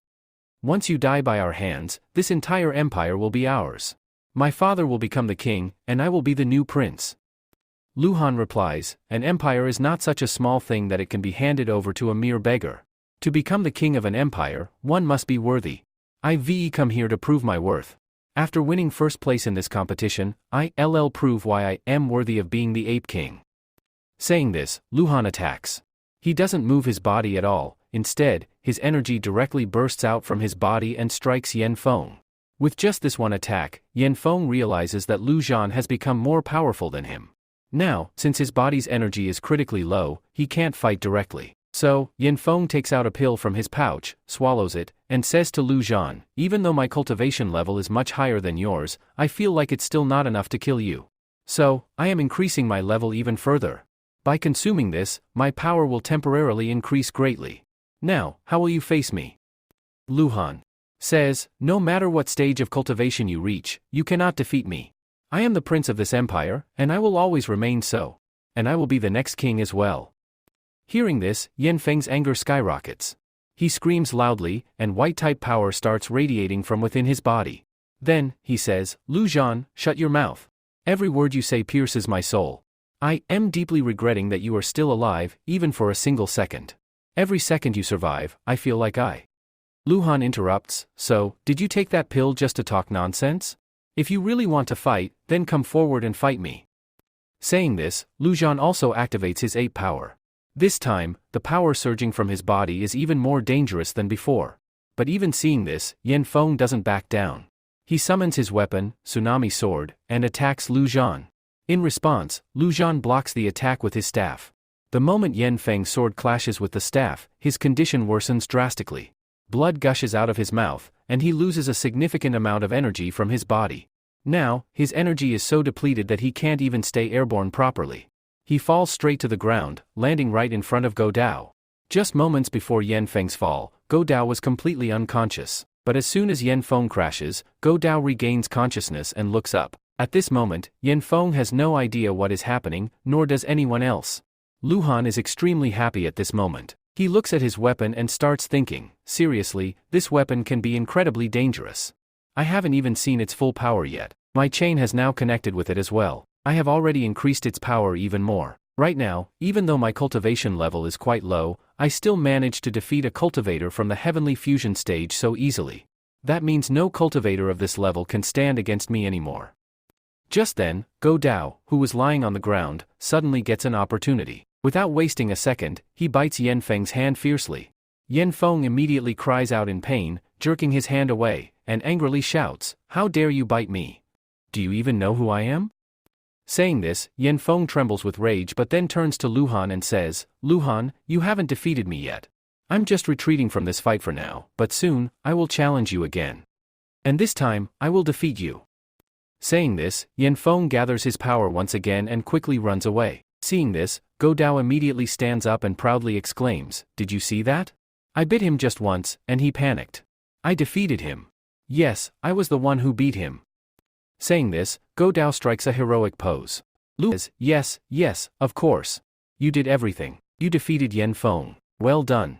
Once you die by our hands, this entire empire will be ours. My father will become the king, and I will be the new prince." Lu Han replies, "An empire is not such a small thing that it can be handed over to a mere beggar. To become the king of an empire, one must be worthy. I've come here to prove my worth. After winning first place in this competition, I'll prove why I am worthy of being the Ape King." Saying this, Lu Han attacks. He doesn't move his body at all. Instead, his energy directly bursts out from his body and strikes Yan Feng. With just this one attack, Yan Feng realizes that Lu Zhan has become more powerful than him. Now, since his body's energy is critically low, he can't fight directly. So, Yan Feng takes out a pill from his pouch, swallows it, and says to Lu Zhan, "Even though my cultivation level is much higher than yours, I feel like it's still not enough to kill you. So, I am increasing my level even further. By consuming this, my power will temporarily increase greatly. Now, how will you face me?" Lu Han says, "No matter what stage of cultivation you reach, you cannot defeat me. I am the prince of this empire, and I will always remain so. And I will be the next king as well." Hearing this, Yan Feng's anger skyrockets. He screams loudly, and white-type power starts radiating from within his body. Then, he says, "Lu Zhan, shut your mouth. Every word you say pierces my soul. I am deeply regretting that you are still alive, even for a single second. Every second you survive, I feel like I." Lu Han interrupts, "So, did you take that pill just to talk nonsense? If you really want to fight, then come forward and fight me." Saying this, Lu Zhan also activates his ape power. This time, the power surging from his body is even more dangerous than before. But even seeing this, Yan Feng doesn't back down. He summons his weapon, Tsunami Sword, and attacks Lu Zhan. In response, Lu Zhan blocks the attack with his staff. The moment Yan Feng's sword clashes with the staff, his condition worsens drastically. Blood gushes out of his mouth, and he loses a significant amount of energy from his body. Now, his energy is so depleted that he can't even stay airborne properly. He falls straight to the ground, landing right in front of Go Dao. Just moments before Yan Feng's fall, Go Dao was completely unconscious. But as soon as Yan Feng crashes, Go Dao regains consciousness and looks up. At this moment, Yan Feng has no idea what is happening, nor does anyone else. Lu Han is extremely happy at this moment. He looks at his weapon and starts thinking, seriously, this weapon can be incredibly dangerous. I haven't even seen its full power yet. My chain has now connected with it as well. I have already increased its power even more. Right now, even though my cultivation level is quite low, I still manage to defeat a cultivator from the heavenly fusion stage so easily. That means no cultivator of this level can stand against me anymore." Just then, Go Dao, who was lying on the ground, suddenly gets an opportunity. Without wasting a second, he bites Yan Feng's hand fiercely. Yan Feng immediately cries out in pain, jerking his hand away, and angrily shouts, "How dare you bite me? Do you even know who I am?" Saying this, Yan Feng trembles with rage but then turns to Lu Han and says, "Lu Han, you haven't defeated me yet. I'm just retreating from this fight for now, but soon, I will challenge you again. And this time, I will defeat you." Saying this, Yan Feng gathers his power once again and quickly runs away. Seeing this, Go Dao immediately stands up and proudly exclaims, "Did you see that? I bit him just once, and he panicked. I defeated him. Yes, I was the one who beat him." Saying this, Go Dao strikes a heroic pose. Lu says, yes, of course. You did everything. You defeated Yan Feng. Well done."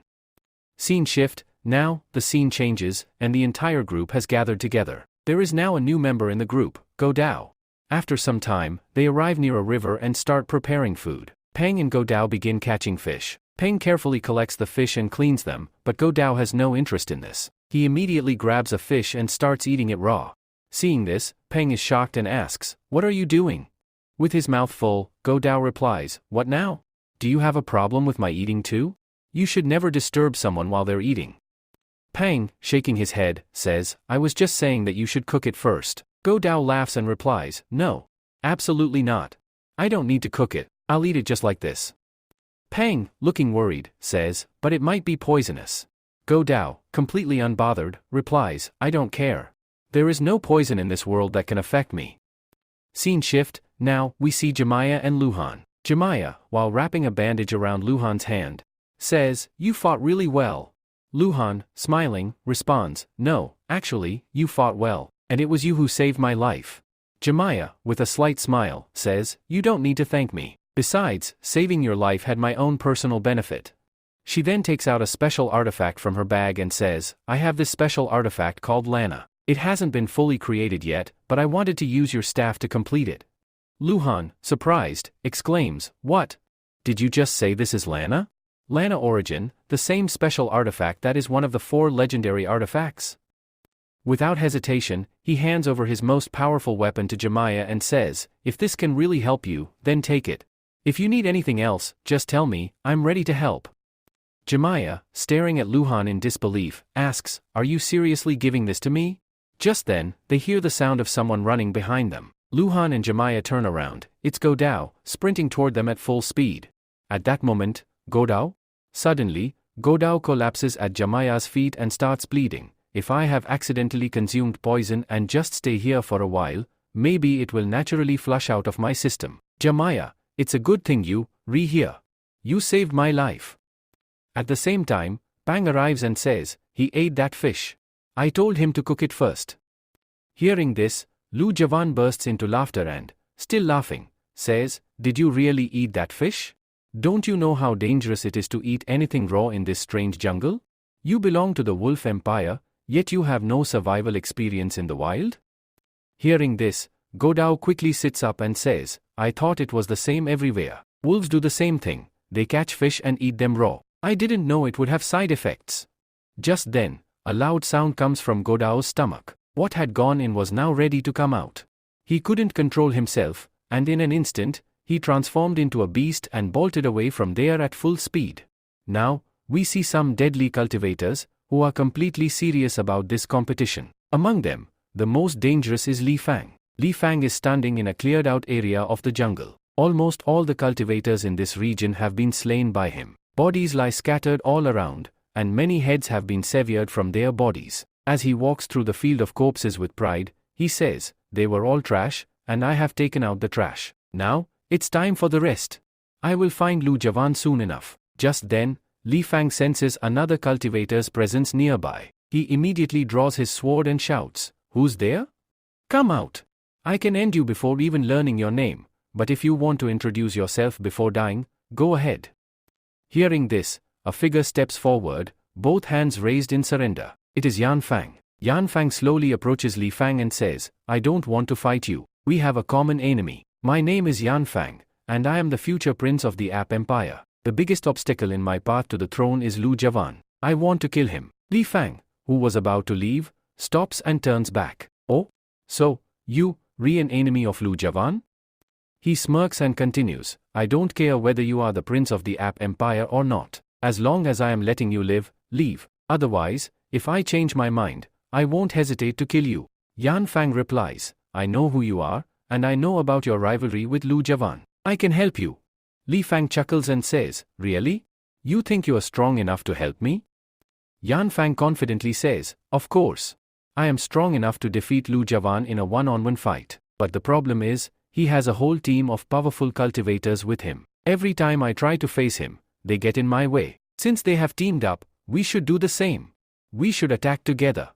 Scene shift. Now, the scene changes, and the entire group has gathered together. There is now a new member in the group, Go Dao. After some time, they arrive near a river and start preparing food. Peng and Go Dao begin catching fish. Peng carefully collects the fish and cleans them, but Go Dao has no interest in this. He immediately grabs a fish and starts eating it raw. Seeing this, Peng is shocked and asks, "What are you doing?" With his mouth full, Go Dao replies, "What now? Do you have a problem with my eating too? You should never disturb someone while they're eating." Peng, shaking his head, says, "I was just saying that you should cook it first." Go Dao laughs and replies, "No. Absolutely not. I don't need to cook it. I'll eat it just like this." Peng, looking worried, says, "But it might be poisonous." Go Dao, completely unbothered, replies, "I don't care. There is no poison in this world that can affect me." Scene shift. Now, we see Jemaya and Lu Han. Jemaya, while wrapping a bandage around Lu Han's hand, says, "You fought really well." Lu Han, smiling, responds, "No, actually, you fought well, and it was you who saved my life." Jemaya, with a slight smile, says, "You don't need to thank me. Besides, saving your life had my own personal benefit." She then takes out a special artifact from her bag and says, "I have this special artifact called Lana. It hasn't been fully created yet, but I wanted to use your staff to complete it." Lu Han, surprised, exclaims, "What? Did you just say this is Lana? Lana Origin, the same special artifact that is one of the 4 legendary artifacts?" Without hesitation, he hands over his most powerful weapon to Jemaya and says, "If this can really help you, then take it. If you need anything else, just tell me, I'm ready to help." Jemaya, staring at Lu Han in disbelief, asks, "Are you seriously giving this to me?" Just then, they hear the sound of someone running behind them. Lu Han and Jemaya turn around. It's Go Dao, sprinting toward them at full speed. At that moment, Go Dao? Suddenly, Go Dao collapses at Jemaya's feet and starts bleeding. "If I have accidentally consumed poison and just stay here for a while, maybe it will naturally flush out of my system. Jemaya, it's a good thing you, here. You saved my life." At the same time, Pang arrives and says, "He ate that fish. I told him to cook it first." Hearing this, Lu Javan bursts into laughter and, still laughing, says, "Did you really eat that fish? Don't you know how dangerous it is to eat anything raw in this strange jungle? You belong to the Wolf Empire, yet you have no survival experience in the wild?" Hearing this, Go Dao quickly sits up and says, "I thought it was the same everywhere. Wolves do the same thing. They catch fish and eat them raw. I didn't know it would have side effects." Just then, a loud sound comes from Go Dao's stomach. What had gone in was now ready to come out. He couldn't control himself, and in an instant, he transformed into a beast and bolted away from there at full speed. Now, we see some deadly cultivators, who are completely serious about this competition. Among them, the most dangerous is Li Fang. Li Fang is standing in a cleared-out area of the jungle. Almost all the cultivators in this region have been slain by him. Bodies lie scattered all around, and many heads have been severed from their bodies. As he walks through the field of corpses with pride, he says, "They were all trash, and I have taken out the trash. Now, it's time for the rest. I will find Lu Javan soon enough." Just then, Li Fang senses another cultivator's presence nearby. He immediately draws his sword and shouts, "Who's there? Come out. I can end you before even learning your name, but if you want to introduce yourself before dying, go ahead." Hearing this, a figure steps forward, both hands raised in surrender. It is Yan Fang. Yan Fang slowly approaches Li Fang and says, "I don't want to fight you. We have a common enemy. My name is Yan Fang, and I am the future prince of the App Empire. The biggest obstacle in my path to the throne is Lu Javan. I want to kill him." Li Fang, who was about to leave, stops and turns back. "Oh? So, you, an enemy of Lu Javan?" He smirks and continues, "I don't care whether you are the prince of the App Empire or not. As long as I am letting you live, leave. Otherwise, If I change my mind, I won't hesitate to kill you. Yan Fang replies, I know who you are, and I know about your rivalry with Lu Javan. I can help you. Li Fang chuckles and says, really? You think you are strong enough to help me? Yan Fang confidently says, of course. I am strong enough to defeat Lu Javan in a one-on-one fight. But the problem is, he has a whole team of powerful cultivators with him. Every time I try to face him, they get in my way. Since they have teamed up, we should do the same. We should attack together.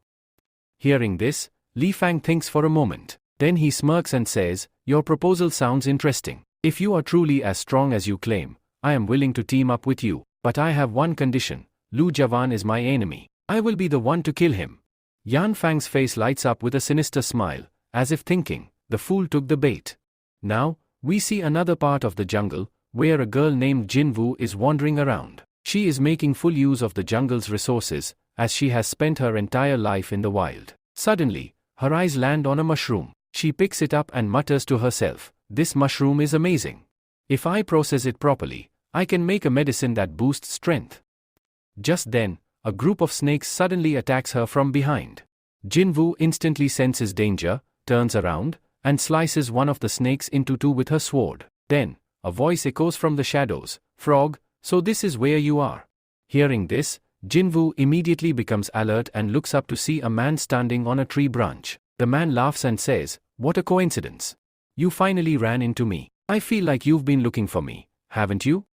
Hearing this, Li Fang thinks for a moment. Then he smirks and says, your proposal sounds interesting. If you are truly as strong as you claim, I am willing to team up with you. But I have one condition. Lu Javan is my enemy. I will be the one to kill him. Yan Fang's face lights up with a sinister smile, as if thinking, the fool took the bait. Now, we see another part of the jungle, where a girl named Jinwu is wandering around. She is making full use of the jungle's resources, as she has spent her entire life in the wild. Suddenly, her eyes land on a mushroom. She picks it up and mutters to herself, this mushroom is amazing. If I process it properly, I can make a medicine that boosts strength. Just then, a group of snakes suddenly attacks her from behind. Jinwu instantly senses danger, turns around, and slices one of the snakes into two with her sword. Then, a voice echoes from the shadows, Frog, so this is where you are. Hearing this, Jinwu immediately becomes alert and looks up to see a man standing on a tree branch. The man laughs and says, what a coincidence. You finally ran into me. I feel like you've been looking for me, haven't you?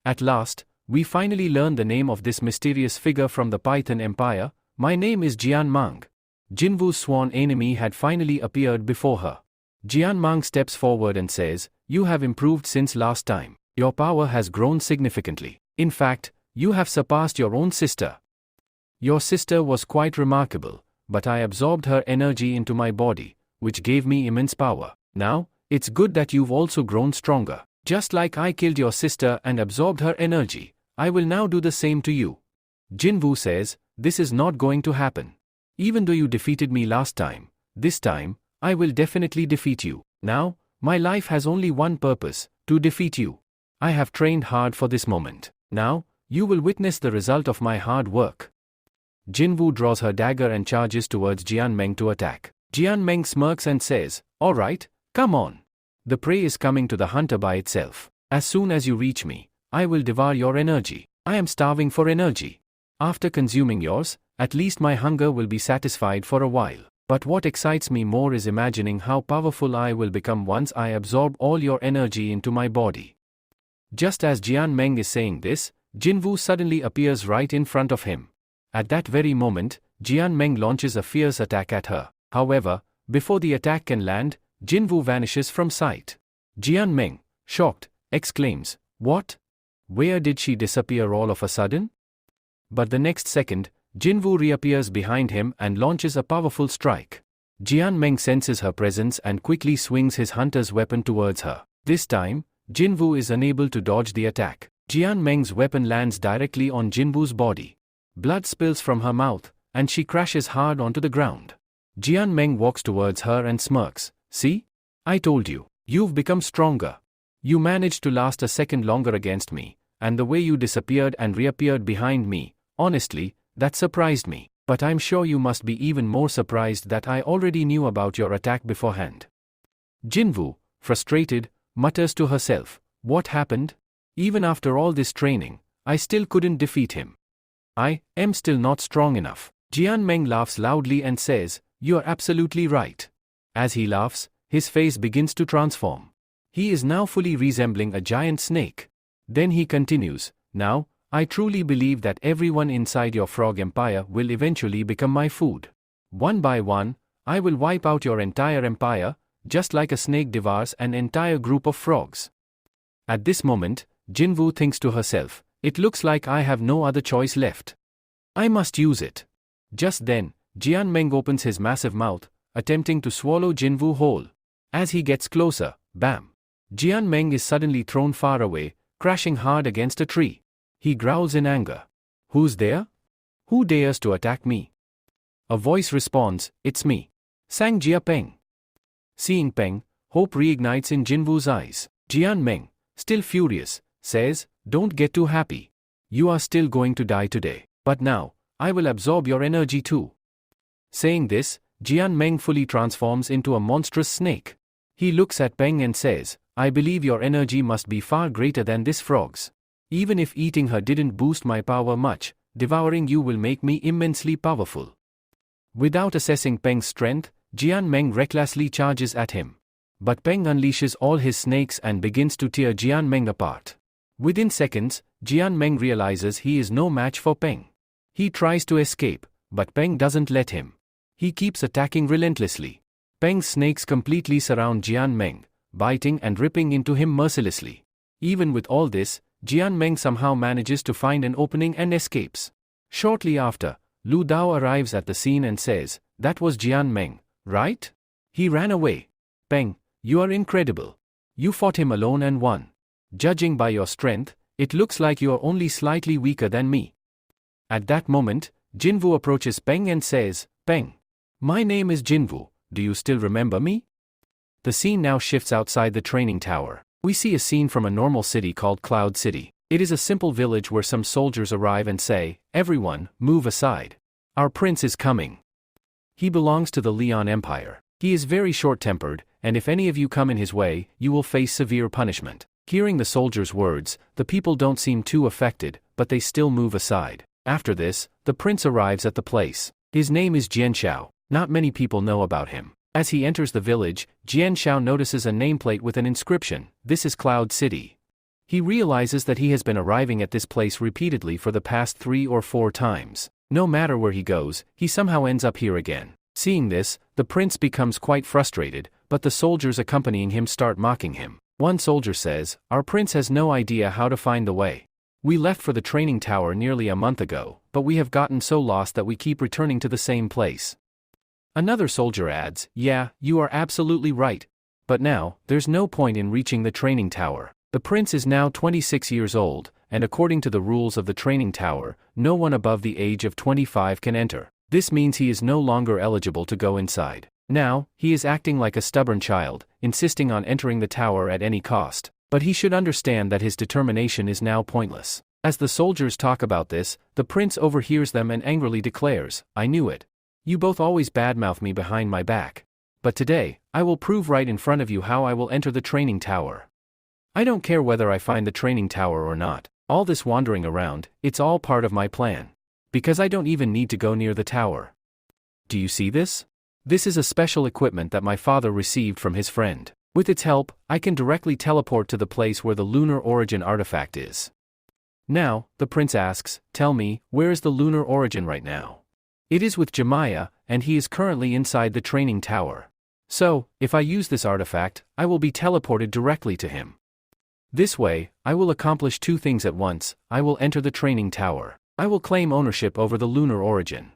At last, we finally learn the name of this mysterious figure from the Python Empire. My name is Jian Mang. Jinwu's sworn enemy had finally appeared before her. Jian Mang steps forward and says, you have improved since last time. Your power has grown significantly. In fact, you have surpassed your own sister. Your sister was quite remarkable, but I absorbed her energy into my body, which gave me immense power. Now, it's good that you've also grown stronger. Just like I killed your sister and absorbed her energy, I will now do the same to you. Jinwu says, this is not going to happen. Even though you defeated me last time, this time, I will definitely defeat you. Now, my life has only one purpose, to defeat you. I have trained hard for this moment. Now, you will witness the result of my hard work. Jinwu draws her dagger and charges towards Jian Meng to attack. Jian Meng smirks and says, all right, come on. The prey is coming to the hunter by itself. As soon as you reach me, I will devour your energy. I am starving for energy. After consuming yours, at least my hunger will be satisfied for a while. But what excites me more is imagining how powerful I will become once I absorb all your energy into my body. Just as Jian Meng is saying this, Jinwu suddenly appears right in front of him. At that very moment, Jian Meng launches a fierce attack at her. However, before the attack can land, Jinwu vanishes from sight. Jian Meng, shocked, exclaims, what? Where did she disappear all of a sudden? But the next second, Jinwu reappears behind him and launches a powerful strike. Jian Meng senses her presence and quickly swings his hunter's weapon towards her. This time, Jinwu is unable to dodge the attack. Jian Meng's weapon lands directly on Jinwu's body. Blood spills from her mouth, and she crashes hard onto the ground. Jian Meng walks towards her and smirks. See? I told you, you've become stronger. You managed to last a second longer against me, and the way you disappeared and reappeared behind me, honestly, that surprised me. But I'm sure you must be even more surprised that I already knew about your attack beforehand. Jinwu, frustrated, mutters to herself, what happened? Even after all this training, I still couldn't defeat him. I am still not strong enough. Jian Meng laughs loudly and says, you're absolutely right. As he laughs, his face begins to transform. He is now fully resembling a giant snake. Then he continues, now, I truly believe that everyone inside your frog empire will eventually become my food. One by one, I will wipe out your entire empire, just like a snake devours an entire group of frogs. At this moment, Jinwu thinks to herself, it looks like I have no other choice left. I must use it. Just then, Jian Meng opens his massive mouth, attempting to swallow Jinwu whole. As he gets closer, bam! Jian Meng is suddenly thrown far away, crashing hard against a tree. He growls in anger. Who's there? Who dares to attack me? A voice responds, it's me. Sang Jia Peng. Seeing Peng, hope reignites in Jinwu's eyes. Jian Meng, still furious, says, don't get too happy. You are still going to die today. But now, I will absorb your energy too. Saying this, Jian Meng fully transforms into a monstrous snake. He looks at Peng and says, I believe your energy must be far greater than this frog's. Even if eating her didn't boost my power much, devouring you will make me immensely powerful. Without assessing Peng's strength, Jian Meng recklessly charges at him. But Peng unleashes all his snakes and begins to tear Jian Meng apart. Within seconds, Jian Meng realizes he is no match for Peng. He tries to escape, but Peng doesn't let him. He keeps attacking relentlessly. Peng's snakes completely surround Jian Meng, biting and ripping into him mercilessly. Even with all this, Jian Meng somehow manages to find an opening and escapes. Shortly after, Lu Dao arrives at the scene and says, that was Jian Meng, right? He ran away. Peng, you are incredible. You fought him alone and won. Judging by your strength, it looks like you are only slightly weaker than me. At that moment, Jinwu approaches Peng and says, Peng, my name is Jinwu, do you still remember me? The scene now shifts outside the training tower. We see a scene from a normal city called Cloud City. It is a simple village where some soldiers arrive and say, everyone, move aside. Our prince is coming. He belongs to the Leon Empire. He is very short-tempered, and if any of you come in his way, you will face severe punishment. Hearing the soldiers' words, the people don't seem too affected, but they still move aside. After this, the prince arrives at the place. His name is Jian Xiao. Not many people know about him. As he enters the village, Jian Xiao notices a nameplate with an inscription, this is Cloud City. He realizes that he has been arriving at this place repeatedly for the past 3 or 4 times. No matter where he goes, he somehow ends up here again. Seeing this, the prince becomes quite frustrated, but the soldiers accompanying him start mocking him. One soldier says, our prince has no idea how to find the way. We left for the training tower nearly a month ago, but we have gotten so lost that we keep returning to the same place. Another soldier adds, yeah, you are absolutely right. But now, there's no point in reaching the training tower. The prince is now 26 years old, and according to the rules of the training tower, no one above the age of 25 can enter. This means he is no longer eligible to go inside. Now, he is acting like a stubborn child, insisting on entering the tower at any cost. But he should understand that his determination is now pointless. As the soldiers talk about this, the prince overhears them and angrily declares, I knew it. You both always badmouth me behind my back. But today, I will prove right in front of you how I will enter the training tower. I don't care whether I find the training tower or not. All this wandering around, it's all part of my plan. Because I don't even need to go near the tower. Do you see this? This is a special equipment that my father received from his friend. With its help, I can directly teleport to the place where the lunar origin artifact is. Now, the prince asks, tell me, where is the lunar origin right now? It is with Jemiah, and he is currently inside the training tower. So, if I use this artifact, I will be teleported directly to him. This way, I will accomplish 2 things at once. I will enter the training tower. I will claim ownership over the lunar origin.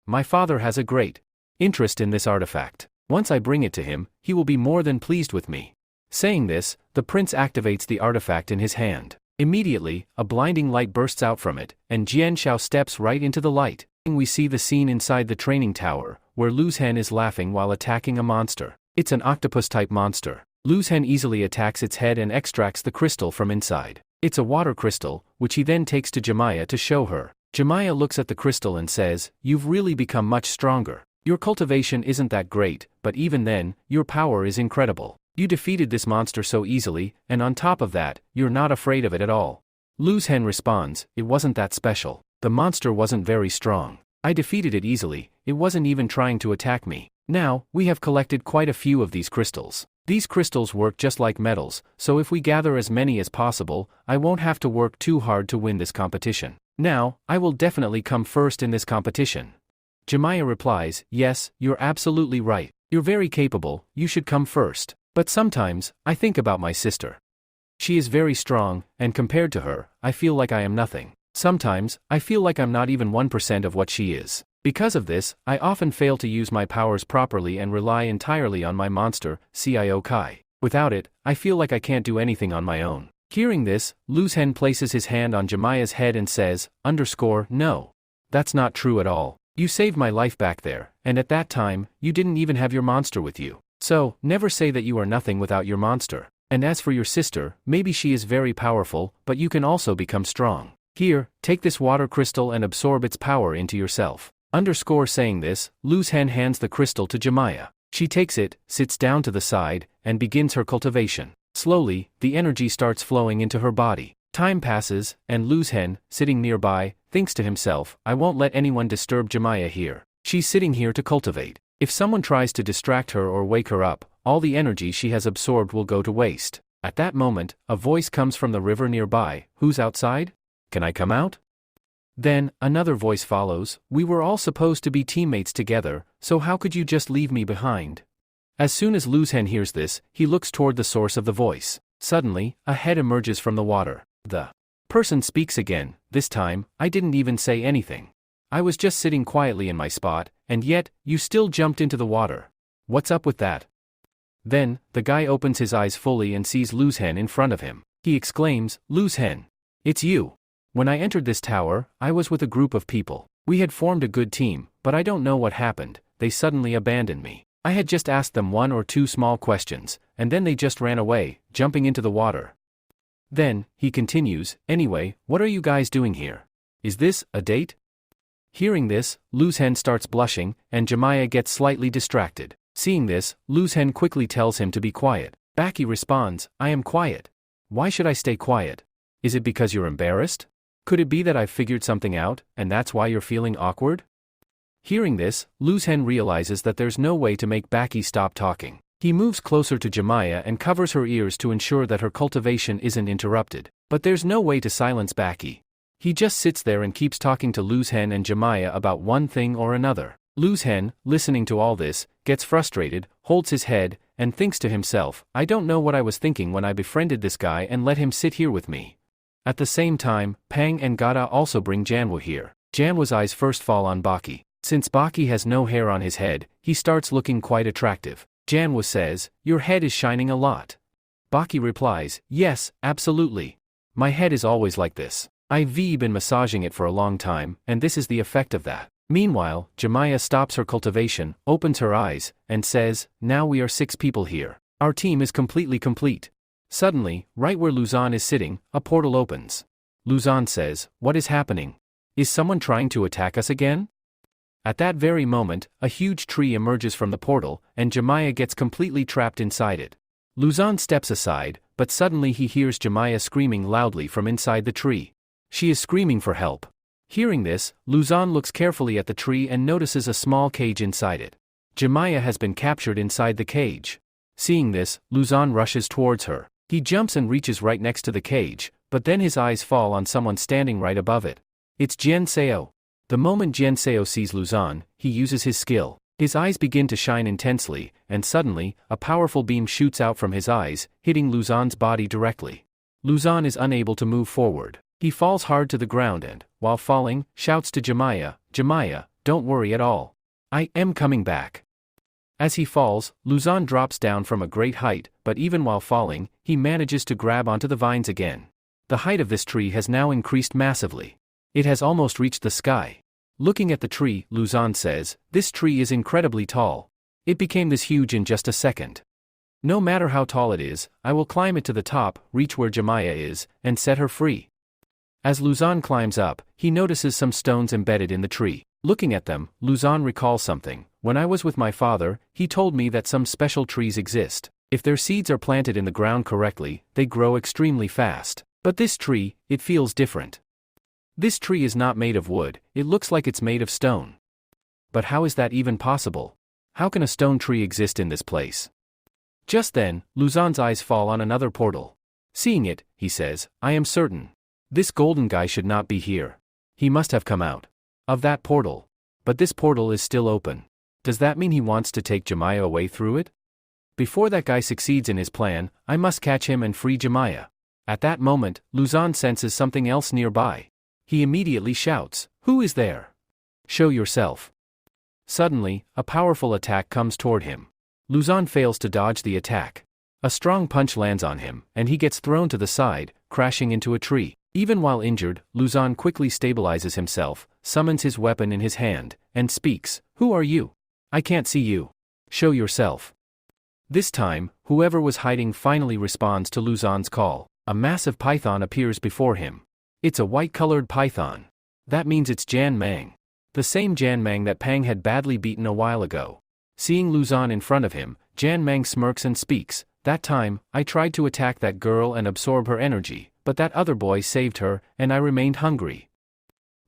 My father has a great interest in this artifact. Once I bring it to him, he will be more than pleased with me. Saying this, the prince activates the artifact in his hand. Immediately, a blinding light bursts out from it, and Jian Xiao steps right into the light. We see the scene inside the training tower, where Lu's hen is laughing while attacking a monster. It's an octopus-type monster. Lu's hen easily attacks its head and extracts the crystal from inside. It's a water crystal, which he then takes to Jemiah to show her. Jemiah looks at the crystal and says, you've really become much stronger. Your cultivation isn't that great, but even then, your power is incredible. You defeated this monster so easily, and on top of that, you're not afraid of it at all. Lu's hen responds, it wasn't that special. The monster wasn't very strong. I defeated it easily, it wasn't even trying to attack me. Now, we have collected quite a few of these crystals. These crystals work just like metals, so if we gather as many as possible, I won't have to work too hard to win this competition. Now, I will definitely come first in this competition. Jemiah replies, yes, you're absolutely right. You're very capable, you should come first. But sometimes, I think about my sister. She is very strong, and compared to her, I feel like I am nothing. Sometimes, I feel like I'm not even 1% of what she is. Because of this, I often fail to use my powers properly and rely entirely on my monster, Cio Kai. Without it, I feel like I can't do anything on my own. Hearing this, Lu's hen places his hand on Jemiah's head and says, no. That's not true at all. You saved my life back there, and at that time, you didn't even have your monster with you. So, never say that you are nothing without your monster. And as for your sister, maybe she is very powerful, but you can also become strong. Here, take this water crystal and absorb its power into yourself. Saying this, Luz Hen hands the crystal to Jemiah. She takes it, sits down to the side, and begins her cultivation. Slowly, the energy starts flowing into her body. Time passes, and Luz Hen, sitting nearby, thinks to himself, I won't let anyone disturb Jemiah here. She's sitting here to cultivate. If someone tries to distract her or wake her up, all the energy she has absorbed will go to waste. At that moment, a voice comes from the river nearby. Who's outside? Can I come out? Then, another voice follows. We were all supposed to be teammates together, so how could you just leave me behind? As soon as Luz Hen hears this, he looks toward the source of the voice. Suddenly, a head emerges from the water. The person speaks again. This time, I didn't even say anything. I was just sitting quietly in my spot, and yet, you still jumped into the water. What's up with that? Then, the guy opens his eyes fully and sees Luz Hen in front of him. He exclaims, Luz Hen. It's you. When I entered this tower, I was with a group of people. We had formed a good team, but I don't know what happened. They suddenly abandoned me. I had just asked them 1 or 2 small questions, and then they just ran away, jumping into the water. Then, he continues, anyway, what are you guys doing here? Is this a date? Hearing this, Luz Hen starts blushing, and Jemiah gets slightly distracted. Seeing this, Luz Hen quickly tells him to be quiet. Baki responds, I am quiet. Why should I stay quiet? Is it because you're embarrassed? Could it be that I've figured something out, and that's why you're feeling awkward? Hearing this, Luz Hen realizes that there's no way to make Baki stop talking. He moves closer to Jemiah and covers her ears to ensure that her cultivation isn't interrupted. But there's no way to silence Baki. He just sits there and keeps talking to Luz Hen and Jemiah about one thing or another. Luz Hen, listening to all this, gets frustrated, holds his head, and thinks to himself, I don't know what I was thinking when I befriended this guy and let him sit here with me. At the same time, Pang and Gada also bring Janwa here. Janwa's eyes first fall on Baki. Since Baki has no hair on his head, he starts looking quite attractive. Janwa says, your head is shining a lot. Baki replies, yes, absolutely. My head is always like this. I've been massaging it for a long time, and this is the effect of that. Meanwhile, Jemiah stops her cultivation, opens her eyes, and says, now we are 6 people here. Our team is completely complete. Suddenly, right where Luzon is sitting, a portal opens. Luzon says, what is happening? Is someone trying to attack us again? At that very moment, a huge tree emerges from the portal, and Jemiah gets completely trapped inside it. Luzon steps aside, but suddenly he hears Jemiah screaming loudly from inside the tree. She is screaming for help. Hearing this, Luzon looks carefully at the tree and notices a small cage inside it. Jemiah has been captured inside the cage. Seeing this, Luzon rushes towards her. He jumps and reaches right next to the cage, but then his eyes fall on someone standing right above it. It's Jian Seo. The moment Jian Seo sees Luzon, he uses his skill. His eyes begin to shine intensely, and suddenly, a powerful beam shoots out from his eyes, hitting Luzon's body directly. Luzon is unable to move forward. He falls hard to the ground and, while falling, shouts to Jemiah, Jemiah, don't worry at all. I am coming back. As he falls, Luzon drops down from a great height, but even while falling, he manages to grab onto the vines again. The height of this tree has now increased massively. It has almost reached the sky. Looking at the tree, Luzon says, this tree is incredibly tall. It became this huge in just a second. No matter how tall it is, I will climb it to the top, reach where Jemiah is, and set her free. As Luzon climbs up, he notices some stones embedded in the tree. Looking at them, Luzon recalls something. When I was with my father, he told me that some special trees exist. If their seeds are planted in the ground correctly, they grow extremely fast. But this tree, it feels different. This tree is not made of wood, it looks like it's made of stone. But how is that even possible? How can a stone tree exist in this place? Just then, Luzon's eyes fall on another portal. Seeing it, he says, I am certain. This golden guy should not be here. He must have come out of that portal. But this portal is still open. Does that mean he wants to take Jemiah away through it? Before that guy succeeds in his plan, I must catch him and free Jemiah. At that moment, Luzon senses something else nearby. He immediately shouts, who is there? Show yourself. Suddenly, a powerful attack comes toward him. Luzon fails to dodge the attack. A strong punch lands on him, and he gets thrown to the side, crashing into a tree. Even while injured, Luzon quickly stabilizes himself, summons his weapon in his hand, and speaks, who are you? I can't see you. Show yourself. This time, whoever was hiding finally responds to Luzon's call. A massive python appears before him. It's a white-colored python. That means it's Jan Mang. The same Jan Mang that Pang had badly beaten a while ago. Seeing Luzon in front of him, Jan Mang smirks and speaks, "That time, I tried to attack that girl and absorb her energy, but that other boy saved her, and I remained hungry.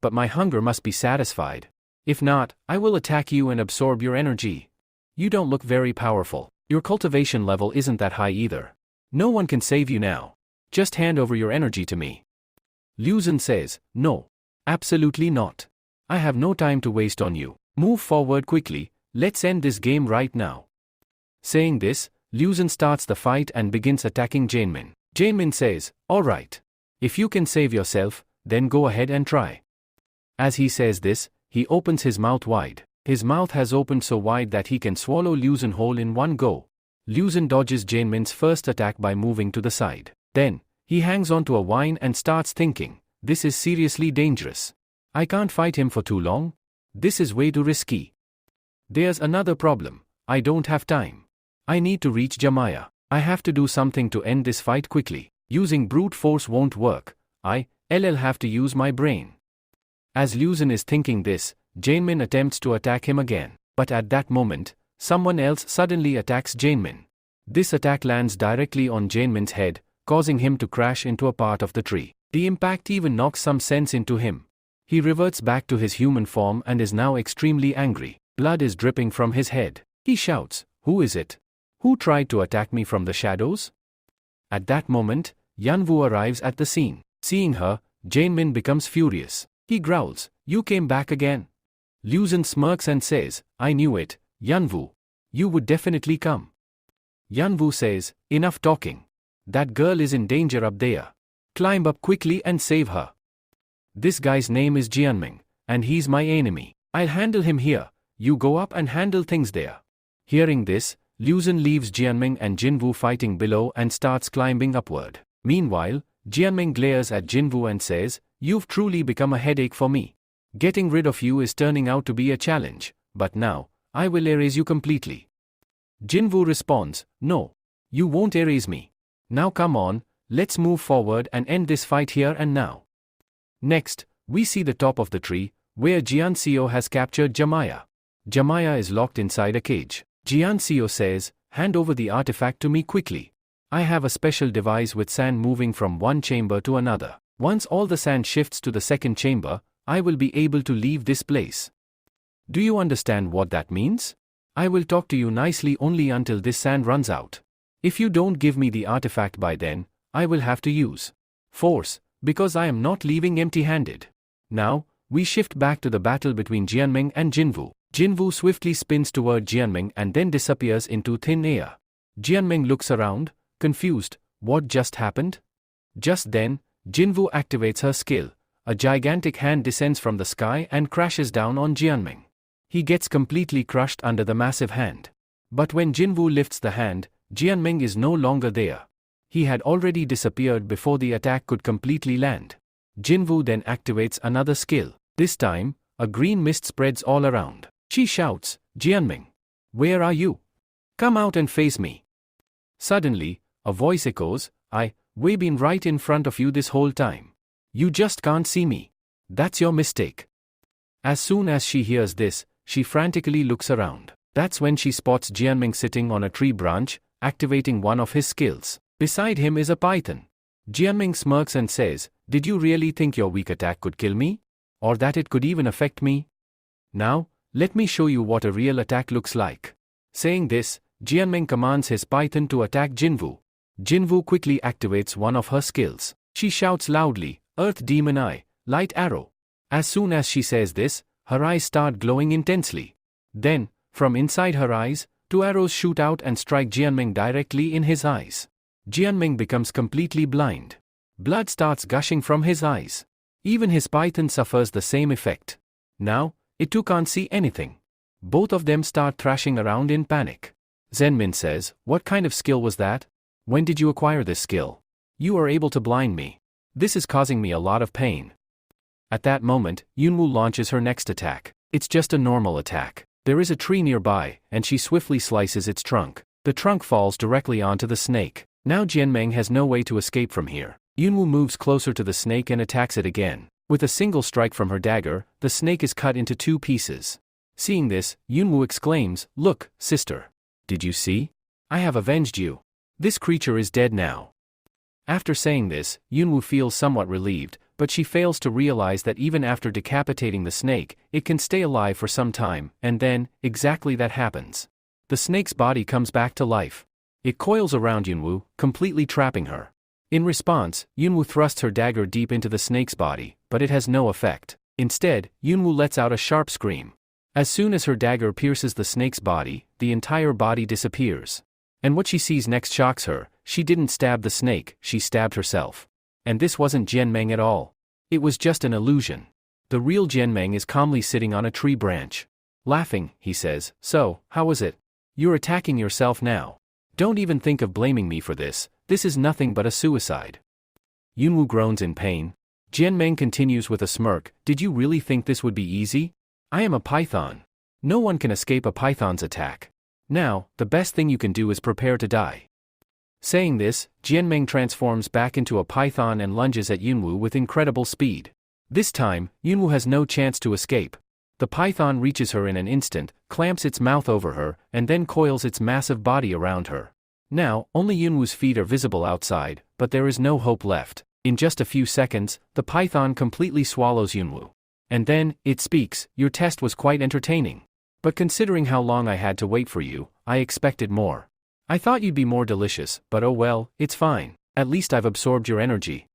But my hunger must be satisfied. If not, I will attack you and absorb your energy. You don't look very powerful. Your cultivation level isn't that high either. No one can save you now. Just hand over your energy to me." Luzon says, "No. Absolutely not. I have no time to waste on you. Move forward quickly, let's end this game right now." Saying this, Luzon starts the fight and begins attacking Janemin. Janemin says, "All right. If you can save yourself, then go ahead and try." As he says this, he opens his mouth wide. His mouth has opened so wide that he can swallow Luzon whole in one go. Luzon dodges Janemin's first attack by moving to the side. Then, he hangs onto a vine and starts thinking, "This is seriously dangerous. I can't fight him for too long. This is way too risky. There's another problem. I don't have time. I need to reach Jamaya. I have to do something to end this fight quickly. Using brute force won't work. I'll have to use my brain." As Luzon is thinking this, Janemin attempts to attack him again. But at that moment, someone else suddenly attacks Janemin. This attack lands directly on Janemin's head, causing him to crash into a part of the tree. The impact even knocks some sense into him. He reverts back to his human form and is now extremely angry. Blood is dripping from his head. He shouts, "Who is it? Who tried to attack me from the shadows?" At that moment, Yanwu arrives at the scene. Seeing her, Janemin becomes furious. He growls, "You came back again." Luzon smirks and says, "I knew it, Yanwu. You would definitely come." Yanwu says, "Enough talking. That girl is in danger up there. Climb up quickly and save her. This guy's name is Jianming, and he's my enemy. I'll handle him here. You go up and handle things there." Hearing this, Luzon leaves Jianming and Jinwu fighting below and starts climbing upward. Meanwhile, Jianming glares at Jinwu and says, "You've truly become a headache for me. Getting rid of you is turning out to be a challenge, but now, I will erase you completely." Jinwu responds, "No. You won't erase me. Now come on, let's move forward and end this fight here and now." Next, we see the top of the tree, where Jianxiu has captured Jamaya. Jamaya is locked inside a cage. Jianxiu says, "Hand over the artifact to me quickly. I have a special device with sand moving from one chamber to another. Once all the sand shifts to the second chamber, I will be able to leave this place." Do you understand what that means? I will talk to you nicely only until this sand runs out. If you don't give me the artifact by then, I will have to use force, because I am not leaving empty-handed. Now, we shift back to the battle between Jianming and Jinwu. Jinwu swiftly spins toward Jianming and then disappears into thin air. Jianming looks around, confused, what just happened? Just then, Jinwu activates her skill. A gigantic hand descends from the sky and crashes down on Jianming. He gets completely crushed under the massive hand. But when Jinwu lifts the hand, Jianming is no longer there. He had already disappeared before the attack could completely land. Jinwu then activates another skill. This time, a green mist spreads all around. She shouts, "Jianming, where are you? Come out and face me." Suddenly, a voice echoes, "We've been right in front of you this whole time. You just can't see me. That's your mistake." As soon as she hears this, she frantically looks around. That's when she spots Jianming sitting on a tree branch, activating one of his skills. Beside him is a python. Jianming smirks and says, "Did you really think your weak attack could kill me? Or that it could even affect me? Now, let me show you what a real attack looks like." Saying this, Jianming commands his python to attack Jinwu. Jinwu quickly activates one of her skills. She shouts loudly, "Earth Demon Eye, Light Arrow." As soon as she says this, her eyes start glowing intensely. Then, from inside her eyes, two arrows shoot out and strike Jianming directly in his eyes. Jianming becomes completely blind. Blood starts gushing from his eyes. Even his python suffers the same effect. Now, it too can't see anything. Both of them start thrashing around in panic. Zenmin says, "What kind of skill was that? When did you acquire this skill? You are able to blind me. This is causing me a lot of pain." At that moment, Yunwu launches her next attack. It's just a normal attack. There is a tree nearby, and she swiftly slices its trunk. The trunk falls directly onto the snake. Now Jianming has no way to escape from here. Yunwoo moves closer to the snake and attacks it again. With a single strike from her dagger, the snake is cut into 2 pieces. Seeing this, Yunwoo exclaims, "Look, sister. Did you see? I have avenged you. This creature is dead now." After saying this, Yunwoo feels somewhat relieved, but she fails to realize that even after decapitating the snake, it can stay alive for some time, and then, exactly that happens. The snake's body comes back to life. It coils around Yunwoo, completely trapping her. In response, Yunwoo thrusts her dagger deep into the snake's body, but it has no effect. Instead, Yunwoo lets out a sharp scream. As soon as her dagger pierces the snake's body, the entire body disappears. And what she sees next shocks her. She didn't stab the snake, she stabbed herself. And this wasn't Jianmeng at all. It was just an illusion. The real Jianmeng is calmly sitting on a tree branch. Laughing, he says, "So, how was it? You're attacking yourself now. Don't even think of blaming me for this is nothing but a suicide." Yunwoo groans in pain. Jianmeng continues with a smirk, "Did you really think this would be easy? I am a python. No one can escape a python's attack. Now, the best thing you can do is prepare to die." Saying this, Jianmeng transforms back into a python and lunges at Yunwoo with incredible speed. This time, Yunwoo has no chance to escape. The python reaches her in an instant, clamps its mouth over her, and then coils its massive body around her. Now, only Yunwoo's feet are visible outside, but there is no hope left. In just a few seconds, the python completely swallows Yunwoo. And then, it speaks, "Your test was quite entertaining. But considering how long I had to wait for you, I expected more. I thought you'd be more delicious, but oh well, it's fine. At least I've absorbed your energy."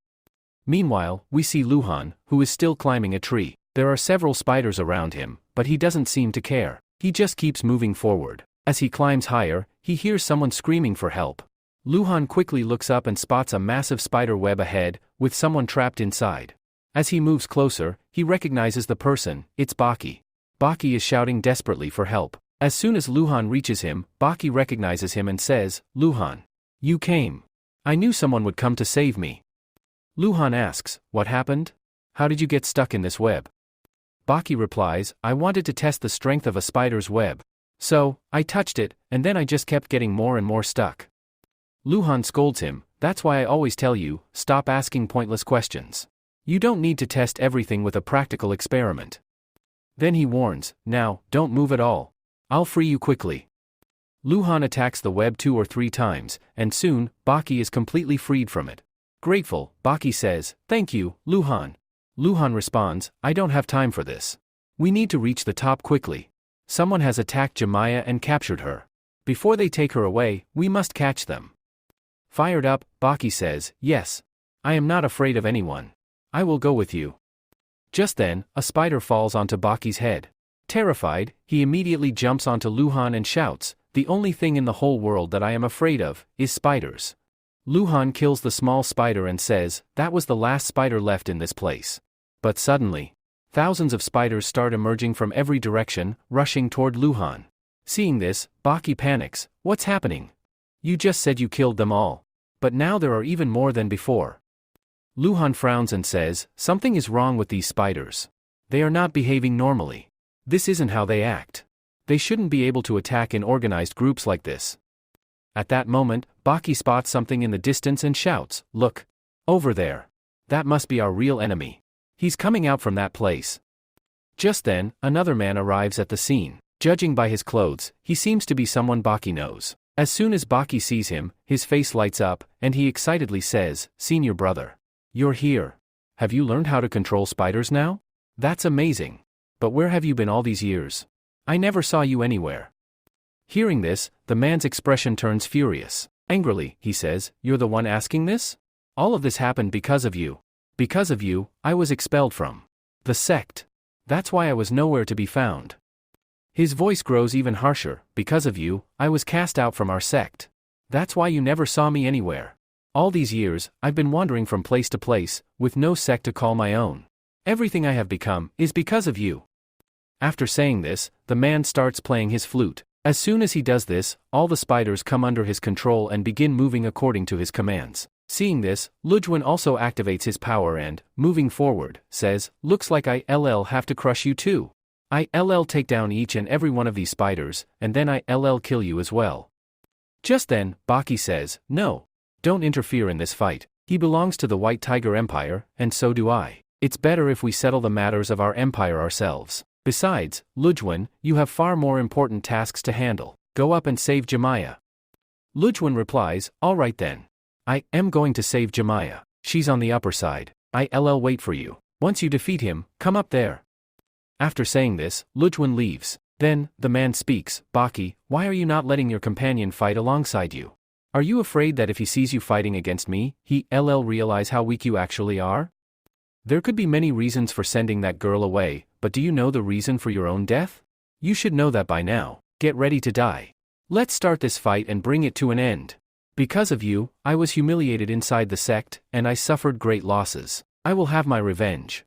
Meanwhile, we see Luhan, who is still climbing a tree. There are several spiders around him, but he doesn't seem to care. He just keeps moving forward. As he climbs higher, he hears someone screaming for help. Luhan quickly looks up and spots a massive spider web ahead, with someone trapped inside. As he moves closer, he recognizes the person. It's Baki. Baki is shouting desperately for help. As soon as Luhan reaches him, Baki recognizes him and says, "Luhan. You came. I knew someone would come to save me." Luhan asks, "What happened? How did you get stuck in this web?" Baki replies, "I wanted to test the strength of a spider's web. So, I touched it, and then I just kept getting more and more stuck." Luhan scolds him, "That's why I always tell you, stop asking pointless questions. You don't need to test everything with a practical experiment." Then he warns, "Now, don't move at all. I'll free you quickly." Luhan attacks the web 2 or 3 times, and soon, Baki is completely freed from it. Grateful, Baki says, "Thank you, Luhan." Luhan responds, "I don't have time for this. We need to reach the top quickly. Someone has attacked Jemaya and captured her. Before they take her away, we must catch them." Fired up, Baki says, "Yes. I am not afraid of anyone. I will go with you." Just then, a spider falls onto Baki's head. Terrified, he immediately jumps onto Luhan and shouts, "The only thing in the whole world that I am afraid of is spiders." Luhan kills the small spider and says, "That was the last spider left in this place." But suddenly, thousands of spiders start emerging from every direction, rushing toward Luhan. Seeing this, Baki panics, "What's happening? You just said you killed them all. But now there are even more than before." Luhan frowns and says, "Something is wrong with these spiders. They are not behaving normally. This isn't how they act. They shouldn't be able to attack in organized groups like this." At that moment, Baki spots something in the distance and shouts, "Look! Over there! That must be our real enemy. He's coming out from that place." Just then, another man arrives at the scene. Judging by his clothes, he seems to be someone Baki knows. As soon as Baki sees him, his face lights up, and he excitedly says, "Senior brother. You're here. Have you learned how to control spiders now? That's amazing. But where have you been all these years? I never saw you anywhere." Hearing this, the man's expression turns furious. Angrily, he says, "You're the one asking this? All of this happened because of you. Because of you, I was expelled from the sect. That's why I was nowhere to be found." His voice grows even harsher. "Because of you, I was cast out from our sect. That's why you never saw me anywhere. All these years, I've been wandering from place to place, with no sect to call my own. Everything I have become is because of you." After saying this, the man starts playing his flute. As soon as he does this, all the spiders come under his control and begin moving according to his commands. Seeing this, Lujwen also activates his power and, moving forward, says, "Looks like I'll have to crush you too. I'll take down each and every one of these spiders, and then I'll kill you as well." Just then, Baki says, "No. Don't interfere in this fight. He belongs to the White Tiger Empire, and so do I. It's better if we settle the matters of our empire ourselves. Besides, Lujwan, you have far more important tasks to handle. Go up and save Jemiah. Lujwan replies, all right then. I am going to save Jemiah. She's on the upper side. I'll wait for you. Once you defeat him, come up there. After saying this, Lujwan leaves. Then, the man speaks, Baki, why are you not letting your companion fight alongside you? Are you afraid that if he sees you fighting against me, he'll realize how weak you actually are? There could be many reasons for sending that girl away, but do you know the reason for your own death? You should know that by now. Get ready to die. Let's start this fight and bring it to an end. Because of you, I was humiliated inside the sect, and I suffered great losses. I will have my revenge.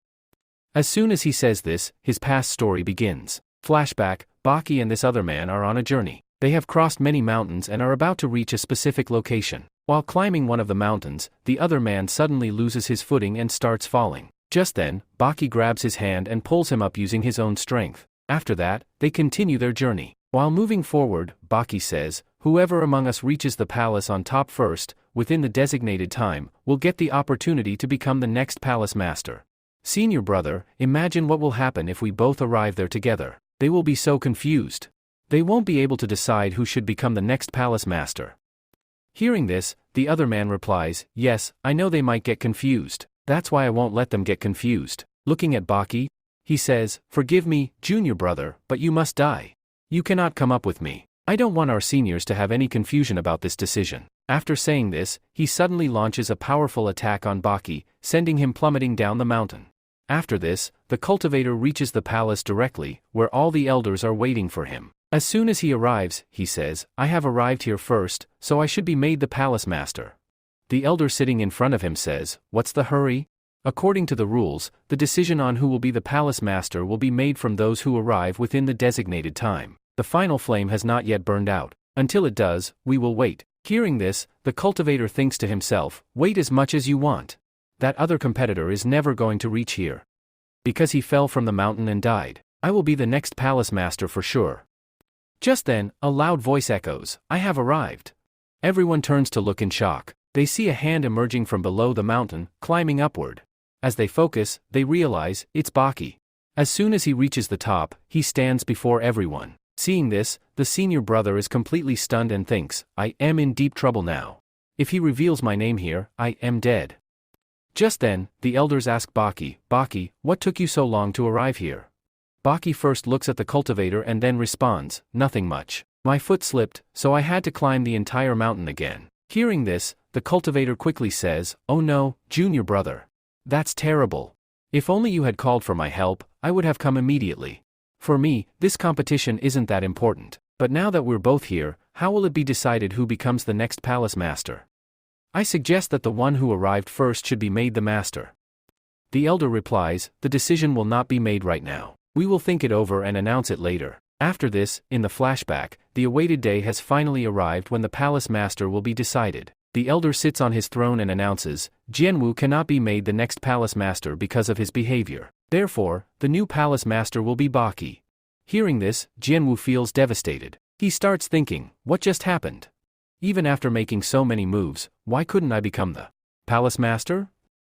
As soon as he says this, his past story begins. Flashback, Baki and this other man are on a journey. They have crossed many mountains and are about to reach a specific location. While climbing one of the mountains, the other man suddenly loses his footing and starts falling. Just then, Baki grabs his hand and pulls him up using his own strength. After that, they continue their journey. While moving forward, Baki says, whoever among us reaches the palace on top first, within the designated time, will get the opportunity to become the next palace master. Senior brother, imagine what will happen if we both arrive there together. They will be so confused. They won't be able to decide who should become the next palace master. Hearing this, the other man replies, yes, I know they might get confused. That's why I won't let them get confused. Looking at Baki, he says, forgive me, junior brother, but you must die. You cannot come up with me. I don't want our seniors to have any confusion about this decision. After saying this, he suddenly launches a powerful attack on Baki, sending him plummeting down the mountain. After this, the cultivator reaches the palace directly, where all the elders are waiting for him. As soon as he arrives, he says, I have arrived here first, so I should be made the palace master. The elder sitting in front of him says, what's the hurry? According to the rules, the decision on who will be the palace master will be made from those who arrive within the designated time. The final flame has not yet burned out. Until it does, we will wait. Hearing this, the cultivator thinks to himself, wait as much as you want. That other competitor is never going to reach here. Because he fell from the mountain and died. I will be the next palace master for sure. Just then, a loud voice echoes, I have arrived. Everyone turns to look in shock. They see a hand emerging from below the mountain, climbing upward. As they focus, they realize, it's Baki. As soon as he reaches the top, he stands before everyone. Seeing this, the senior brother is completely stunned and thinks, I am in deep trouble now. If he reveals my name here, I am dead. Just then, the elders ask Baki, Baki, what took you so long to arrive here? Baki first looks at the cultivator and then responds, nothing much. My foot slipped, so I had to climb the entire mountain again. Hearing this, the cultivator quickly says, oh no, junior brother. That's terrible. If only you had called for my help, I would have come immediately. For me, this competition isn't that important. But now that we're both here, how will it be decided who becomes the next palace master? I suggest that the one who arrived first should be made the master. The elder replies, the decision will not be made right now. We will think it over and announce it later. After this, in the flashback, the awaited day has finally arrived when the palace master will be decided. The elder sits on his throne and announces, Jianwu cannot be made the next palace master because of his behavior. Therefore, the new palace master will be Baki. Hearing this, Jianwu feels devastated. He starts thinking, what just happened? Even after making so many moves, why couldn't I become the palace master?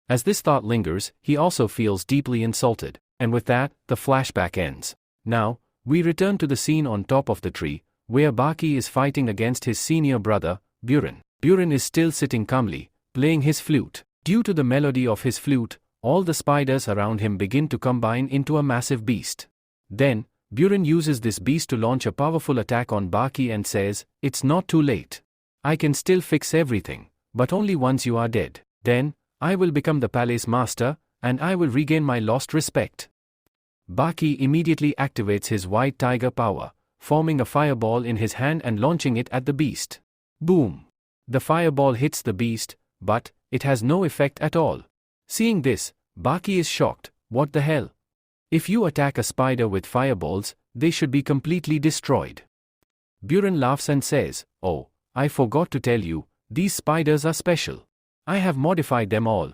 As this thought lingers, he also feels deeply insulted. And with that, the flashback ends. Now, we return to the scene on top of the tree, where Baki is fighting against his senior brother, Buren. Buren is still sitting calmly, playing his flute. Due to the melody of his flute, all the spiders around him begin to combine into a massive beast. Then, Buren uses this beast to launch a powerful attack on Baki and says, it's not too late. I can still fix everything, but only once you are dead. Then, I will become the palace master, and I will regain my lost respect. Baki immediately activates his white tiger power, forming a fireball in his hand and launching it at the beast. Boom! The fireball hits the beast, but it has no effect at all. Seeing this, Baki is shocked. What the hell? If you attack a spider with fireballs, they should be completely destroyed. Buren laughs and says, oh, I forgot to tell you, these spiders are special. I have modified them all.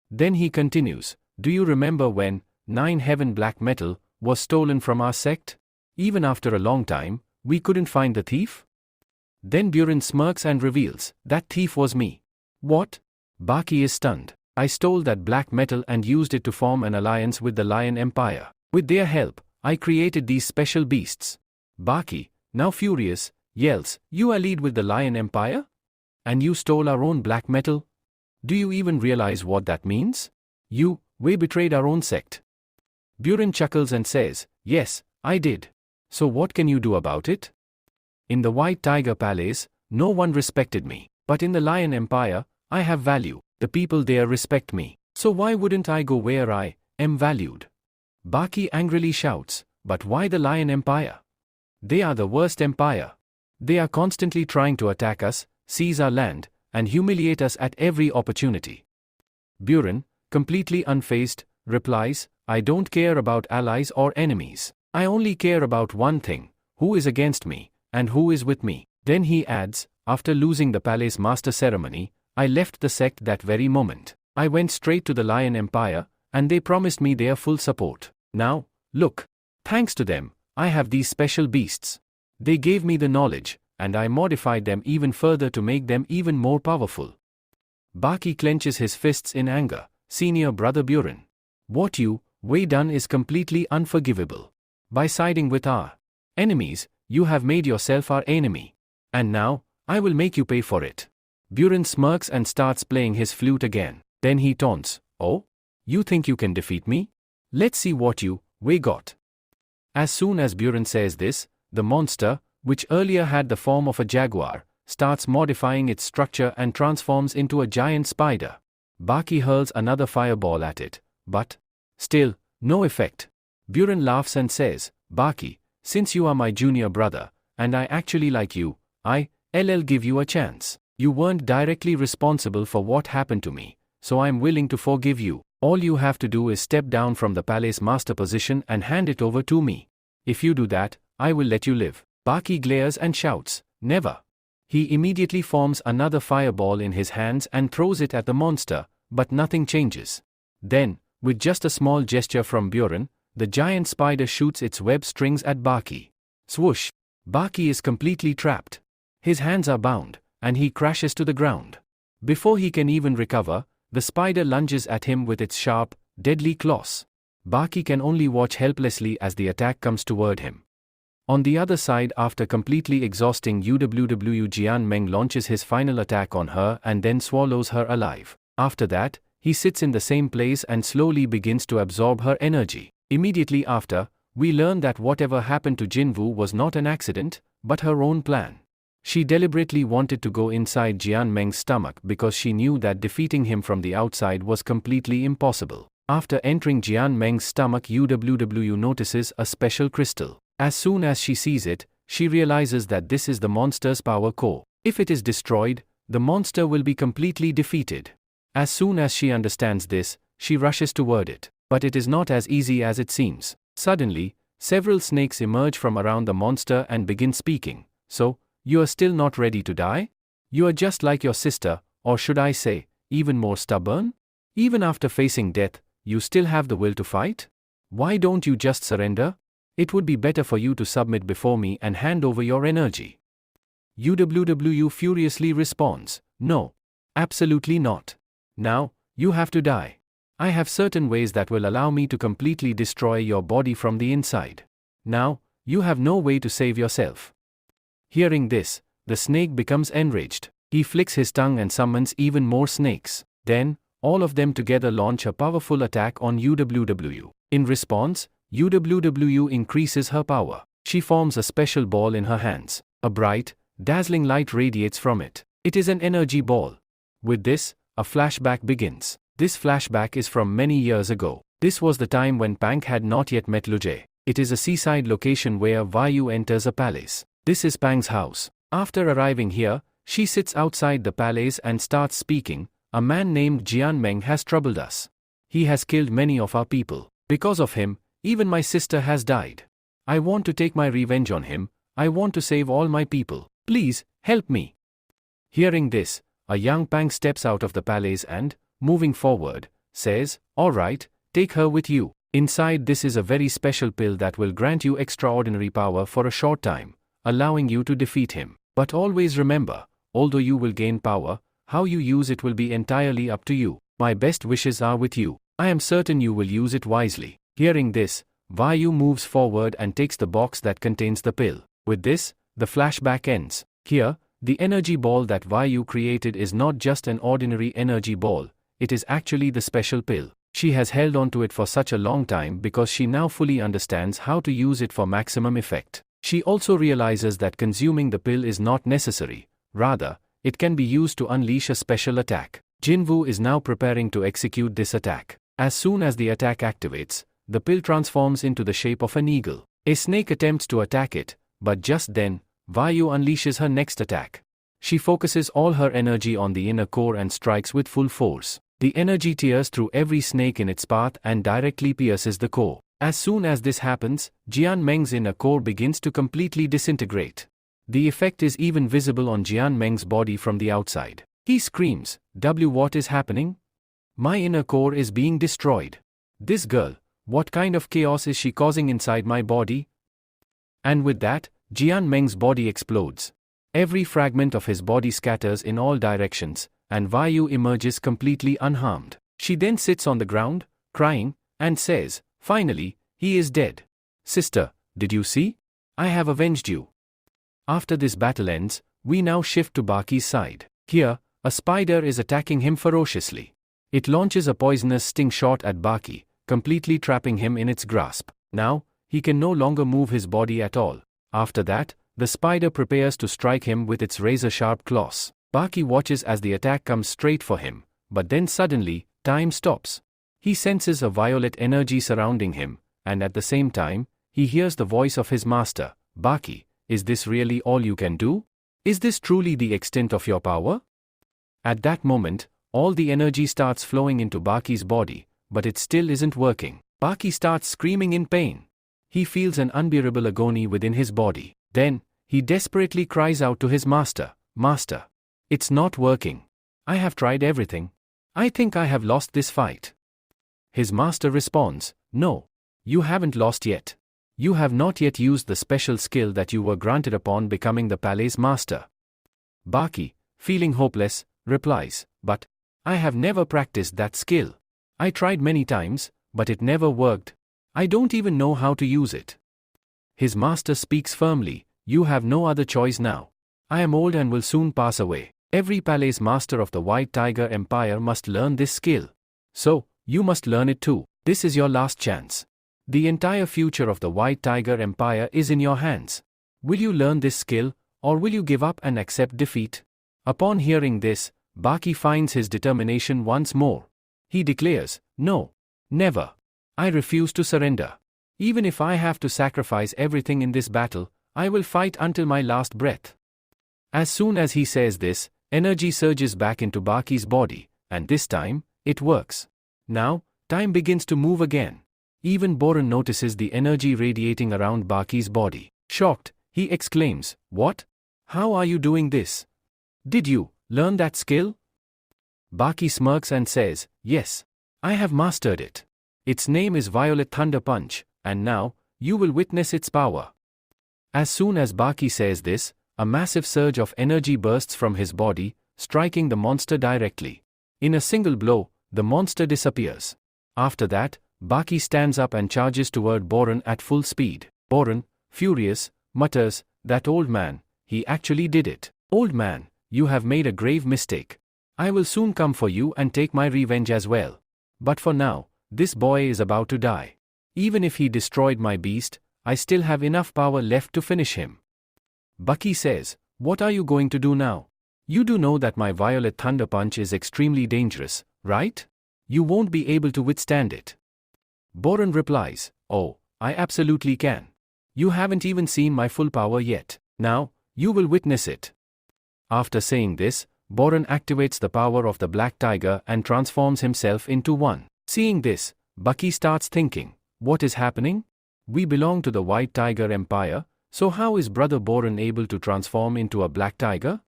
Then he continues, do you remember when 9 heaven black metal was stolen from our sect? Even after a long time, we couldn't find the thief? Then Buren smirks and reveals, that thief was me. What? Baki is stunned. I stole that black metal and used it to form an alliance with the Lion Empire. With their help, I created these special beasts. Baki, now furious, yells, "You allied with the Lion Empire? And you stole our own black metal? Do you even realize what that means? We betrayed our own sect." Buren chuckles and says, "Yes, I did. So what can you do about it? In the White Tiger Palace, no one respected me. But in the Lion Empire, I have value. The people there respect me. So why wouldn't I go where I am valued?" Baki angrily shouts, "But why the Lion Empire? They are the worst empire. They are constantly trying to attack us, seize our land, and humiliate us at every opportunity." Buren, completely unfazed, replies, "I don't care about allies or enemies. I only care about one thing: who is against me, and who is with me." Then he adds, "After losing the palace master ceremony, I left the sect that very moment. I went straight to the Lion Empire, and they promised me their full support. Now, look. Thanks to them, I have these special beasts. They gave me the knowledge, and I modified them even further to make them even more powerful." Baki clenches his fists in anger. "Senior brother Buren, what you've done is completely unforgivable. By siding with our enemies, you have made yourself our enemy. And now, I will make you pay for it." Buren smirks and starts playing his flute again. Then he taunts, "Oh? You think you can defeat me? Let's see what we got." As soon as Buren says this, the monster, which earlier had the form of a jaguar, starts modifying its structure and transforms into a giant spider. Baki hurls another fireball at it, but still, no effect. Buren laughs and says, "Baki, since you are my junior brother, and I actually like you, I'll give you a chance. You weren't directly responsible for what happened to me, so I'm willing to forgive you. All you have to do is step down from the palace master position and hand it over to me. If you do that, I will let you live." Baki glares and shouts, "Never." He immediately forms another fireball in his hands and throws it at the monster, but nothing changes. Then, with just a small gesture from Buren, the giant spider shoots its web strings at Baki. Swoosh! Baki is completely trapped. His hands are bound, and he crashes to the ground. Before he can even recover, the spider lunges at him with its sharp, deadly claws. Baki can only watch helplessly as the attack comes toward him. On the other side, after completely exhausting UWW, Jian Meng launches his final attack on her and then swallows her alive. After that, he sits in the same place and slowly begins to absorb her energy. Immediately after, we learn that whatever happened to Jinwoo was not an accident, but her own plan. She deliberately wanted to go inside Jian Meng's stomach because she knew that defeating him from the outside was completely impossible. After entering Jian Meng's stomach, UWW notices a special crystal. As soon as she sees it, she realizes that this is the monster's power core. If it is destroyed, the monster will be completely defeated. As soon as she understands this, she rushes toward it. But it is not as easy as it seems. Suddenly, several snakes emerge from around the monster and begin speaking. "So, you are still not ready to die? You are just like your sister, or should I say, even more stubborn? Even after facing death, you still have the will to fight? Why don't you just surrender? It would be better for you to submit before me and hand over your energy." UWW furiously responds, "No. Absolutely not. Now, you have to die. I have certain ways that will allow me to completely destroy your body from the inside. Now, you have no way to save yourself." Hearing this, the snake becomes enraged. He flicks his tongue and summons even more snakes. Then, all of them together launch a powerful attack on UWW. In response, UWW increases her power. She forms a special ball in her hands. A bright, dazzling light radiates from it. It is an energy ball. With this, a flashback begins. This flashback is from many years ago. This was the time when Pang had not yet met Luje. It is a seaside location where Vayu enters a palace. This is Pang's house. After arriving here, she sits outside the palace and starts speaking. "A man named Jian Meng has troubled us. He has killed many of our people. Because of him, even my sister has died. I want to take my revenge on him. I want to save all my people. Please, help me." Hearing this, a young Pang steps out of the palace and, moving forward, says, "All right, take her with you. Inside this is a very special pill that will grant you extraordinary power for a short time, allowing you to defeat him. But always remember, although you will gain power, how you use it will be entirely up to you. My best wishes are with you. I am certain you will use it wisely. Hearing this, Vayu moves forward and takes the box that contains the pill. With this, the flashback ends. Here, the energy ball that Vayu created is not just an ordinary energy ball, it is actually the special pill. She has held on to it for such a long time because she now fully understands how to use it for maximum effect. She also realizes that consuming the pill is not necessary, rather, it can be used to unleash a special attack. Jinwoo is now preparing to execute this attack. As soon as the attack activates, the pill transforms into the shape of an eagle. A snake attempts to attack it, but just then, Vayu unleashes her next attack. She focuses all her energy on the inner core and strikes with full force. The energy tears through every snake in its path and directly pierces the core. As soon as this happens, Jian Meng's inner core begins to completely disintegrate. The effect is even visible on Jian Meng's body from the outside. He screams, What is happening? My inner core is being destroyed. This girl, what kind of chaos is she causing inside my body? And with that, Jian Meng's body explodes. Every fragment of his body scatters in all directions, and Vayu emerges completely unharmed. She then sits on the ground, crying, and says, finally, he is dead. Sister, did you see? I have avenged you. After this battle ends, we now shift to Baki's side. Here, a spider is attacking him ferociously. It launches a poisonous sting shot at Baki, completely trapping him in its grasp. Now, he can no longer move his body at all. After that, the spider prepares to strike him with its razor-sharp claws. Baki watches as the attack comes straight for him, but then suddenly, time stops. He senses a violet energy surrounding him, and at the same time, he hears the voice of his master, Baki, is this really all you can do? Is this truly the extent of your power? At that moment, all the energy starts flowing into Baki's body, but it still isn't working. Baki starts screaming in pain. He feels an unbearable agony within his body. Then, he desperately cries out to his master, Master, it's not working. I have tried everything. I think I have lost this fight. His master responds, No, you haven't lost yet. You have not yet used the special skill that you were granted upon becoming the palace master. Baki, feeling hopeless, replies, But I have never practiced that skill. I tried many times, but it never worked. I don't even know how to use it. His master speaks firmly, You have no other choice now. I am old and will soon pass away. Every palace master of the White Tiger Empire must learn this skill. So, you must learn it too. This is your last chance. The entire future of the White Tiger Empire is in your hands. Will you learn this skill, or will you give up and accept defeat? Upon hearing this, Baki finds his determination once more. He declares, No, never. I refuse to surrender. Even if I have to sacrifice everything in this battle, I will fight until my last breath. As soon as he says this, energy surges back into Baki's body, and this time, it works. Now, time begins to move again. Even Boran notices the energy radiating around Baki's body. Shocked, he exclaims, What? How are you doing this? Did you learn that skill? Baki smirks and says, Yes, I have mastered it. Its name is Violet Thunder Punch, and now, you will witness its power. As soon as Baki says this, a massive surge of energy bursts from his body, striking the monster directly. In a single blow, the monster disappears. After that, Baki stands up and charges toward Boran at full speed. Boran, furious, mutters, That old man, he actually did it. Old man, you have made a grave mistake. I will soon come for you and take my revenge as well. But for now, this boy is about to die. Even if he destroyed my beast, I still have enough power left to finish him. Baki says, What are you going to do now? You do know that my Violet Thunder Punch is extremely dangerous, right? You won't be able to withstand it. Boran replies, Oh, I absolutely can. You haven't even seen my full power yet. Now, you will witness it. After saying this, Boran activates the power of the Black Tiger and transforms himself into one. Seeing this, Baki starts thinking, What is happening? We belong to the White Tiger Empire, so how is Brother Boran able to transform into a Black Tiger?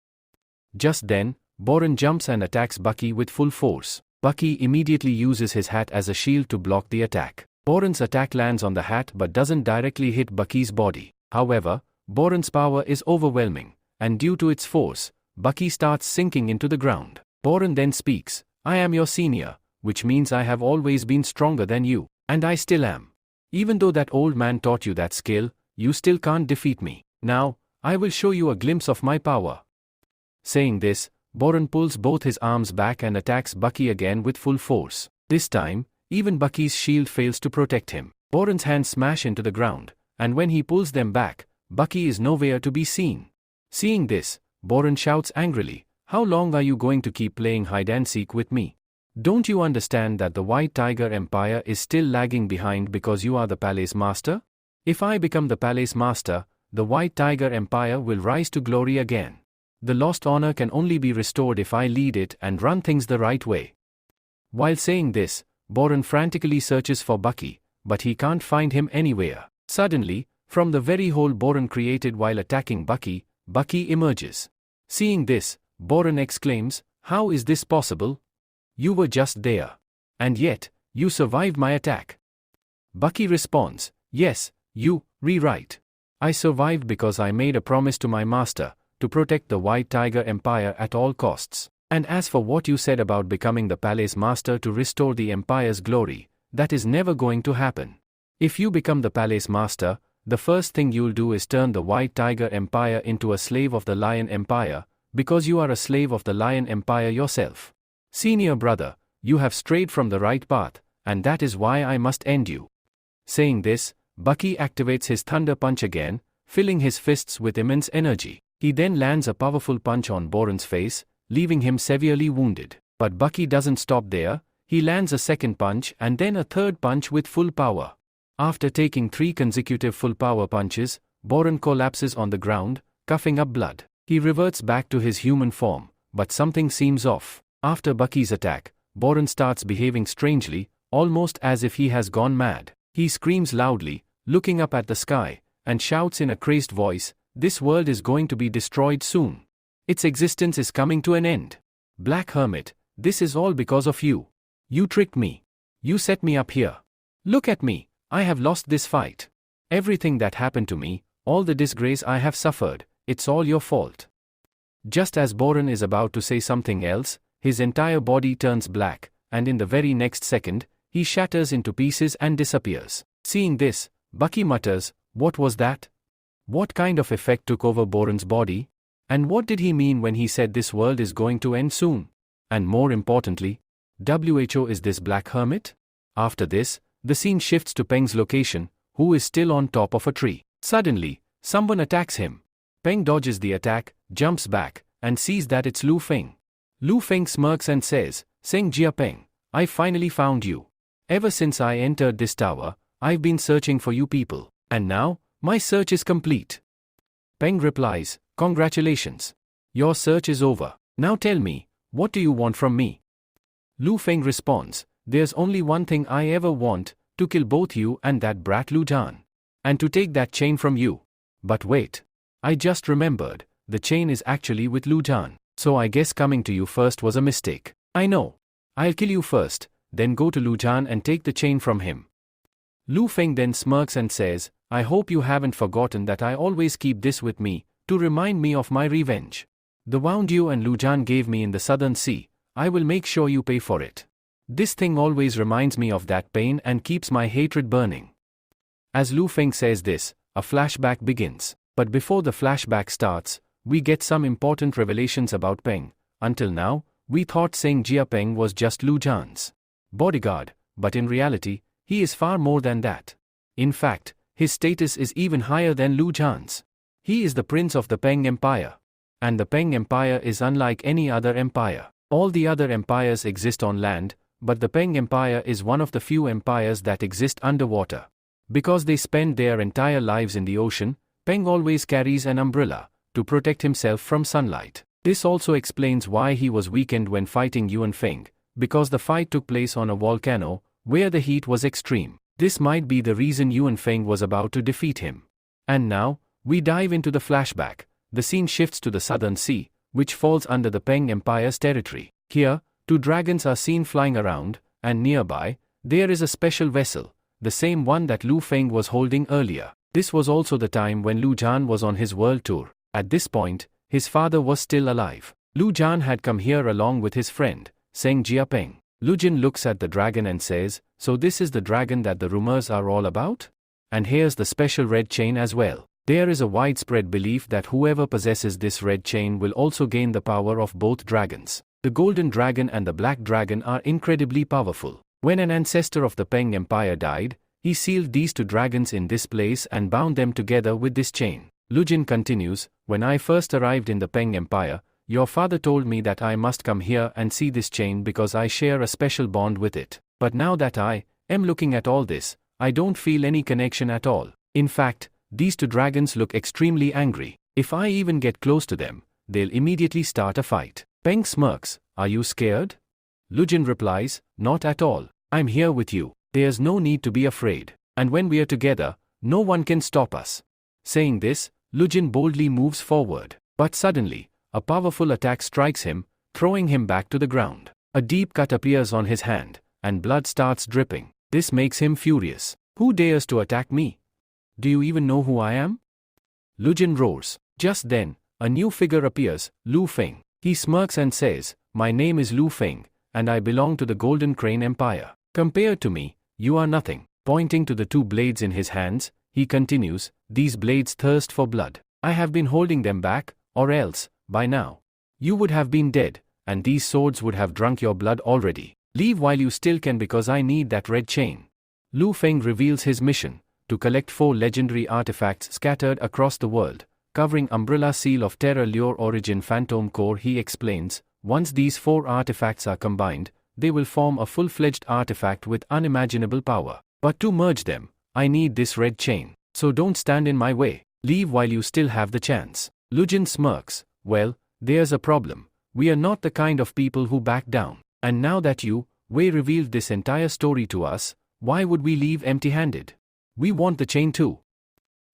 Just then, Boran jumps and attacks Baki with full force. Baki immediately uses his hat as a shield to block the attack. Boran's attack lands on the hat but doesn't directly hit Baki's body. However, Boran's power is overwhelming, and due to its force, Baki starts sinking into the ground. Boren then speaks, I am your senior, which means I have always been stronger than you, and I still am. Even though that old man taught you that skill, you still can't defeat me. Now, I will show you a glimpse of my power. Saying this, Boren pulls both his arms back and attacks Bucky again with full force. This time, even Bucky's shield fails to protect him. Boren's hands smash into the ground, and when he pulls them back, Bucky is nowhere to be seen. Seeing this, Boren shouts angrily, how long are you going to keep playing hide-and-seek with me? Don't you understand that the White Tiger Empire is still lagging behind because you are the Palace Master? If I become the Palace Master, the White Tiger Empire will rise to glory again. The lost honor can only be restored if I lead it and run things the right way. While saying this, Boren frantically searches for Bucky, but he can't find him anywhere. Suddenly, from the very hole Boren created while attacking Bucky, Bucky emerges. Seeing this, Boren exclaims, how is this possible? You were just there. And yet, you survived my attack. Bucky responds, yes, you, rewrite. I survived because I made a promise to my master, to protect the White Tiger Empire at all costs. And as for what you said about becoming the Palace Master to restore the Empire's glory, that is never going to happen. If you become the Palace Master, the first thing you'll do is turn the White Tiger Empire into a slave of the Lion Empire, because you are a slave of the Lion Empire yourself. Senior brother, you have strayed from the right path, and that is why I must end you. Saying this, Bucky activates his Thunder Punch again, filling his fists with immense energy. He then lands a powerful punch on Boren's face, leaving him severely wounded. But Bucky doesn't stop there, he lands a second punch and then a third punch with full power. After taking 3 consecutive full power punches, Boren collapses on the ground, coughing up blood. He reverts back to his human form, but something seems off. After Bucky's attack, Boren starts behaving strangely, almost as if he has gone mad. He screams loudly, looking up at the sky, and shouts in a crazed voice, this world is going to be destroyed soon. Its existence is coming to an end. Black Hermit, this is all because of you. You tricked me. You set me up here. Look at me, I have lost this fight. Everything that happened to me, all the disgrace I have suffered, it's all your fault. Just as Boren is about to say something else, his entire body turns black, and in the very next second, he shatters into pieces and disappears. Seeing this, Bucky mutters, what was that? What kind of effect took over Boren's body? And what did he mean when he said this world is going to end soon? And more importantly, WHO is this Black Hermit? After this, the scene shifts to Peng's location, who is still on top of a tree. Suddenly, someone attacks him. Peng dodges the attack, jumps back, and sees that it's Lu Feng. Lu Feng smirks and says, Seng Jia Peng, I finally found you. Ever since I entered this tower, I've been searching for you people, and now, my search is complete. Peng replies, congratulations. Your search is over. Now tell me, what do you want from me? Lu Feng responds, there's only one thing I ever want, to kill both you and that brat Lu Zhan. And to take that chain from you. But wait. I just remembered, the chain is actually with Lu Zhan, so I guess coming to you first was a mistake. I know. I'll kill you first, then go to Lu Zhan and take the chain from him. Lu Feng then smirks and says, I hope you haven't forgotten that I always keep this with me, to remind me of my revenge. The wound you and Lu Zhan gave me in the Southern Sea, I will make sure you pay for it. This thing always reminds me of that pain and keeps my hatred burning. As Lu Feng says this, a flashback begins. But before the flashback starts, we get some important revelations about Peng. Until now, we thought Seng Jia Peng was just Lu Zhan's bodyguard, but in reality, he is far more than that. In fact, his status is even higher than Lu Zhan's. He is the prince of the Peng Empire. And the Peng Empire is unlike any other empire. All the other empires exist on land, but the Peng Empire is one of the few empires that exist underwater. Because they spend their entire lives in the ocean, Peng always carries an umbrella, to protect himself from sunlight. This also explains why he was weakened when fighting Yuan Feng, because the fight took place on a volcano, where the heat was extreme. This might be the reason Yuan Feng was about to defeat him. And now, we dive into the flashback. The scene shifts to the Southern Sea, which falls under the Peng Empire's territory. Here, 2 dragons are seen flying around, and nearby, there is a special vessel, the same one that Lu Feng was holding earlier. This was also the time when Lu Zhan was on his world tour. At this point, his father was still alive. Lu Jian had come here along with his friend, Seng Jiapeng. Lu Jin looks at the dragon and says, "So this is the dragon that the rumors are all about? And here's the special red chain as well." There is a widespread belief that whoever possesses this red chain will also gain the power of both dragons. The golden dragon and the black dragon are incredibly powerful. When an ancestor of the Peng Empire died, he sealed these two dragons in this place and bound them together with this chain. Lu Jin continues, "When I first arrived in the Peng Empire, your father told me that I must come here and see this chain because I share a special bond with it. But now that I am looking at all this, I don't feel any connection at all. In fact, these two dragons look extremely angry. If I even get close to them, they'll immediately start a fight." Peng smirks, "Are you scared?" Lu Jin replies, "Not at all. I'm here with you. There's no need to be afraid. And when we're together, no one can stop us." Saying this, Lu Jin boldly moves forward. But suddenly, a powerful attack strikes him, throwing him back to the ground. A deep cut appears on his hand, and blood starts dripping. This makes him furious. "Who dares to attack me? Do you even know who I am?" Lu Jin roars. Just then, a new figure appears, Lu Feng. He smirks and says, "My name is Lu Feng, and I belong to the Golden Crane Empire. Compared to me, you are nothing." Pointing to the two blades in his hands, he continues, "These blades thirst for blood. I have been holding them back, or else, by now, you would have been dead, and these swords would have drunk your blood already. Leave while you still can because I need that red chain." Lu Feng reveals his mission, to collect 4 legendary artifacts scattered across the world, covering Umbrella Seal of Terror Lure Origin Phantom Core. He explains, once these 4 artifacts are combined, they will form a full-fledged artifact with unimaginable power. But to merge them, I need this red chain. So don't stand in my way. Leave while you still have the chance. Lu Jin smirks, "Well, there's a problem. We are not the kind of people who back down. And now that you, Wei, revealed this entire story to us, why would we leave empty-handed? We want the chain too."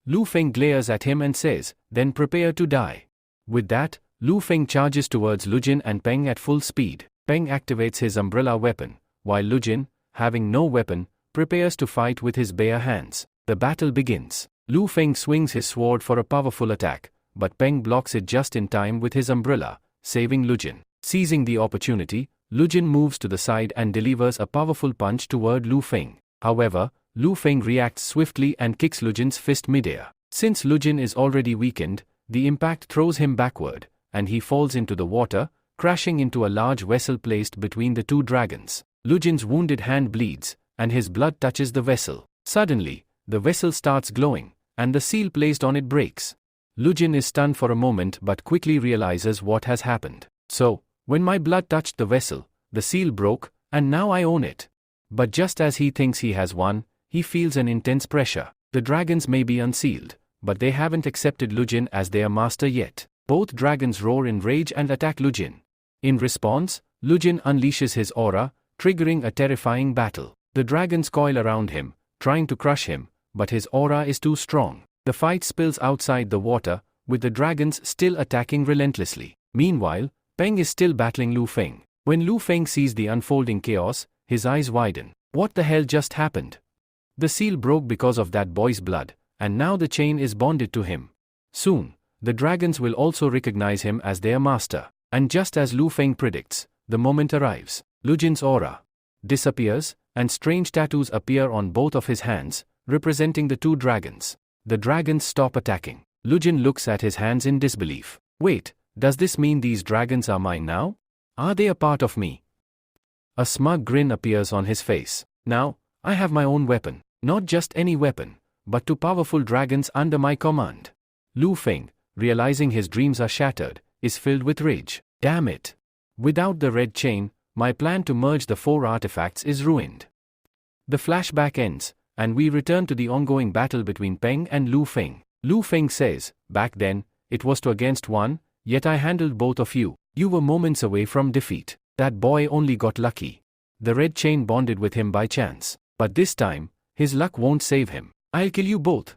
Lu Feng glares at him and says, "Then prepare to die." With that, Lu Feng charges towards Lu Jin and Peng at full speed. Peng activates his umbrella weapon, while Lu Jin, having no weapon, prepares to fight with his bare hands. The battle begins. Lu Feng swings his sword for a powerful attack, but Peng blocks it just in time with his umbrella, saving Lu Jin. Seizing the opportunity, Lu Jin moves to the side and delivers a powerful punch toward Lu Feng. However, Lu Feng reacts swiftly and kicks Lu Jin's fist midair. Since Lu Jin is already weakened, the impact throws him backward, and he falls into the water, crashing into a large vessel placed between the two dragons. Lu Jin's wounded hand bleeds, and his blood touches the vessel. Suddenly, the vessel starts glowing, and the seal placed on it breaks. Lu Jin is stunned for a moment but quickly realizes what has happened. "So, when my blood touched the vessel, the seal broke, and now I own it." But just as he thinks he has won, he feels an intense pressure. The dragons may be unsealed, but they haven't accepted Lu Jin as their master yet. Both dragons roar in rage and attack Lu Jin. In response, Lu Jin unleashes his aura, triggering a terrifying battle. The dragons coil around him, trying to crush him, but his aura is too strong. The fight spills outside the water, with the dragons still attacking relentlessly. Meanwhile, Peng is still battling Lu Feng. When Lu Feng sees the unfolding chaos, his eyes widen. What the hell just happened? The seal broke because of that boy's blood, and now the chain is bonded to him. Soon, the dragons will also recognize him as their master. And just as Lu Feng predicts, the moment arrives. Lu Jin's aura disappears, and strange tattoos appear on both of his hands, representing the two dragons. The dragons stop attacking. Lu Jin looks at his hands in disbelief. "Wait, does this mean these dragons are mine now? Are they a part of me?" A smug grin appears on his face. "Now, I have my own weapon. Not just any weapon, but two powerful dragons under my command." Lu Feng, realizing his dreams are shattered, is filled with rage. "Damn it! Without the red chain, my plan to merge the 4 artifacts is ruined." The flashback ends, and we return to the ongoing battle between Peng and Lu Feng. Lu Feng says, "Back then, it was 2 against 1, yet I handled both of you. You were moments away from defeat. That boy only got lucky. The red chain bonded with him by chance. But this time, his luck won't save him. I'll kill you both."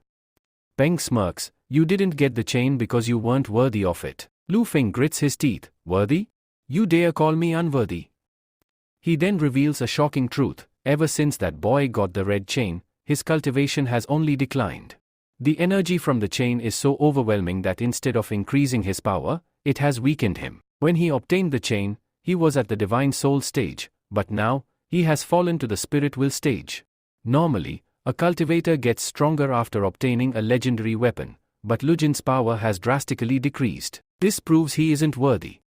Peng smirks, "You didn't get the chain because you weren't worthy of it." Lu Feng grits his teeth. "Worthy? You dare call me unworthy?" He then reveals a shocking truth. Ever since that boy got the red chain, his cultivation has only declined. The energy from the chain is so overwhelming that instead of increasing his power, it has weakened him. When he obtained the chain, he was at the divine soul stage, but now, he has fallen to the spirit will stage. Normally, a cultivator gets stronger after obtaining a legendary weapon, but Lu Jin's power has drastically decreased. This proves he isn't worthy.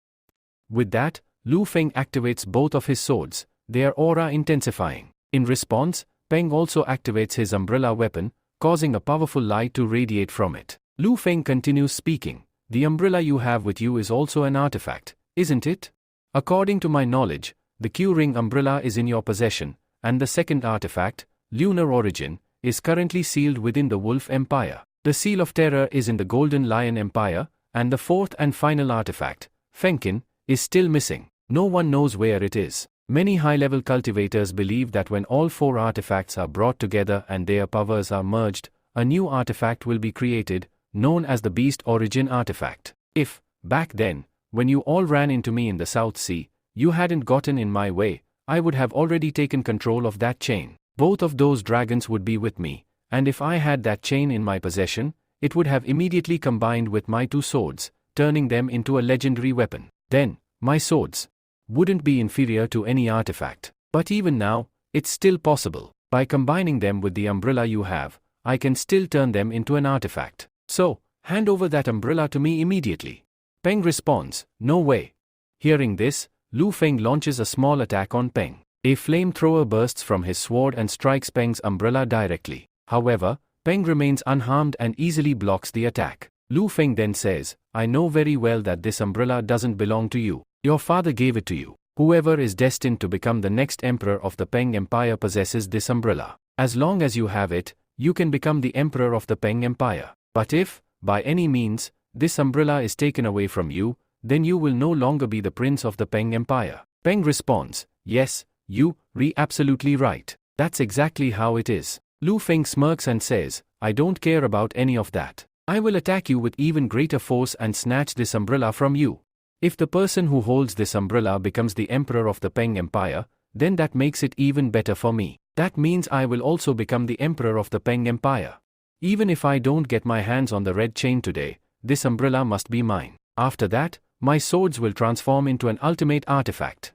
With that, Lu Feng activates both of his swords, their aura intensifying. In response, Peng also activates his umbrella weapon, causing a powerful light to radiate from it. Lu Feng continues speaking, "The umbrella you have with you is also an artifact, isn't it? According to my knowledge, the Q-ring umbrella is in your possession, and the second artifact, Lunar Origin, is currently sealed within the Wolf Empire. The Seal of Terror is in the Golden Lion Empire, and the fourth and final artifact, Fenkin, is still missing. No one knows where it is." Many high-level cultivators believe that when all four artifacts are brought together and their powers are merged, a new artifact will be created, known as the Beast Origin artifact. If, back then, when you all ran into me in the South Sea, you hadn't gotten in my way, I would have already taken control of that chain. Both of those dragons would be with me, and if I had that chain in my possession, it would have immediately combined with my two swords, turning them into a legendary weapon. Then, my swords wouldn't be inferior to any artifact. But even now, it's still possible. By combining them with the umbrella you have, I can still turn them into an artifact. So, hand over that umbrella to me immediately. Peng responds, "No way." Hearing this, Lu Feng launches a small attack on Peng. A flamethrower bursts from his sword and strikes Peng's umbrella directly. However, Peng remains unharmed and easily blocks the attack. Lu Feng then says, "I know very well that this umbrella doesn't belong to you. Your father gave it to you. Whoever is destined to become the next emperor of the Peng Empire possesses this umbrella. As long as you have it, you can become the emperor of the Peng Empire. But if, by any means, this umbrella is taken away from you, then you will no longer be the prince of the Peng Empire." Peng responds, "Yes, you're absolutely right. That's exactly how it is." Lu Feng smirks and says, "I don't care about any of that. I will attack you with even greater force and snatch this umbrella from you. If the person who holds this umbrella becomes the emperor of the Peng Empire, then that makes it even better for me. That means I will also become the emperor of the Peng Empire. Even if I don't get my hands on the red chain today, this umbrella must be mine. After that, my swords will transform into an ultimate artifact."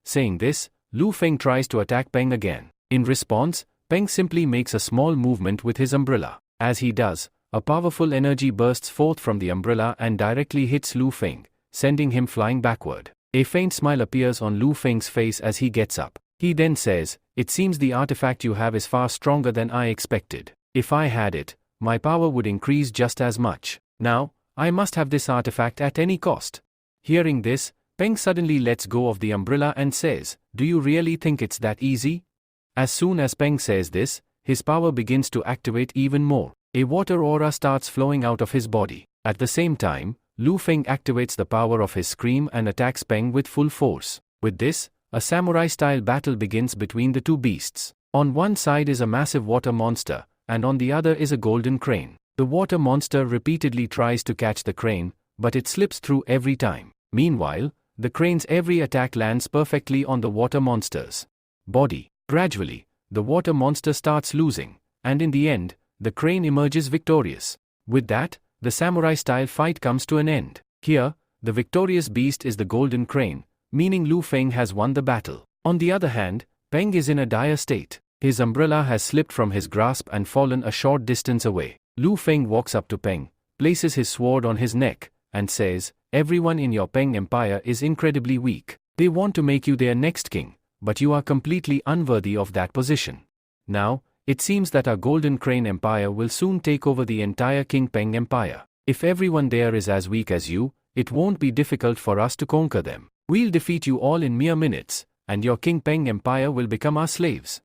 Saying this, Lu Feng tries to attack Peng again. In response, Peng simply makes a small movement with his umbrella. As he does, a powerful energy bursts forth from the umbrella and directly hits Lu Feng, sending him flying backward. A faint smile appears on Lu Feng's face as he gets up. He then says, "It seems the artifact you have is far stronger than I expected. If I had it, my power would increase just as much. Now, I must have this artifact at any cost." Hearing this, Peng suddenly lets go of the umbrella and says, "Do you really think it's that easy?" As soon as Peng says this, his power begins to activate even more. A water aura starts flowing out of his body. At the same time, Lu Feng activates the power of his scream and attacks Peng with full force. With this, a samurai-style battle begins between the two beasts. On one side is a massive water monster, and on the other is a golden crane. The water monster repeatedly tries to catch the crane, but it slips through every time. Meanwhile, the crane's every attack lands perfectly on the water monster's body. Gradually, the water monster starts losing, and in the end, the crane emerges victorious. With that, the samurai-style fight comes to an end. Here, the victorious beast is the golden crane, meaning Lu Feng has won the battle. On the other hand, Peng is in a dire state. His umbrella has slipped from his grasp and fallen a short distance away. Lu Feng walks up to Peng, places his sword on his neck, and says, "Everyone in your Peng Empire is incredibly weak. They want to make you their next king, but you are completely unworthy of that position. Now, it seems that our Golden Crane Empire will soon take over the entire King Peng Empire. If everyone there is as weak as you, it won't be difficult for us to conquer them. We'll defeat you all in mere minutes, and your King Peng Empire will become our slaves."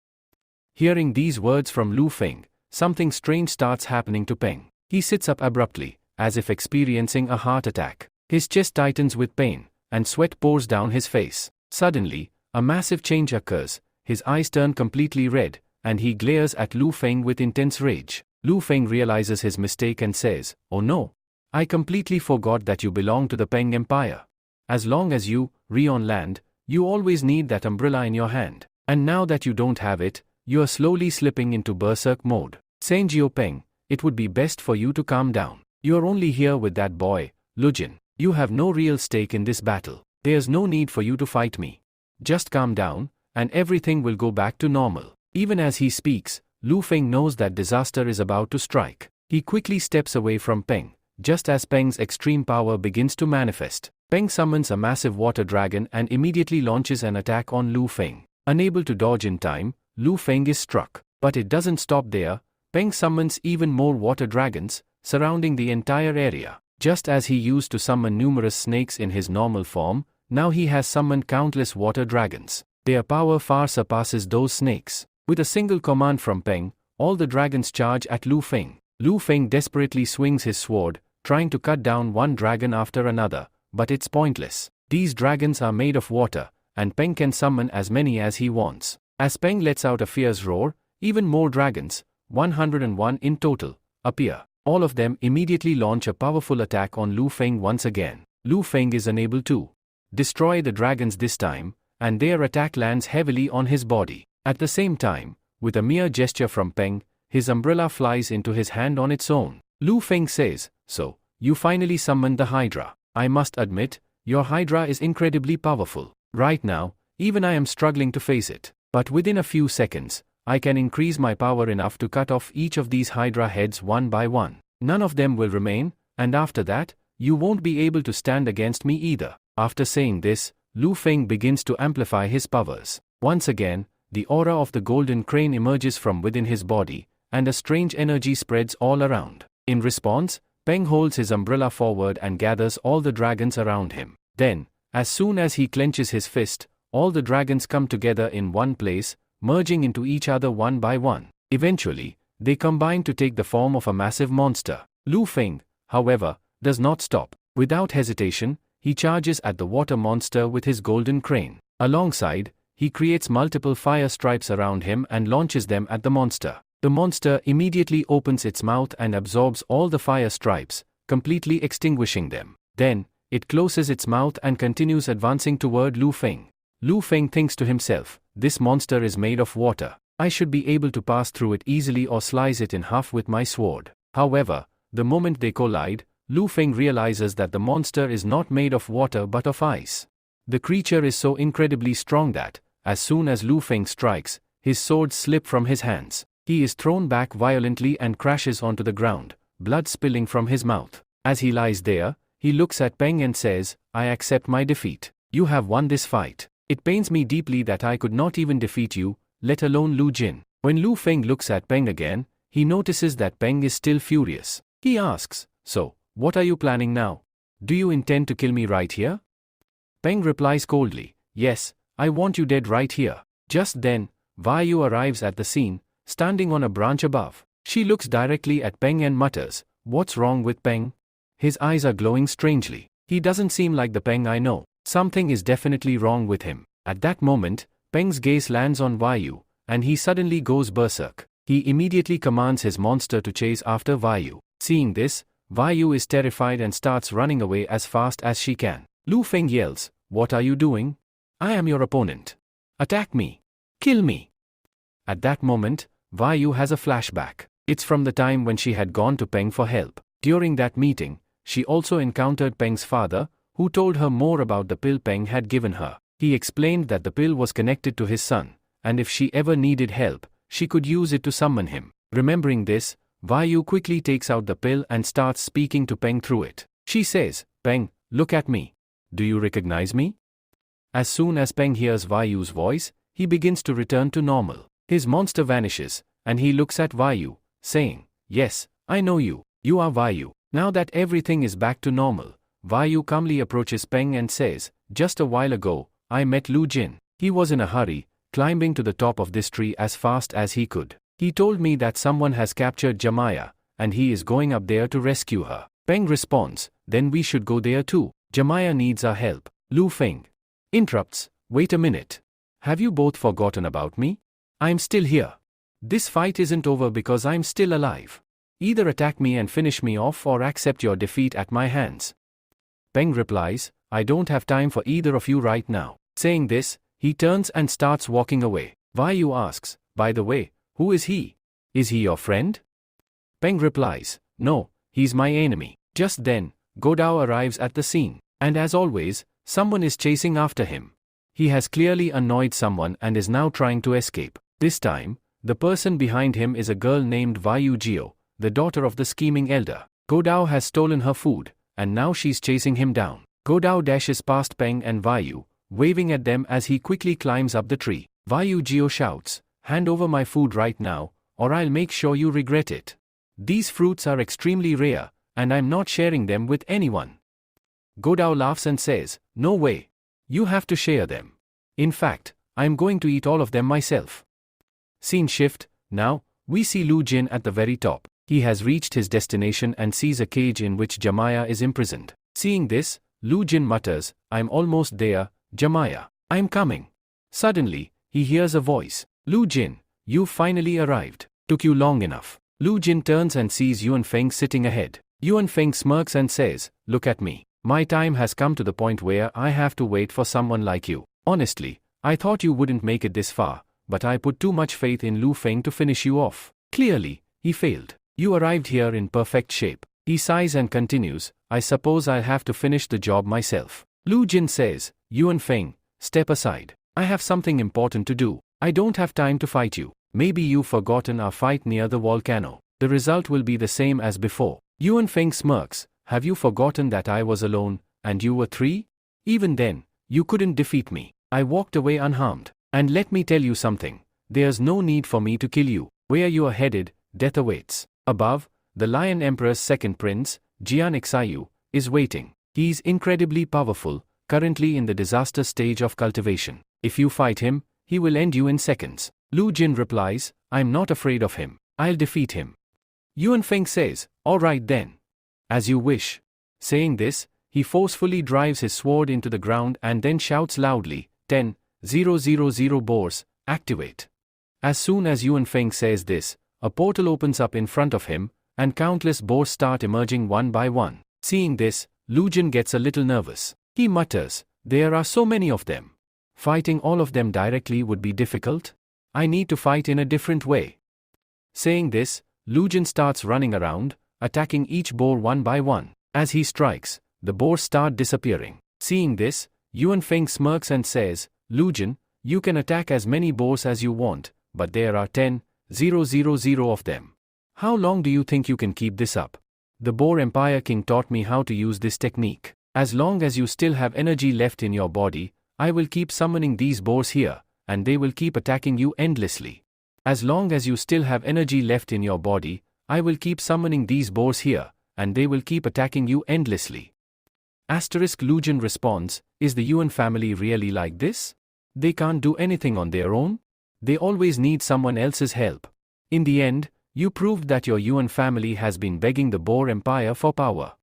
Hearing these words from Lu Feng, something strange starts happening to Peng. He sits up abruptly, as if experiencing a heart attack. His chest tightens with pain, and sweat pours down his face. Suddenly, a massive change occurs. His eyes turn completely red, and he glares at Lu Feng with intense rage. Lu Feng realizes his mistake and says, "Oh no! I completely forgot that you belong to the Peng Empire. As long as you, on land, you always need that umbrella in your hand. And now that you don't have it, you are slowly slipping into berserk mode. Senjio Peng, it would be best for you to calm down. You are only here with that boy, Lu Jin. You have no real stake in this battle. There's no need for you to fight me. Just calm down, and everything will go back to normal. Even as he speaks, Lu Feng knows that disaster is about to strike. He quickly steps away from Peng, just as Peng's extreme power begins to manifest. Peng summons a massive water dragon and immediately launches an attack on Lu Feng. Unable to dodge in time, Lu Feng is struck. But it doesn't stop there. Peng summons even more water dragons, surrounding the entire area. Just as he used to summon numerous snakes in his normal form, now he has summoned countless water dragons. Their power far surpasses those snakes. With a single command from Peng, all the dragons charge at Lu Feng. Lu Feng desperately swings his sword, trying to cut down one dragon after another, but it's pointless. These dragons are made of water, and Peng can summon as many as he wants. As Peng lets out a fierce roar, even more dragons, 101 in total, appear. All of them immediately launch a powerful attack on Lu Feng once again. Lu Feng is unable to destroy the dragons this time, and their attack lands heavily on his body. At the same time, with a mere gesture from Peng, his umbrella flies into his hand on its own. Lu Feng says, "So, you finally summoned the Hydra. I must admit, your Hydra is incredibly powerful. Right now, even I am struggling to face it. But within a few seconds, I can increase my power enough to cut off each of these Hydra heads one by one. None of them will remain, and after that, you won't be able to stand against me either." After saying this, Lu Feng begins to amplify his powers. Once again, the aura of the golden crane emerges from within his body, and a strange energy spreads all around. In response, Peng holds his umbrella forward and gathers all the dragons around him. Then, as soon as he clenches his fist, all the dragons come together in one place, merging into each other one by one. Eventually, they combine to take the form of a massive monster. Lu Feng, however, does not stop. Without hesitation, he charges at the water monster with his golden crane. Alongside, he creates multiple fire stripes around him and launches them at the monster. The monster immediately opens its mouth and absorbs all the fire stripes, completely extinguishing them. Then, it closes its mouth and continues advancing toward Lu Feng. Lu Feng thinks to himself, "This monster is made of water. I should be able to pass through it easily or slice it in half with my sword." However, the moment they collide, Lu Feng realizes that the monster is not made of water but of ice. The creature is so incredibly strong that, as soon as Lu Feng strikes, his swords slip from his hands. He is thrown back violently and crashes onto the ground, blood spilling from his mouth. As he lies there, he looks at Peng and says, "I accept my defeat. You have won this fight. It pains me deeply that I could not even defeat you, let alone Lu Jin." When Lu Feng looks at Peng again, he notices that Peng is still furious. He asks, "So, what are you planning now? Do you intend to kill me right here?" Peng replies coldly, "Yes, I want you dead right here." Just then, Vayu arrives at the scene, standing on a branch above. She looks directly at Peng and mutters, "What's wrong with Peng? His eyes are glowing strangely. He doesn't seem like the Peng I know. Something is definitely wrong with him." At that moment, Peng's gaze lands on Vayu, and he suddenly goes berserk. He immediately commands his monster to chase after Vayu. Seeing this, Vayu is terrified and starts running away as fast as she can. Lu Feng yells, "What are you doing? I am your opponent. Attack me. Kill me." At that moment, Vayu has a flashback. It's from the time when she had gone to Peng for help. During that meeting, she also encountered Peng's father, who told her more about the pill Peng had given her. He explained that the pill was connected to his son, and if she ever needed help, she could use it to summon him. Remembering this, Vayu quickly takes out the pill and starts speaking to Peng through it. She says, "Peng, look at me. Do you recognize me?" As soon as Peng hears Vayu's voice, he begins to return to normal. His monster vanishes, and he looks at Vayu, saying, "Yes, I know you. You are Vayu." Now that everything is back to normal, Vayu calmly approaches Peng and says, "Just a while ago, I met Lu Jin. He was in a hurry, climbing to the top of this tree as fast as he could. He told me that someone has captured Jamaya, and he is going up there to rescue her." Peng responds, "Then we should go there too. Jamaya needs our help." Lu Feng interrupts, "Wait a minute. Have you both forgotten about me? I'm still here. This fight isn't over because I'm still alive. Either attack me and finish me off or accept your defeat at my hands." Peng replies, "I don't have time for either of you right now." Saying this, he turns and starts walking away. Vayu asks, "By the way, who is he? Is he your friend?" Peng replies, "No, he's my enemy." Just then, Godao arrives at the scene. And as always, someone is chasing after him. He has clearly annoyed someone and is now trying to escape. This time, the person behind him is a girl named Vayu Geo, the daughter of the scheming elder. Godao has stolen her food, and now she's chasing him down. Godao dashes past Peng and Vayu, waving at them as he quickly climbs up the tree. Vayu Geo shouts, "Hand over my food right now, or I'll make sure you regret it. These fruits are extremely rare, and I'm not sharing them with anyone." Godao laughs and says, "No way. You have to share them. In fact, I'm going to eat all of them myself." Scene shift. Now, we see Lu Jin at the very top. He has reached his destination and sees a cage in which Jamaya is imprisoned. Seeing this, Lu Jin mutters, "I'm almost there, Jamaya. I'm coming." Suddenly, he hears a voice. "Lu Jin, you've finally arrived. Took you long enough." Lu Jin turns and sees Yuan Feng sitting ahead. Yuan Feng smirks and says, "Look at me. My time has come to the point where I have to wait for someone like you. Honestly, I thought you wouldn't make it this far, but I put too much faith in Lu Feng to finish you off. Clearly, he failed. You arrived here in perfect shape." He sighs and continues, "I suppose I'll have to finish the job myself." Lu Jin says, "Yuan Feng, step aside. I have something important to do. I don't have time to fight you. Maybe you've forgotten our fight near the volcano. The result will be the same as before." Yuan Feng smirks, "Have you forgotten that I was alone, and you were 3? Even then, you couldn't defeat me. I walked away unharmed. And let me tell you something, there's no need for me to kill you. Where you are headed, death awaits." Above, the Lion Emperor's second prince, Jian Xiyu, is waiting. He is incredibly powerful, currently in the disaster stage of cultivation. If you fight him, he will end you in seconds. Lu Jin replies, "I'm not afraid of him. I'll defeat him." Yuan Feng says, "All right then. As you wish." Saying this, he forcefully drives his sword into the ground and then shouts loudly, 10,000 boars, activate. As soon as Yuan Feng says this, a portal opens up in front of him, and countless boars start emerging one by one. Seeing this, Lu Jin gets a little nervous. He mutters, "There are so many of them. Fighting all of them directly would be difficult. I need to fight in a different way." Saying this, Lu Jin starts running around, attacking each boar one by one. As he strikes, the boars start disappearing. Seeing this, Yuan Feng smirks and says, "Lu Jin, you can attack as many boars as you want, but there are 10,000 of them. How long do you think you can keep this up? The Boar Empire King taught me how to use this technique. As long as you still have energy left in your body, I will keep summoning these boars here, and they will keep attacking you endlessly. As long as you still have energy left in your body, I will keep summoning these boars here, and they will keep attacking you endlessly." Lu Jin responds, "Is the Yuan family really like this? They can't do anything on their own? They always need someone else's help. In the end, you proved that your Yuan family has been begging the Boar Empire for power."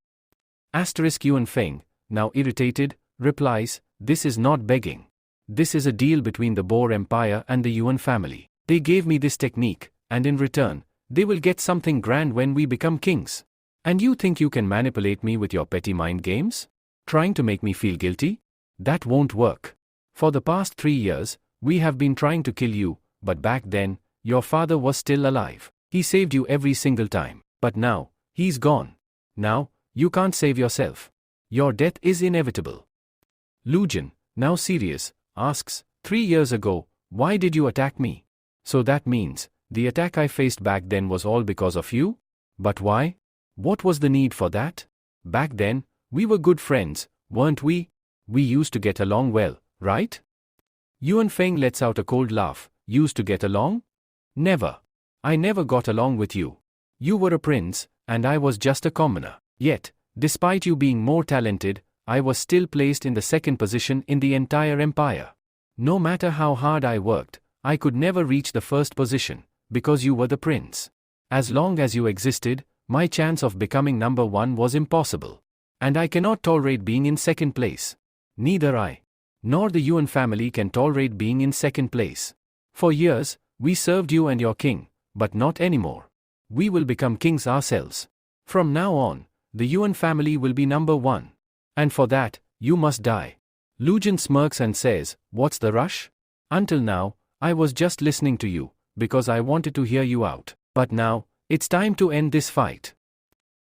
Yuan Feng, now irritated, replies, "This is not begging. This is a deal between the Boar Empire and the Yuan family. They gave me this technique, and in return, they will get something grand when we become kings. And you think you can manipulate me with your petty mind games? Trying to make me feel guilty? That won't work. For the past 3 years, we have been trying to kill you, but back then, your father was still alive. He saved you every single time. But now, he's gone. Now, you can't save yourself. Your death is inevitable." Lu Jin, now serious, asks, 3 years ago, why did you attack me? So that means, the attack I faced back then was all because of you? But why? What was the need for that? Back then, we were good friends, weren't we? We used to get along well, right? Yuan Feng lets out a cold laugh. Used to get along? Never. I never got along with you. You were a prince, and I was just a commoner. Yet, despite you being more talented, I was still placed in the second position in the entire empire. No matter how hard I worked, I could never reach the first position, because you were the prince. As long as you existed, my chance of becoming number 1 was impossible. And I cannot tolerate being in second place. Neither I, nor the Yuan family can tolerate being in second place. For years, we served you and your king, but not anymore. We will become kings ourselves. From now on, the Yuan family will be number 1. And for that, you must die." Lu Jin smirks and says, "What's the rush? Until now, I was just listening to you, because I wanted to hear you out. But now, it's time to end this fight."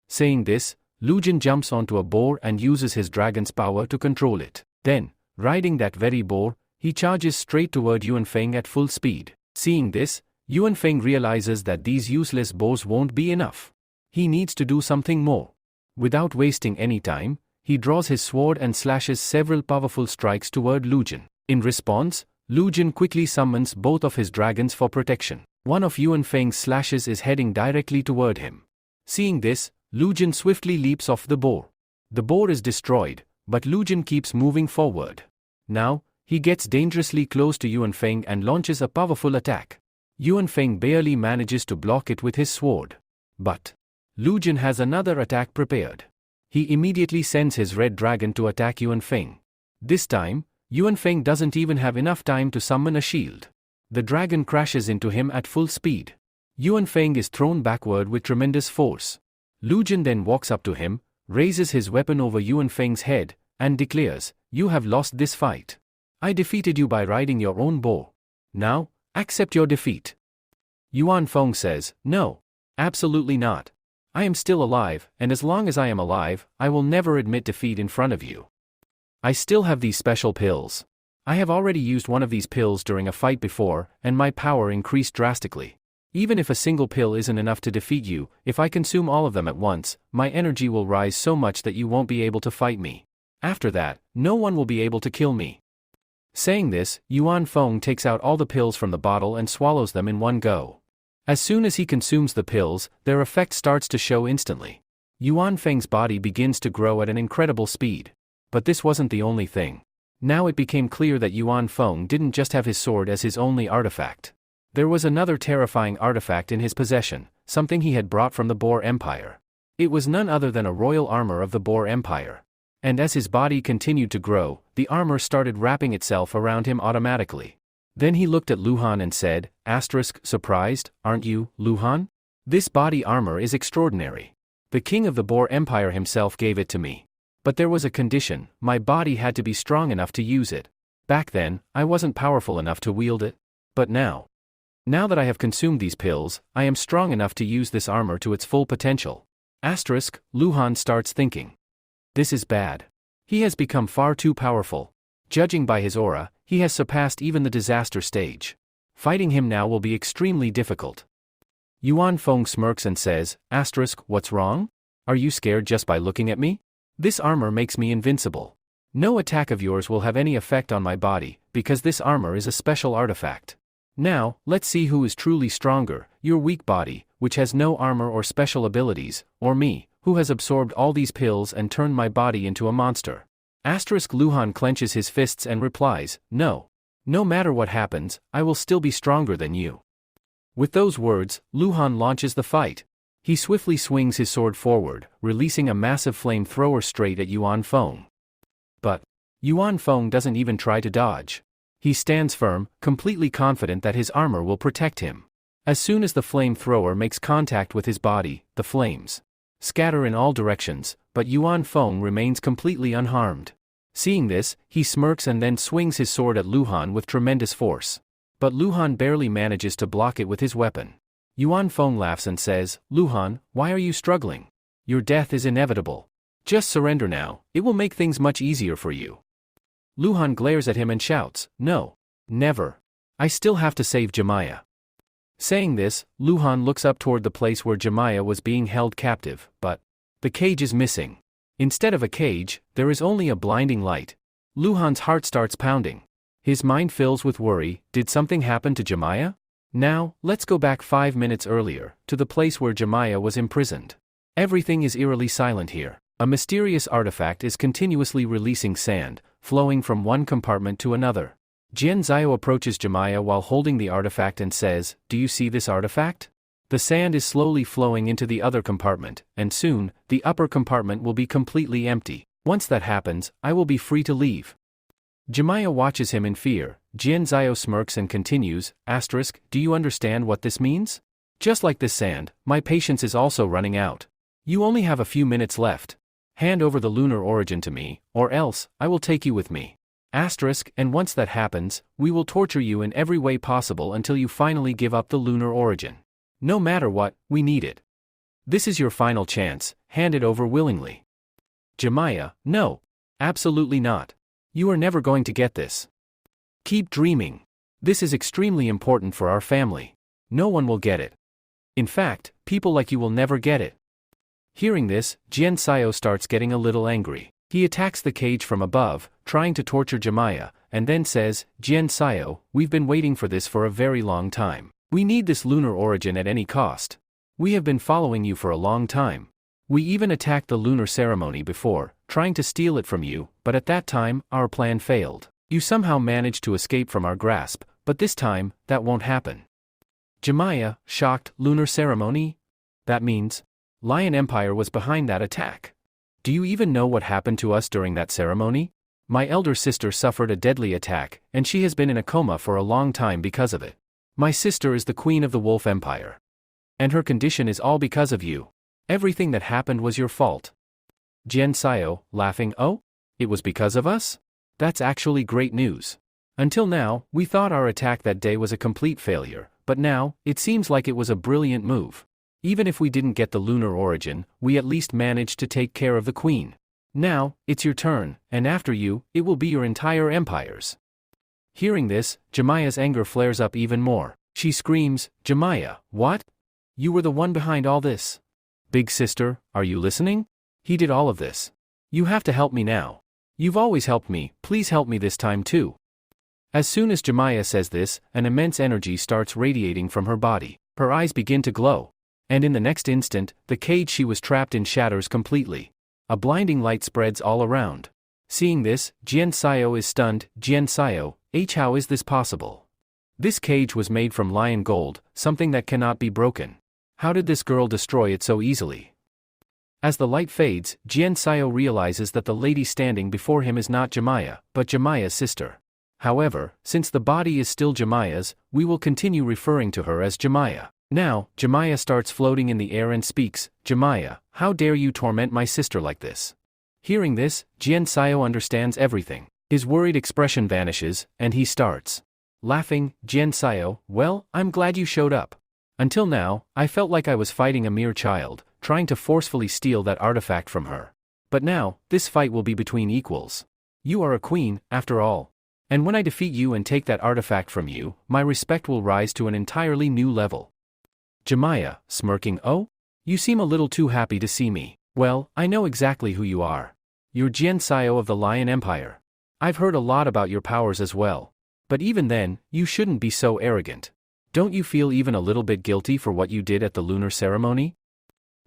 Saying this, Lu Jin jumps onto a boar and uses his dragon's power to control it. Then, riding that very boar, he charges straight toward Yuan Feng at full speed. Seeing this, Yuan Feng realizes that these useless boars won't be enough. He needs to do something more. Without wasting any time, he draws his sword and slashes several powerful strikes toward Lu Jin. In response, Lu Jin quickly summons both of his dragons for protection. One of Yuan Feng's slashes is heading directly toward him. Seeing this, Lu Jin swiftly leaps off the boar. The boar is destroyed, but Lu Jin keeps moving forward. Now, he gets dangerously close to Yuan Feng and launches a powerful attack. Yuan Feng barely manages to block it with his sword. But Lu Jin has another attack prepared. He immediately sends his red dragon to attack Yuan Feng. This time, Yuan Feng doesn't even have enough time to summon a shield. The dragon crashes into him at full speed. Yuan Feng is thrown backward with tremendous force. Lu Jin then walks up to him, raises his weapon over Yuan Feng's head, and declares, "You have lost this fight. I defeated you by riding your own boar. Now, accept your defeat." Yuan Feng says, "No, absolutely not. I am still alive, and as long as I am alive, I will never admit defeat in front of you. I still have these special pills. I have already used one of these pills during a fight before, and my power increased drastically. Even if a single pill isn't enough to defeat you, if I consume all of them at once, my energy will rise so much that you won't be able to fight me. After that, no one will be able to kill me." Saying this, Yuan Feng takes out all the pills from the bottle and swallows them in one go. As soon as he consumes the pills, their effect starts to show instantly. Yuan Feng's body begins to grow at an incredible speed. But this wasn't the only thing. Now it became clear that Yuan Feng didn't just have his sword as his only artifact. There was another terrifying artifact in his possession, something he had brought from the Boer Empire. It was none other than a royal armor of the Boer Empire. And as his body continued to grow, the armor started wrapping itself around him automatically. Then he looked at Lu Han and said, "Surprised, aren't you, Lu Han? This body armor is extraordinary. The king of the Boer Empire himself gave it to me. But there was a condition: my body had to be strong enough to use it. Back then, I wasn't powerful enough to wield it. But now that I have consumed these pills, I am strong enough to use this armor to its full potential." Lu Han starts thinking. This is bad. He has become far too powerful. Judging by his aura, he has surpassed even the disaster stage. Fighting him now will be extremely difficult. Yuan Feng smirks and says, "What's wrong? Are you scared just by looking at me? This armor makes me invincible. No attack of yours will have any effect on my body, because this armor is a special artifact. Now, let's see who is truly stronger, your weak body, which has no armor or special abilities, or me, who has absorbed all these pills and turned my body into a monster." Lu Han clenches his fists and replies, "No. No matter what happens, I will still be stronger than you." With those words, Lu Han launches the fight. He swiftly swings his sword forward, releasing a massive flamethrower straight at Yuan Feng. But Yuan Feng doesn't even try to dodge. He stands firm, completely confident that his armor will protect him. As soon as the flamethrower makes contact with his body, the flames scatter in all directions, but Yuan Feng remains completely unharmed. Seeing this, he smirks and then swings his sword at Lu Han with tremendous force. But Lu Han barely manages to block it with his weapon. Yuan Feng laughs and says, "Lu Han, why are you struggling? Your death is inevitable. Just surrender now, it will make things much easier for you." Lu Han glares at him and shouts, "No. Never. I still have to save Jemaya." Saying this, Lu Han looks up toward the place where Jemaya was being held captive, but the cage is missing. Instead of a cage, there is only a blinding light. Lu Han's heart starts pounding. His mind fills with worry. Did something happen to Jemaya? Now, let's go back 5 minutes earlier, to the place where Jemaya was imprisoned. Everything is eerily silent here. A mysterious artifact is continuously releasing sand, flowing from one compartment to another. Jian Zhao approaches Jemaya while holding the artifact and says, "Do you see this artifact? The sand is slowly flowing into the other compartment, and soon, the upper compartment will be completely empty. Once that happens, I will be free to leave." Jemaya watches him in fear. Jian Zhao smirks and continues, "Do you understand what this means? Just like this sand, my patience is also running out. You only have a few minutes left. Hand over the lunar origin to me, or else, I will take you with me. And once that happens, we will torture you in every way possible until you finally give up the lunar origin. No matter what, we need it." This is your final chance, hand it over willingly. Jemiah, no. Absolutely not. You are never going to get this. Keep dreaming. This is extremely important for our family. No one will get it. In fact, people like you will never get it. Hearing this, Jian Sayo starts getting a little angry. He attacks the cage from above, trying to torture Jemiah, and then says, Jian Sayo, we've been waiting for this for a very long time. We need this lunar origin at any cost. We have been following you for a long time. We even attacked the lunar ceremony before, trying to steal it from you, but at that time, our plan failed. You somehow managed to escape from our grasp, but this time, that won't happen. Jemiah, shocked, lunar ceremony? That means, Lion Empire was behind that attack. Do you even know what happened to us during that ceremony? My elder sister suffered a deadly attack, and she has been in a coma for a long time because of it. My sister is the queen of the Wolf Empire. And her condition is all because of you. Everything that happened was your fault. Jian Sayo, laughing, oh? It was because of us? That's actually great news. Until now, we thought our attack that day was a complete failure, but now, it seems like it was a brilliant move. Even if we didn't get the lunar origin, we at least managed to take care of the queen. Now, it's your turn, and after you, it will be your entire empires. Hearing this, Jemiah's anger flares up even more. She screams, Jemiah, what? You were the one behind all this. Big sister, are you listening? He did all of this. You have to help me now. You've always helped me, please help me this time too. As soon as Jemiah says this, an immense energy starts radiating from her body. Her eyes begin to glow. And in the next instant, the cage she was trapped in shatters completely. A blinding light spreads all around. Seeing this, Jian Sayo is stunned. Jian Sayo, how is this possible? This cage was made from lion gold, something that cannot be broken. How did this girl destroy it so easily? As the light fades, Jian Sayo realizes that the lady standing before him is not Jemiah, but Jemiah's sister. However, since the body is still Jemiah's, we will continue referring to her as Jemiah. Now, Jemiah starts floating in the air and speaks, Jemiah, how dare you torment my sister like this? Hearing this, Jian Sayo understands everything. His worried expression vanishes, and he starts laughing. Jian Sayo, well, I'm glad you showed up. Until now, I felt like I was fighting a mere child, trying to forcefully steal that artifact from her. But now, this fight will be between equals. You are a queen, after all. And when I defeat you and take that artifact from you, my respect will rise to an entirely new level. Jemiah, smirking, oh? You seem a little too happy to see me. Well, I know exactly who you are. You're Jian Sayo of the Lion Empire. I've heard a lot about your powers as well. But even then, you shouldn't be so arrogant. Don't you feel even a little bit guilty for what you did at the lunar ceremony?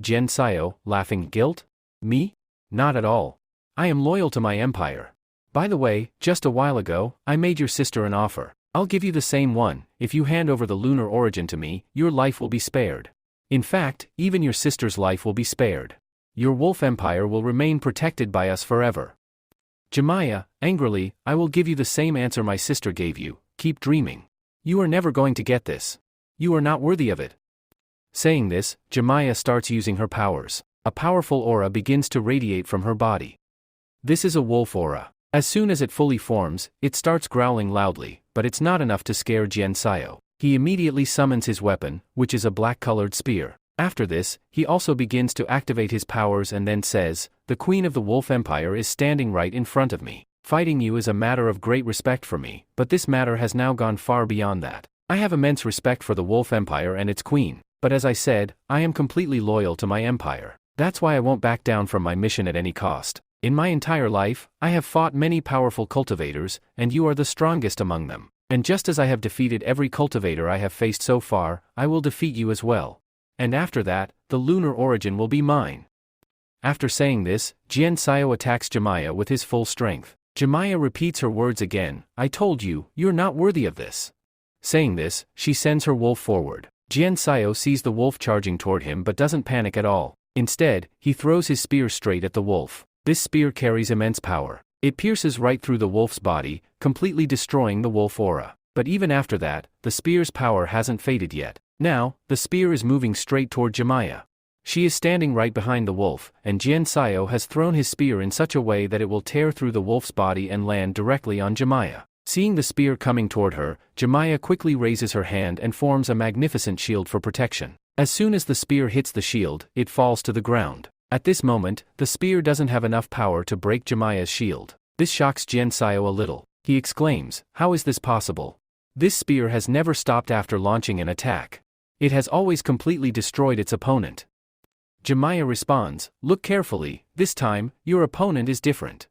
Jian Sayo, laughing, guilt? Me? Not at all. I am loyal to my empire. By the way, just a while ago, I made your sister an offer. I'll give you the same one. If you hand over the lunar origin to me, your life will be spared. In fact, even your sister's life will be spared. Your wolf empire will remain protected by us forever. Jemiah, angrily, I will give you the same answer my sister gave you. Keep dreaming. You are never going to get this. You are not worthy of it. Saying this, Jemiah starts using her powers. A powerful aura begins to radiate from her body. This is a wolf aura. As soon as it fully forms, it starts growling loudly, but it's not enough to scare Jian Sayo. He immediately summons his weapon, which is a black-colored spear. After this, he also begins to activate his powers and then says, the Queen of the Wolf Empire is standing right in front of me. Fighting you is a matter of great respect for me, but this matter has now gone far beyond that. I have immense respect for the Wolf Empire and its queen, but as I said, I am completely loyal to my empire. That's why I won't back down from my mission at any cost. In my entire life, I have fought many powerful cultivators, and you are the strongest among them. And just as I have defeated every cultivator I have faced so far, I will defeat you as well. And after that, the lunar origin will be mine. After saying this, Jian Sayo attacks Jemiah with his full strength. Jemiah repeats her words again, I told you, you're not worthy of this. Saying this, she sends her wolf forward. Jian Sayo sees the wolf charging toward him but doesn't panic at all. Instead, he throws his spear straight at the wolf. This spear carries immense power. It pierces right through the wolf's body, completely destroying the wolf aura. But even after that, the spear's power hasn't faded yet. Now, the spear is moving straight toward Jemiah. She is standing right behind the wolf, and Jian Sayo has thrown his spear in such a way that it will tear through the wolf's body and land directly on Jemiah. Seeing the spear coming toward her, Jemiah quickly raises her hand and forms a magnificent shield for protection. As soon as the spear hits the shield, it falls to the ground. At this moment, the spear doesn't have enough power to break Jemiah's shield. This shocks Jian Xiao a little. He exclaims, "How is this possible? This spear has never stopped after launching an attack. It has always completely destroyed its opponent." Jemiah responds, "Look carefully, this time, your opponent is different."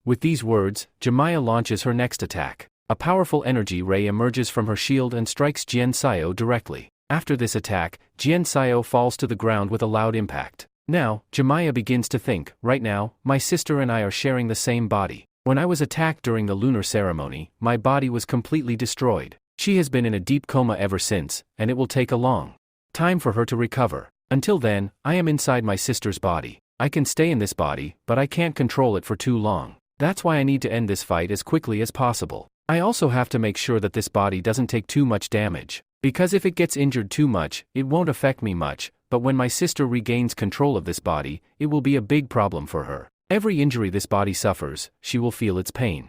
With these words, Jemiah launches her next attack. A powerful energy ray emerges from her shield and strikes Jian Xiao directly. After this attack, Jian Xiao falls to the ground with a loud impact. Now, Jemiah begins to think, right now, my sister and I are sharing the same body. When I was attacked during the lunar ceremony, my body was completely destroyed. She has been in a deep coma ever since, and it will take a long time for her to recover. Until then, I am inside my sister's body. I can stay in this body, but I can't control it for too long. That's why I need to end this fight as quickly as possible. I also have to make sure that this body doesn't take too much damage. Because if it gets injured too much, it won't affect me much, but when my sister regains control of this body, it will be a big problem for her. Every injury this body suffers, she will feel its pain.